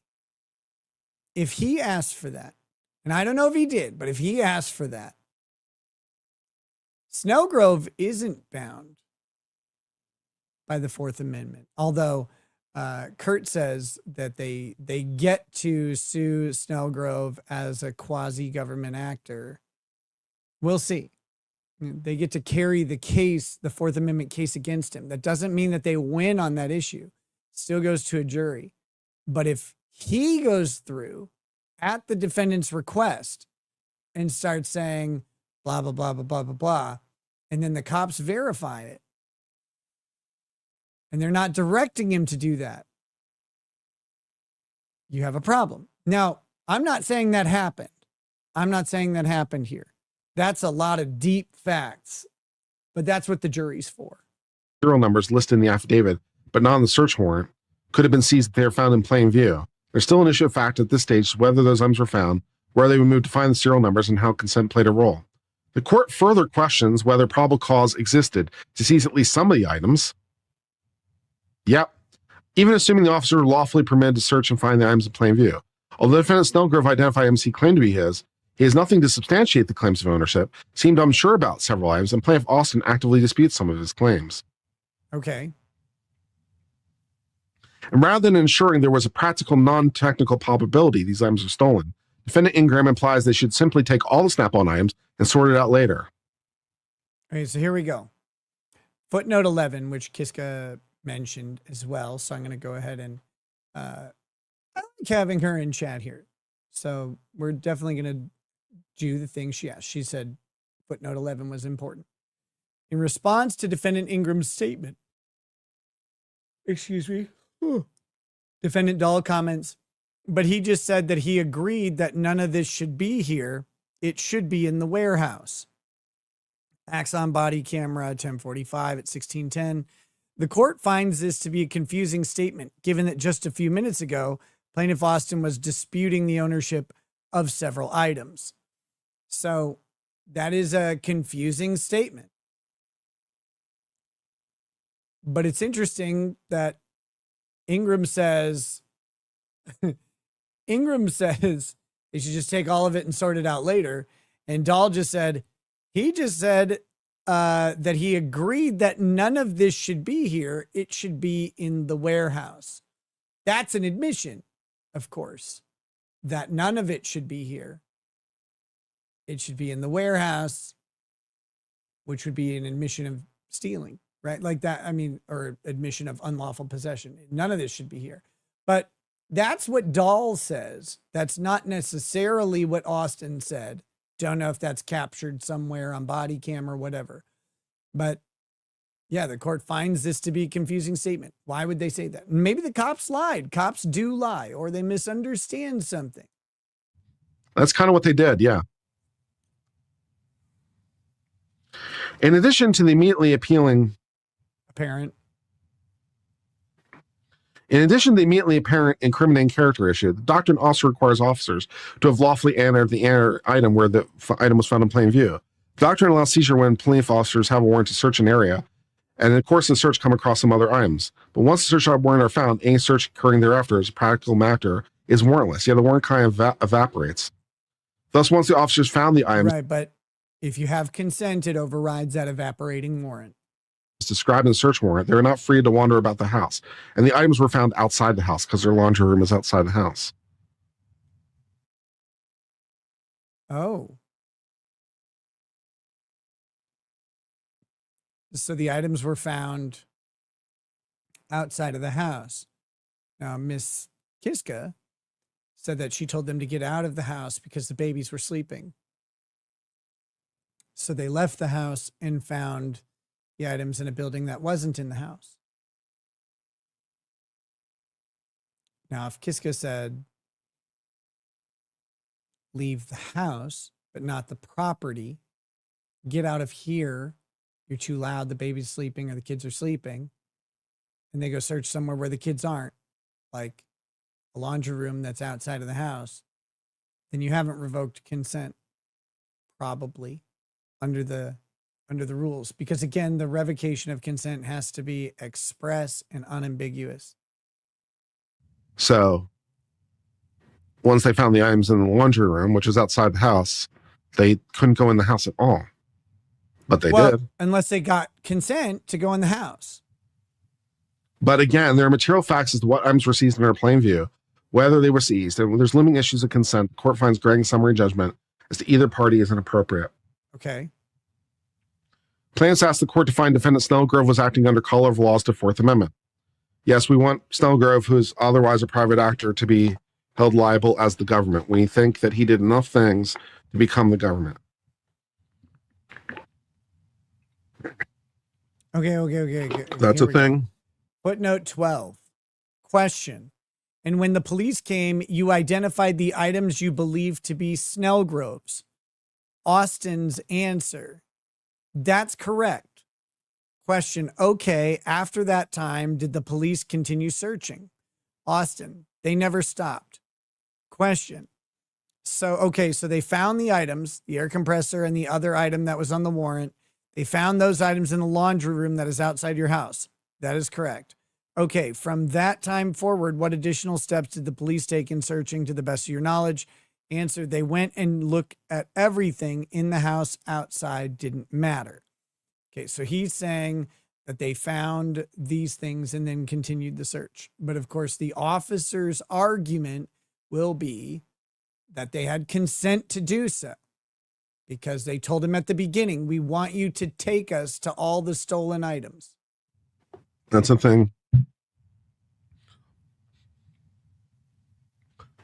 if he asked for that, and I don't know if he did, but if he asked for that, Snellgrove isn't bound by the Fourth Amendment. Although Kurt says that they get to sue Snellgrove as a quasi-government actor. We'll see. They get to carry the case, the Fourth Amendment case against him. That doesn't mean that they win on that issue. It still goes to a jury. But if he goes through at the defendant's request and starts saying blah, blah, blah, blah, blah, blah, blah, and then the cops verify it, and they're not directing him to do that, you have a problem. Now, I'm not saying that happened. I'm not saying that happened here. That's a lot of deep facts, but that's what the jury's for. Serial numbers listed in the affidavit, but not on the search warrant, could have been seized if they are found in plain view. There's still an issue of fact at this stage whether those items were found, where they were moved to find the serial numbers, and how consent played a role. The court further questions whether probable cause existed to seize at least some of the items. Yep. Even assuming the officer were lawfully permitted to search and find the items in plain view. Although defendant Snellgrove identified items he claimed to be his, he has nothing to substantiate the claims of ownership, seemed unsure about several items, and plaintiff Austin actively disputes some of his claims. Okay. And rather than ensuring there was a practical, non-technical probability these items were stolen, defendant Ingram implies they should simply take all the Snap-on items and sort it out later. Okay, so here we go. Footnote 11, which Kiska mentioned as well. So I'm going to go ahead and I like having her in chat here. So we're definitely going to do the thing she asked. She said footnote 11 was important. In response to defendant Ingram's statement, excuse me, defendant Dahl comments, but he just said that he agreed that none of this should be here. It should be in the warehouse. Axon body camera 1045 at 1610. The court finds this to be a confusing statement, given that just a few minutes ago, plaintiff Austin was disputing the ownership of several items. So that is a confusing statement. But it's interesting that Ingram says they should just take all of it and sort it out later. And Dahl just said, that he agreed that none of this should be here. It should be in the warehouse. That's an admission, of course, that none of it should be here. It should be in the warehouse, which would be an admission of stealing, right? Like that, I mean, or admission of unlawful possession. None of this should be here. But that's what Dahl says. That's not necessarily what Austin said. Don't know if that's captured somewhere on body cam or whatever. But yeah, the court finds this to be a confusing statement. Why would they say that? Maybe the cops lied. Cops do lie, or they misunderstand something. That's kind of what they did, yeah. In addition to the immediately apparent incriminating character issue, the doctrine also requires officers to have lawfully entered the item where the item was found in plain view. The doctrine allows seizure when plaintiff officers have a warrant to search an area, and in the course of the search come across some other items. But once the search warrant are found, any search occurring thereafter as a practical matter is warrantless. Yeah, the warrant kind of evaporates. Thus, once the officers found the items, right, but if you have consent, it overrides that evaporating warrant. Described in the search warrant, they were not free to wander about the house. And the items were found outside the house because their laundry room is outside the house. Oh. So the items were found outside of the house. Now, Miss Kiska said that she told them to get out of the house because the babies were sleeping. So they left the house and found the items in a building that wasn't in the house. Now, if Kiska said, leave the house, but not the property, get out of here, you're too loud, the baby's sleeping or the kids are sleeping, and they go search somewhere where the kids aren't, like a laundry room that's outside of the house, then you haven't revoked consent, probably, under the rules. Because again, the revocation of consent has to be express and unambiguous. So once they found the items in the laundry room, which was outside the house, they couldn't go in the house at all. But they did. Unless they got consent to go in the house. But again, there are material facts as to what items were seized in our plain view, whether they were seized, and when there's looming issues of consent, the court finds granting summary judgment as to either party is inappropriate. Okay. Plaintiffs asked the court to find defendant Snellgrove was acting under color of laws to Fourth Amendment. Yes, we want Snellgrove, who is otherwise a private actor, to be held liable as the government. We think that he did enough things to become the government. Okay. That's a thing. Footnote 12. Question. And when the police came, you identified the items you believed to be Snellgrove's. Austin's answer. That's correct. Question. Okay. After that time, did the police continue searching? Austin. They never stopped. Question. So they found the items, the air compressor and the other item that was on the warrant. They found those items in the laundry room that is outside your house. That is correct. Okay, from that time forward, what additional steps did the police take in searching to the best of your knowledge? Answer, they went and looked at everything in the house. Outside didn't matter. Okay, so he's saying that they found these things and then continued the search. But of course, the officer's argument will be that they had consent to do so because they told him at the beginning, we want you to take us to all the stolen items. That's a thing.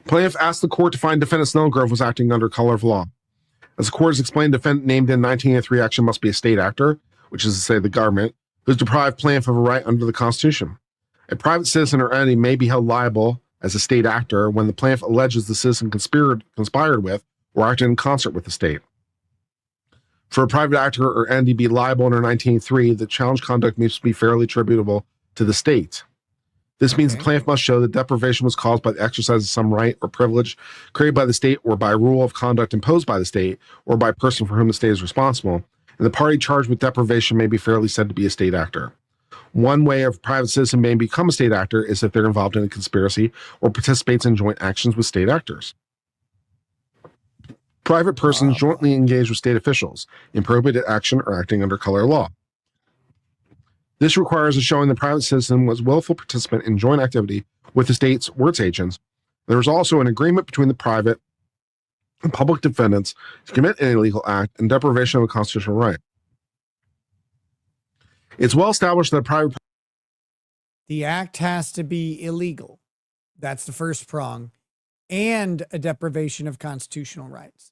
Plaintiff asked the court to find defendant Snellgrove was acting under color of law. As the court has explained, defendant named in 1983 action must be a state actor, which is to say the government, who has deprived plaintiff of a right under the Constitution. A private citizen or entity may be held liable as a state actor when the plaintiff alleges the citizen conspired with or acted in concert with the state. For a private actor or entity to be liable under 1983, the challenged conduct must be fairly attributable to the state. This means the plaintiff must show that deprivation was caused by the exercise of some right or privilege created by the state or by rule of conduct imposed by the state or by a person for whom the state is responsible, and the party charged with deprivation may be fairly said to be a state actor. One way a private citizen may become a state actor is if they're involved in a conspiracy or participates in joint actions with state actors. Private persons jointly engage with state officials in prohibited action or acting under color of law. This requires a showing the private citizen was willful participant in joint activity with the state's or its agents. There is also an agreement between the private and public defendants to commit an illegal act and deprivation of a constitutional right. It's well established that the act has to be illegal. That's the first prong, and a deprivation of constitutional rights.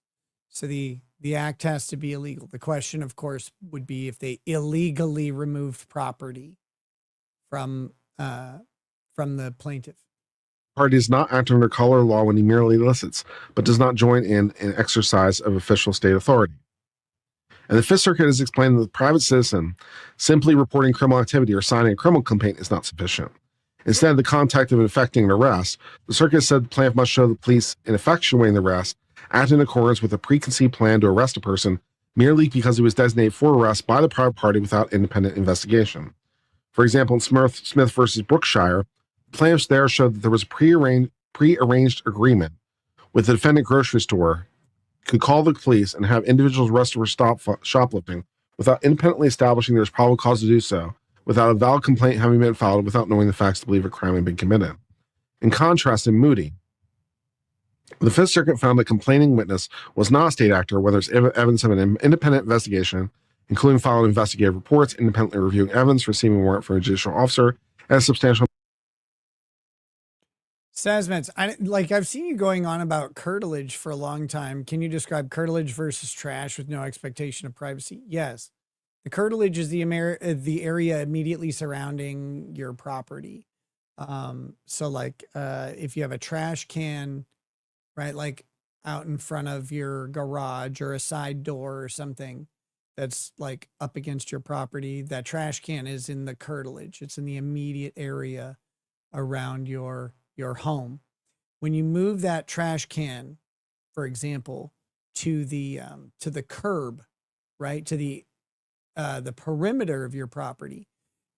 So the act has to be illegal. The question, of course, would be if they illegally removed property from the plaintiff. Party does not act under color of law when he merely elicits, but does not join in an exercise of official state authority. And the Fifth Circuit has explained that the private citizen simply reporting criminal activity or signing a criminal complaint is not sufficient. Instead of the contact of effecting an arrest, the circuit said the plaintiff must show the police in effectuating the arrest act in accordance with a preconceived plan to arrest a person merely because he was designated for arrest by the private party without independent investigation. For example, in Smith versus Brookshire, plaintiffs there showed that there was a prearranged agreement with the defendant grocery store could call the police and have individuals arrested for shoplifting without independently establishing there's probable cause to do so, without a valid complaint having been filed, without knowing the facts to believe a crime had been committed. In contrast, in Moody, the Fifth Circuit found that complaining witness was not a state actor, whether it's evidence of an independent investigation, including filing investigative reports, independently reviewing evidence, receiving a warrant from a judicial officer, and a substantial. Sazmets, I've seen you going on about curtilage for a long time. Can you describe curtilage versus trash with no expectation of privacy? Yes. The curtilage is the area immediately surrounding your property. If you have a trash can, right, like out in front of your garage or a side door or something that's like up against your property, that trash can is in the curtilage. It's in the immediate area around your home. When you move that trash can, for example, to the curb, right, to the perimeter of your property,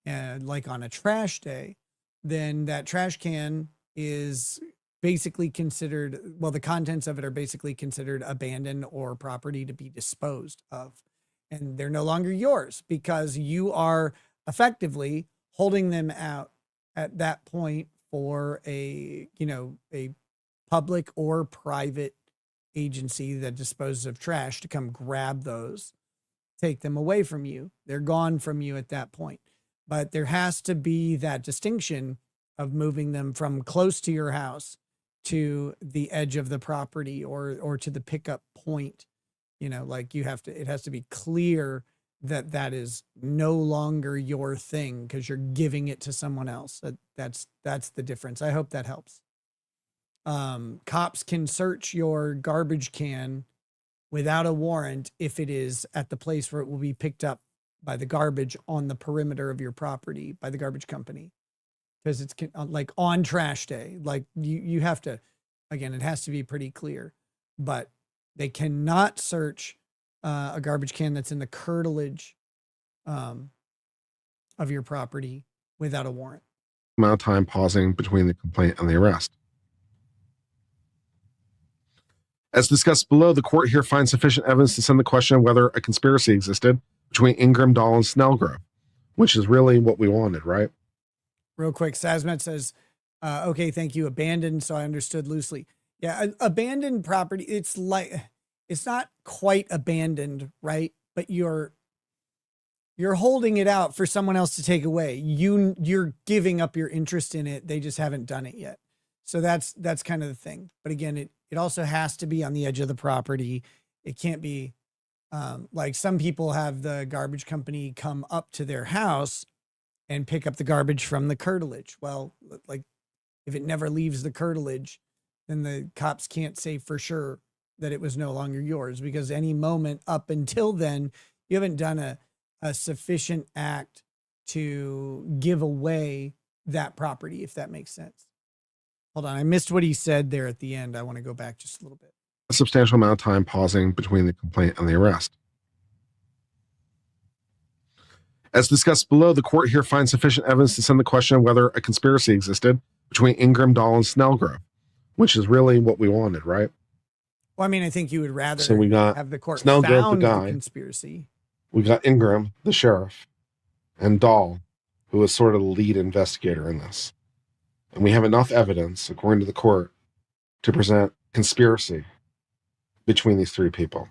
and like on a trash day, then that trash can is basically considered, well, the contents of it are basically considered abandoned or property to be disposed of. And they're no longer yours because you are effectively holding them out at that point for a public or private agency that disposes of trash to come grab those, take them away from you. They're gone from you at that point. But there has to be that distinction of moving them from close to your house to the edge of the property or to the pickup point. Like it has to be clear that that is no longer your thing because you're giving it to someone else. That's the difference. I hope that helps. Cops can search your garbage can without a warrant if it is at the place where it will be picked up by the garbage on the perimeter of your property by the garbage company. Because it's like on trash day, like you have to, again, it has to be pretty clear, but they cannot search a garbage can that's in the curtilage of your property without a warrant. Amount of time pausing between the complaint and the arrest. As discussed below, the court here finds sufficient evidence to send the question of whether a conspiracy existed between Ingram, Dahl, and Snellgrove, which is really what we wanted, right? Real quick, Sazmet says, okay, thank you. Abandoned, so I understood loosely. Yeah, abandoned property, it's not quite abandoned, right? But you're holding it out for someone else to take away. You're giving up your interest in it. They just haven't done it yet. So that's kind of the thing. But again, it also has to be on the edge of the property. It can't be like some people have the garbage company come up to their house and pick up the garbage from the curtilage. Well, like if it never leaves the curtilage, then the cops can't say for sure that it was no longer yours, because any moment up until then, you haven't done a sufficient act to give away that property, if that makes sense. Hold on. I missed what he said there at the end. I want to go back just a little bit. A substantial amount of time pausing between the complaint and the arrest. As discussed below, the court here finds sufficient evidence to send the question of whether a conspiracy existed between Ingram, Dahl, and Snellgrove, which is really what we wanted, right? Well, I mean, I think you would rather So we got have the court Snellgrove, found the guy. the conspiracy. We got Ingram, the sheriff, and Dahl, who was sort of the lead investigator in this. And we have enough evidence, according to the court, to present conspiracy between these three people.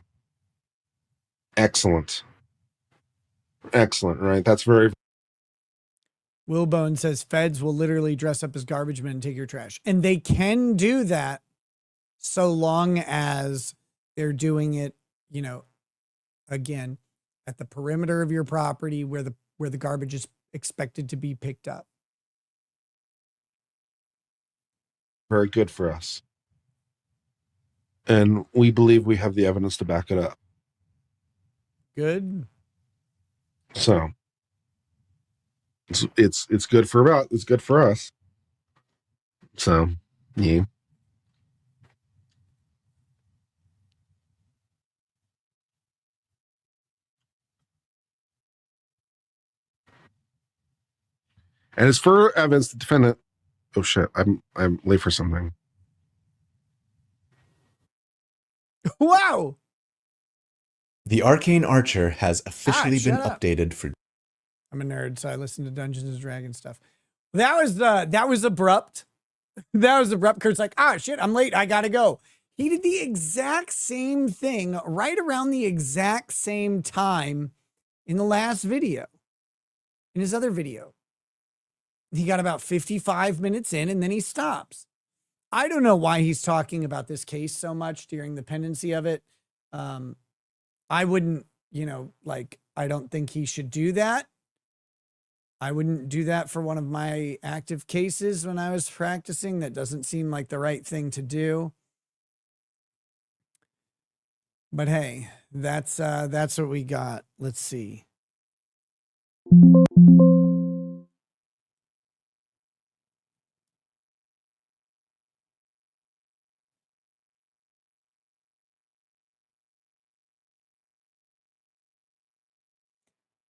Excellent. Excellent, right? That's very... Wilbone says feds will literally dress up as garbage men and take your trash. And they can do that so long as they're doing it, again, at the perimeter of your property where the garbage is expected to be picked up. Very good for us. And we believe we have the evidence to back it up. Good. So it's good for us. So yeah. And as for evidence, the defendant... Oh shit! I'm late for something. Wow! The Arcane Archer has officially been shut up. updated for... I'm a nerd, so I listen to Dungeons and Dragons stuff. That was abrupt. That was abrupt. Kurt's like, shit, I'm late. I gotta go. He did the exact same thing right around the exact same time in the last video, in his other video. He got about 55 minutes in and then he stops. I don't know why he's talking about this case so much during the pendency of it. I wouldn't, I don't think he should do that. I wouldn't do that for one of my active cases when I was practicing. That doesn't seem like the right thing to do. But hey, that's what we got. Let's see.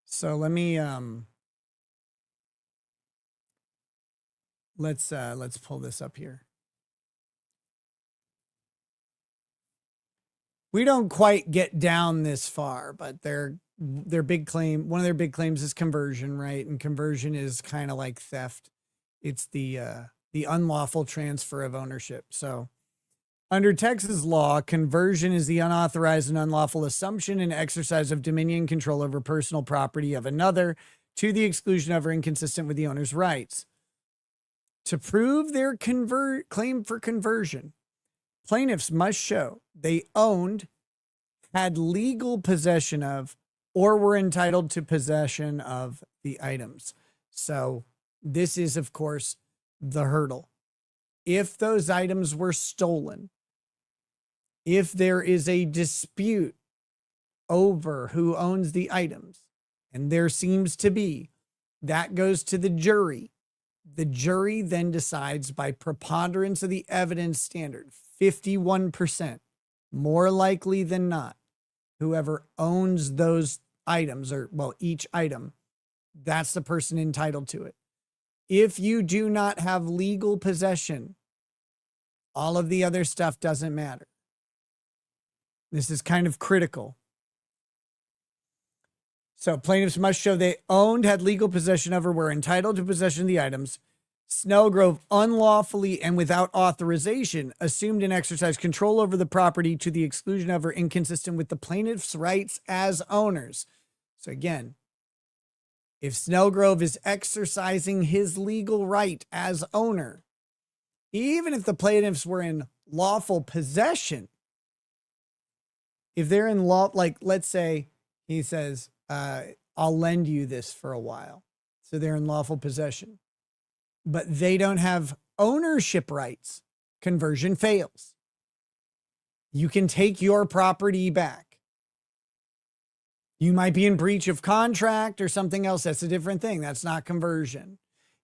So let me let's pull this up here. We don't quite get down this far, but their big claim, one of their big claims is conversion, right? And conversion is kind of like theft. It's the unlawful transfer of ownership. So under Texas law, conversion is the unauthorized and unlawful assumption and exercise of dominion and control over personal property of another to the exclusion of or inconsistent with the owner's rights. To prove their claim for conversion, plaintiffs must show they owned, had legal possession of, or were entitled to possession of the items. So this is, of course, the hurdle. If those items were stolen, if there is a dispute over who owns the items, and there seems to be, that goes to the jury. The jury then decides by preponderance of the evidence standard, 51%, more likely than not, whoever owns those items, or well, each item, that's the person entitled to it. If you do not have legal possession, all of the other stuff doesn't matter. This is kind of critical. So plaintiffs must show they owned, had legal possession of, or were entitled to possession of the items. Snellgrove unlawfully and without authorization assumed and exercised control over the property to the exclusion of or inconsistent with the plaintiff's rights as owners. So again, if Snellgrove is exercising his legal right as owner, even if the plaintiffs were in lawful possession, if they're in law, like let's say he says, I'll lend you this for a while. So they're in lawful possession, but they don't have ownership rights. Conversion fails. You can take your property back. You might be in breach of contract or something else. That's a different thing. That's not conversion.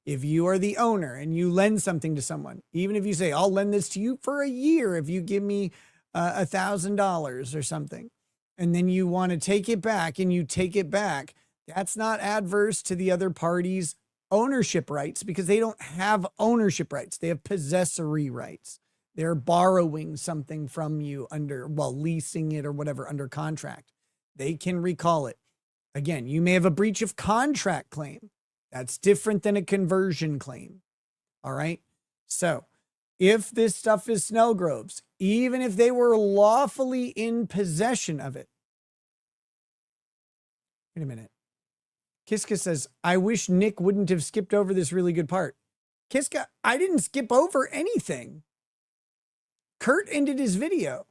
If you are the owner and you lend something to someone, even if you say, I'll lend this to you for a year if you give me $1,000 or something, and then you want to take it back and you take it back, that's not adverse to the other party's ownership rights because they don't have ownership rights. They have possessory rights. They're borrowing something from you under, well, leasing it or whatever under contract. They can recall it. Again, you may have a breach of contract claim. That's different than a conversion claim. All right. So if this stuff is Snellgrove's, even if they were lawfully in possession of it. Wait a minute. Kiska says, I wish Nick wouldn't have skipped over this really good part. Kiska, I didn't skip over anything. Kurt ended his video.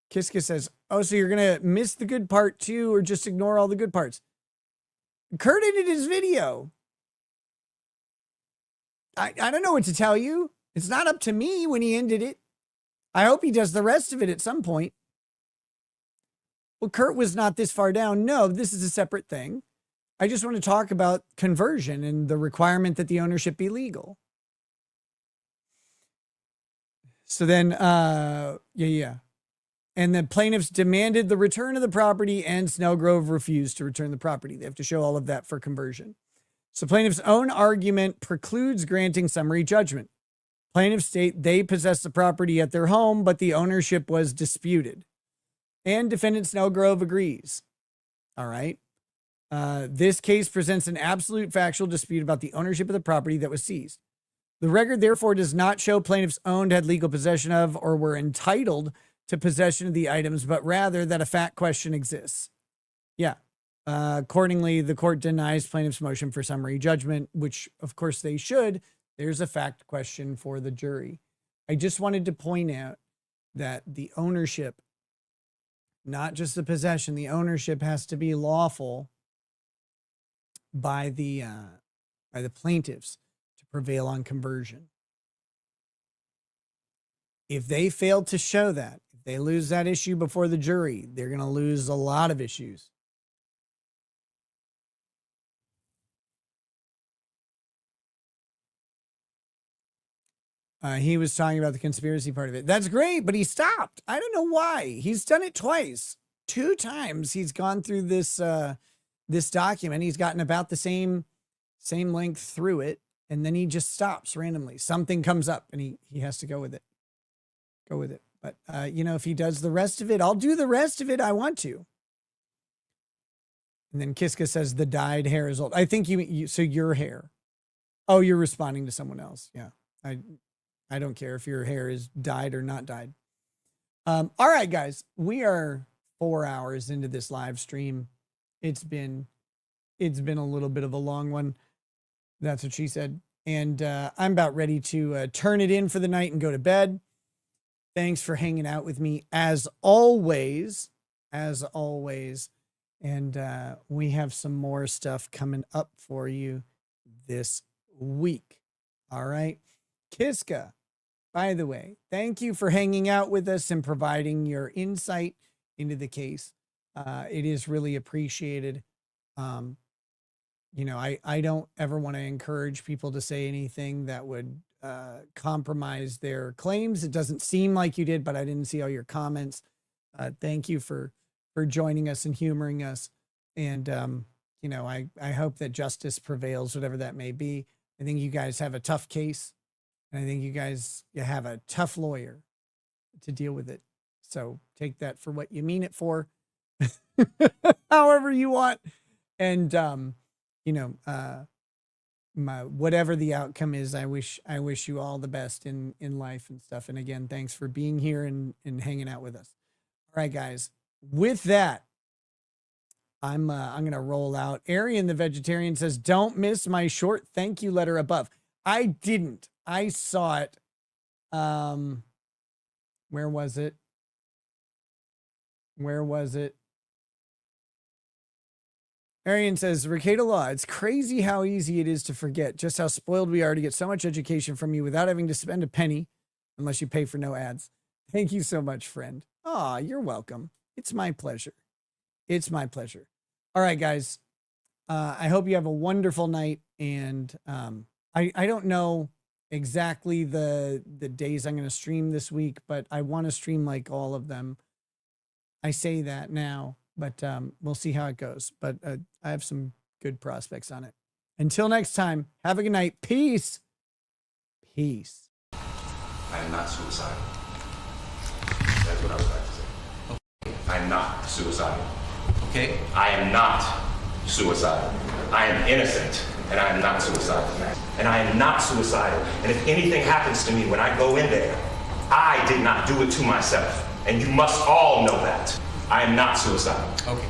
Kiska says, oh, so you're going to miss the good part too, or just ignore all the good parts? Kurt ended his video. I don't know what to tell you. It's not up to me when he ended it. I hope he does the rest of it at some point. Well, Kurt was not this far down. No, this is a separate thing. I just want to talk about conversion and the requirement that the ownership be legal. So then, yeah. And the plaintiffs demanded the return of the property and Snellgrove refused to return the property. They have to show all of that for conversion. So plaintiff's own argument precludes granting summary judgment. Plaintiffs state they possess the property at their home, but the ownership was disputed. And defendant Snellgrove agrees. All right. This case presents an absolute factual dispute about the ownership of the property that was seized. The record, therefore, does not show plaintiffs owned, had legal possession of, or were entitled to possession of the items, but rather that a fact question exists. Yeah. Accordingly, the court denies plaintiff's motion for summary judgment, which of course they should. There's a fact question for the jury. I just wanted to point out that the ownership, not just the possession, the ownership has to be lawful by the plaintiffs to prevail on conversion. If they fail to show that, if they lose that issue before the jury, they're going to lose a lot of issues. He was talking about the conspiracy part of it. That's great, but he stopped. I don't know why. He's done it twice. 2 times he's gone through this this document. He's gotten about the same length through it, and then he just stops randomly. Something comes up, and he has to go with it. But, you know, if he does the rest of it, I'll do the rest of it. I want to. And then Kiska says the dyed hair is old. I think so your hair. Oh, you're responding to someone else. Yeah. I don't care if your hair is dyed or not dyed. All right, guys, we are 4 hours into this live stream. It's been a little bit of a long one. That's what she said. And I'm about ready to turn it in for the night and go to bed. Thanks for hanging out with me as always. And we have some more stuff coming up for you this week. All right. Kiska, by the way, thank you for hanging out with us and providing your insight into the case. It is really appreciated. You know, I don't ever want to encourage people to say anything that would compromise their claims. It doesn't seem like you did, but I didn't see all your comments. Thank you for joining us and humoring us. And, you know, I hope that justice prevails, whatever that may be. I think you guys have a tough case. And I think you have a tough lawyer to deal with it. So take that for what you mean it for, however you want. And, you know, whatever the outcome is, I wish you all the best in life and stuff. And again, thanks for being here and hanging out with us. All right, guys, with that, I'm going to roll out. Arian the Vegetarian says, don't miss my short thank you letter above. I didn't. I saw it. Where was it? Arian says, Ricada Law, it's crazy how easy it is to forget just how spoiled we are to get so much education from you without having to spend a penny unless you pay for no ads. Thank you so much, friend. Aw, you're welcome. It's my pleasure. All right, guys. I hope you have a wonderful night. And I don't know exactly the days I'm going to stream this week, but I want to stream like all of them. I say that now, but we'll see how it goes. But I have some good prospects on it. Until next time, have a good night. Peace. I am not suicidal. That's what I would like to say. Okay. I am not suicidal. Okay? I am not suicidal. I am innocent, and I am not suicidal. And I am not suicidal. And if anything happens to me when I go in there, I did not do it to myself. And you must all know that. I am not suicidal. Okay.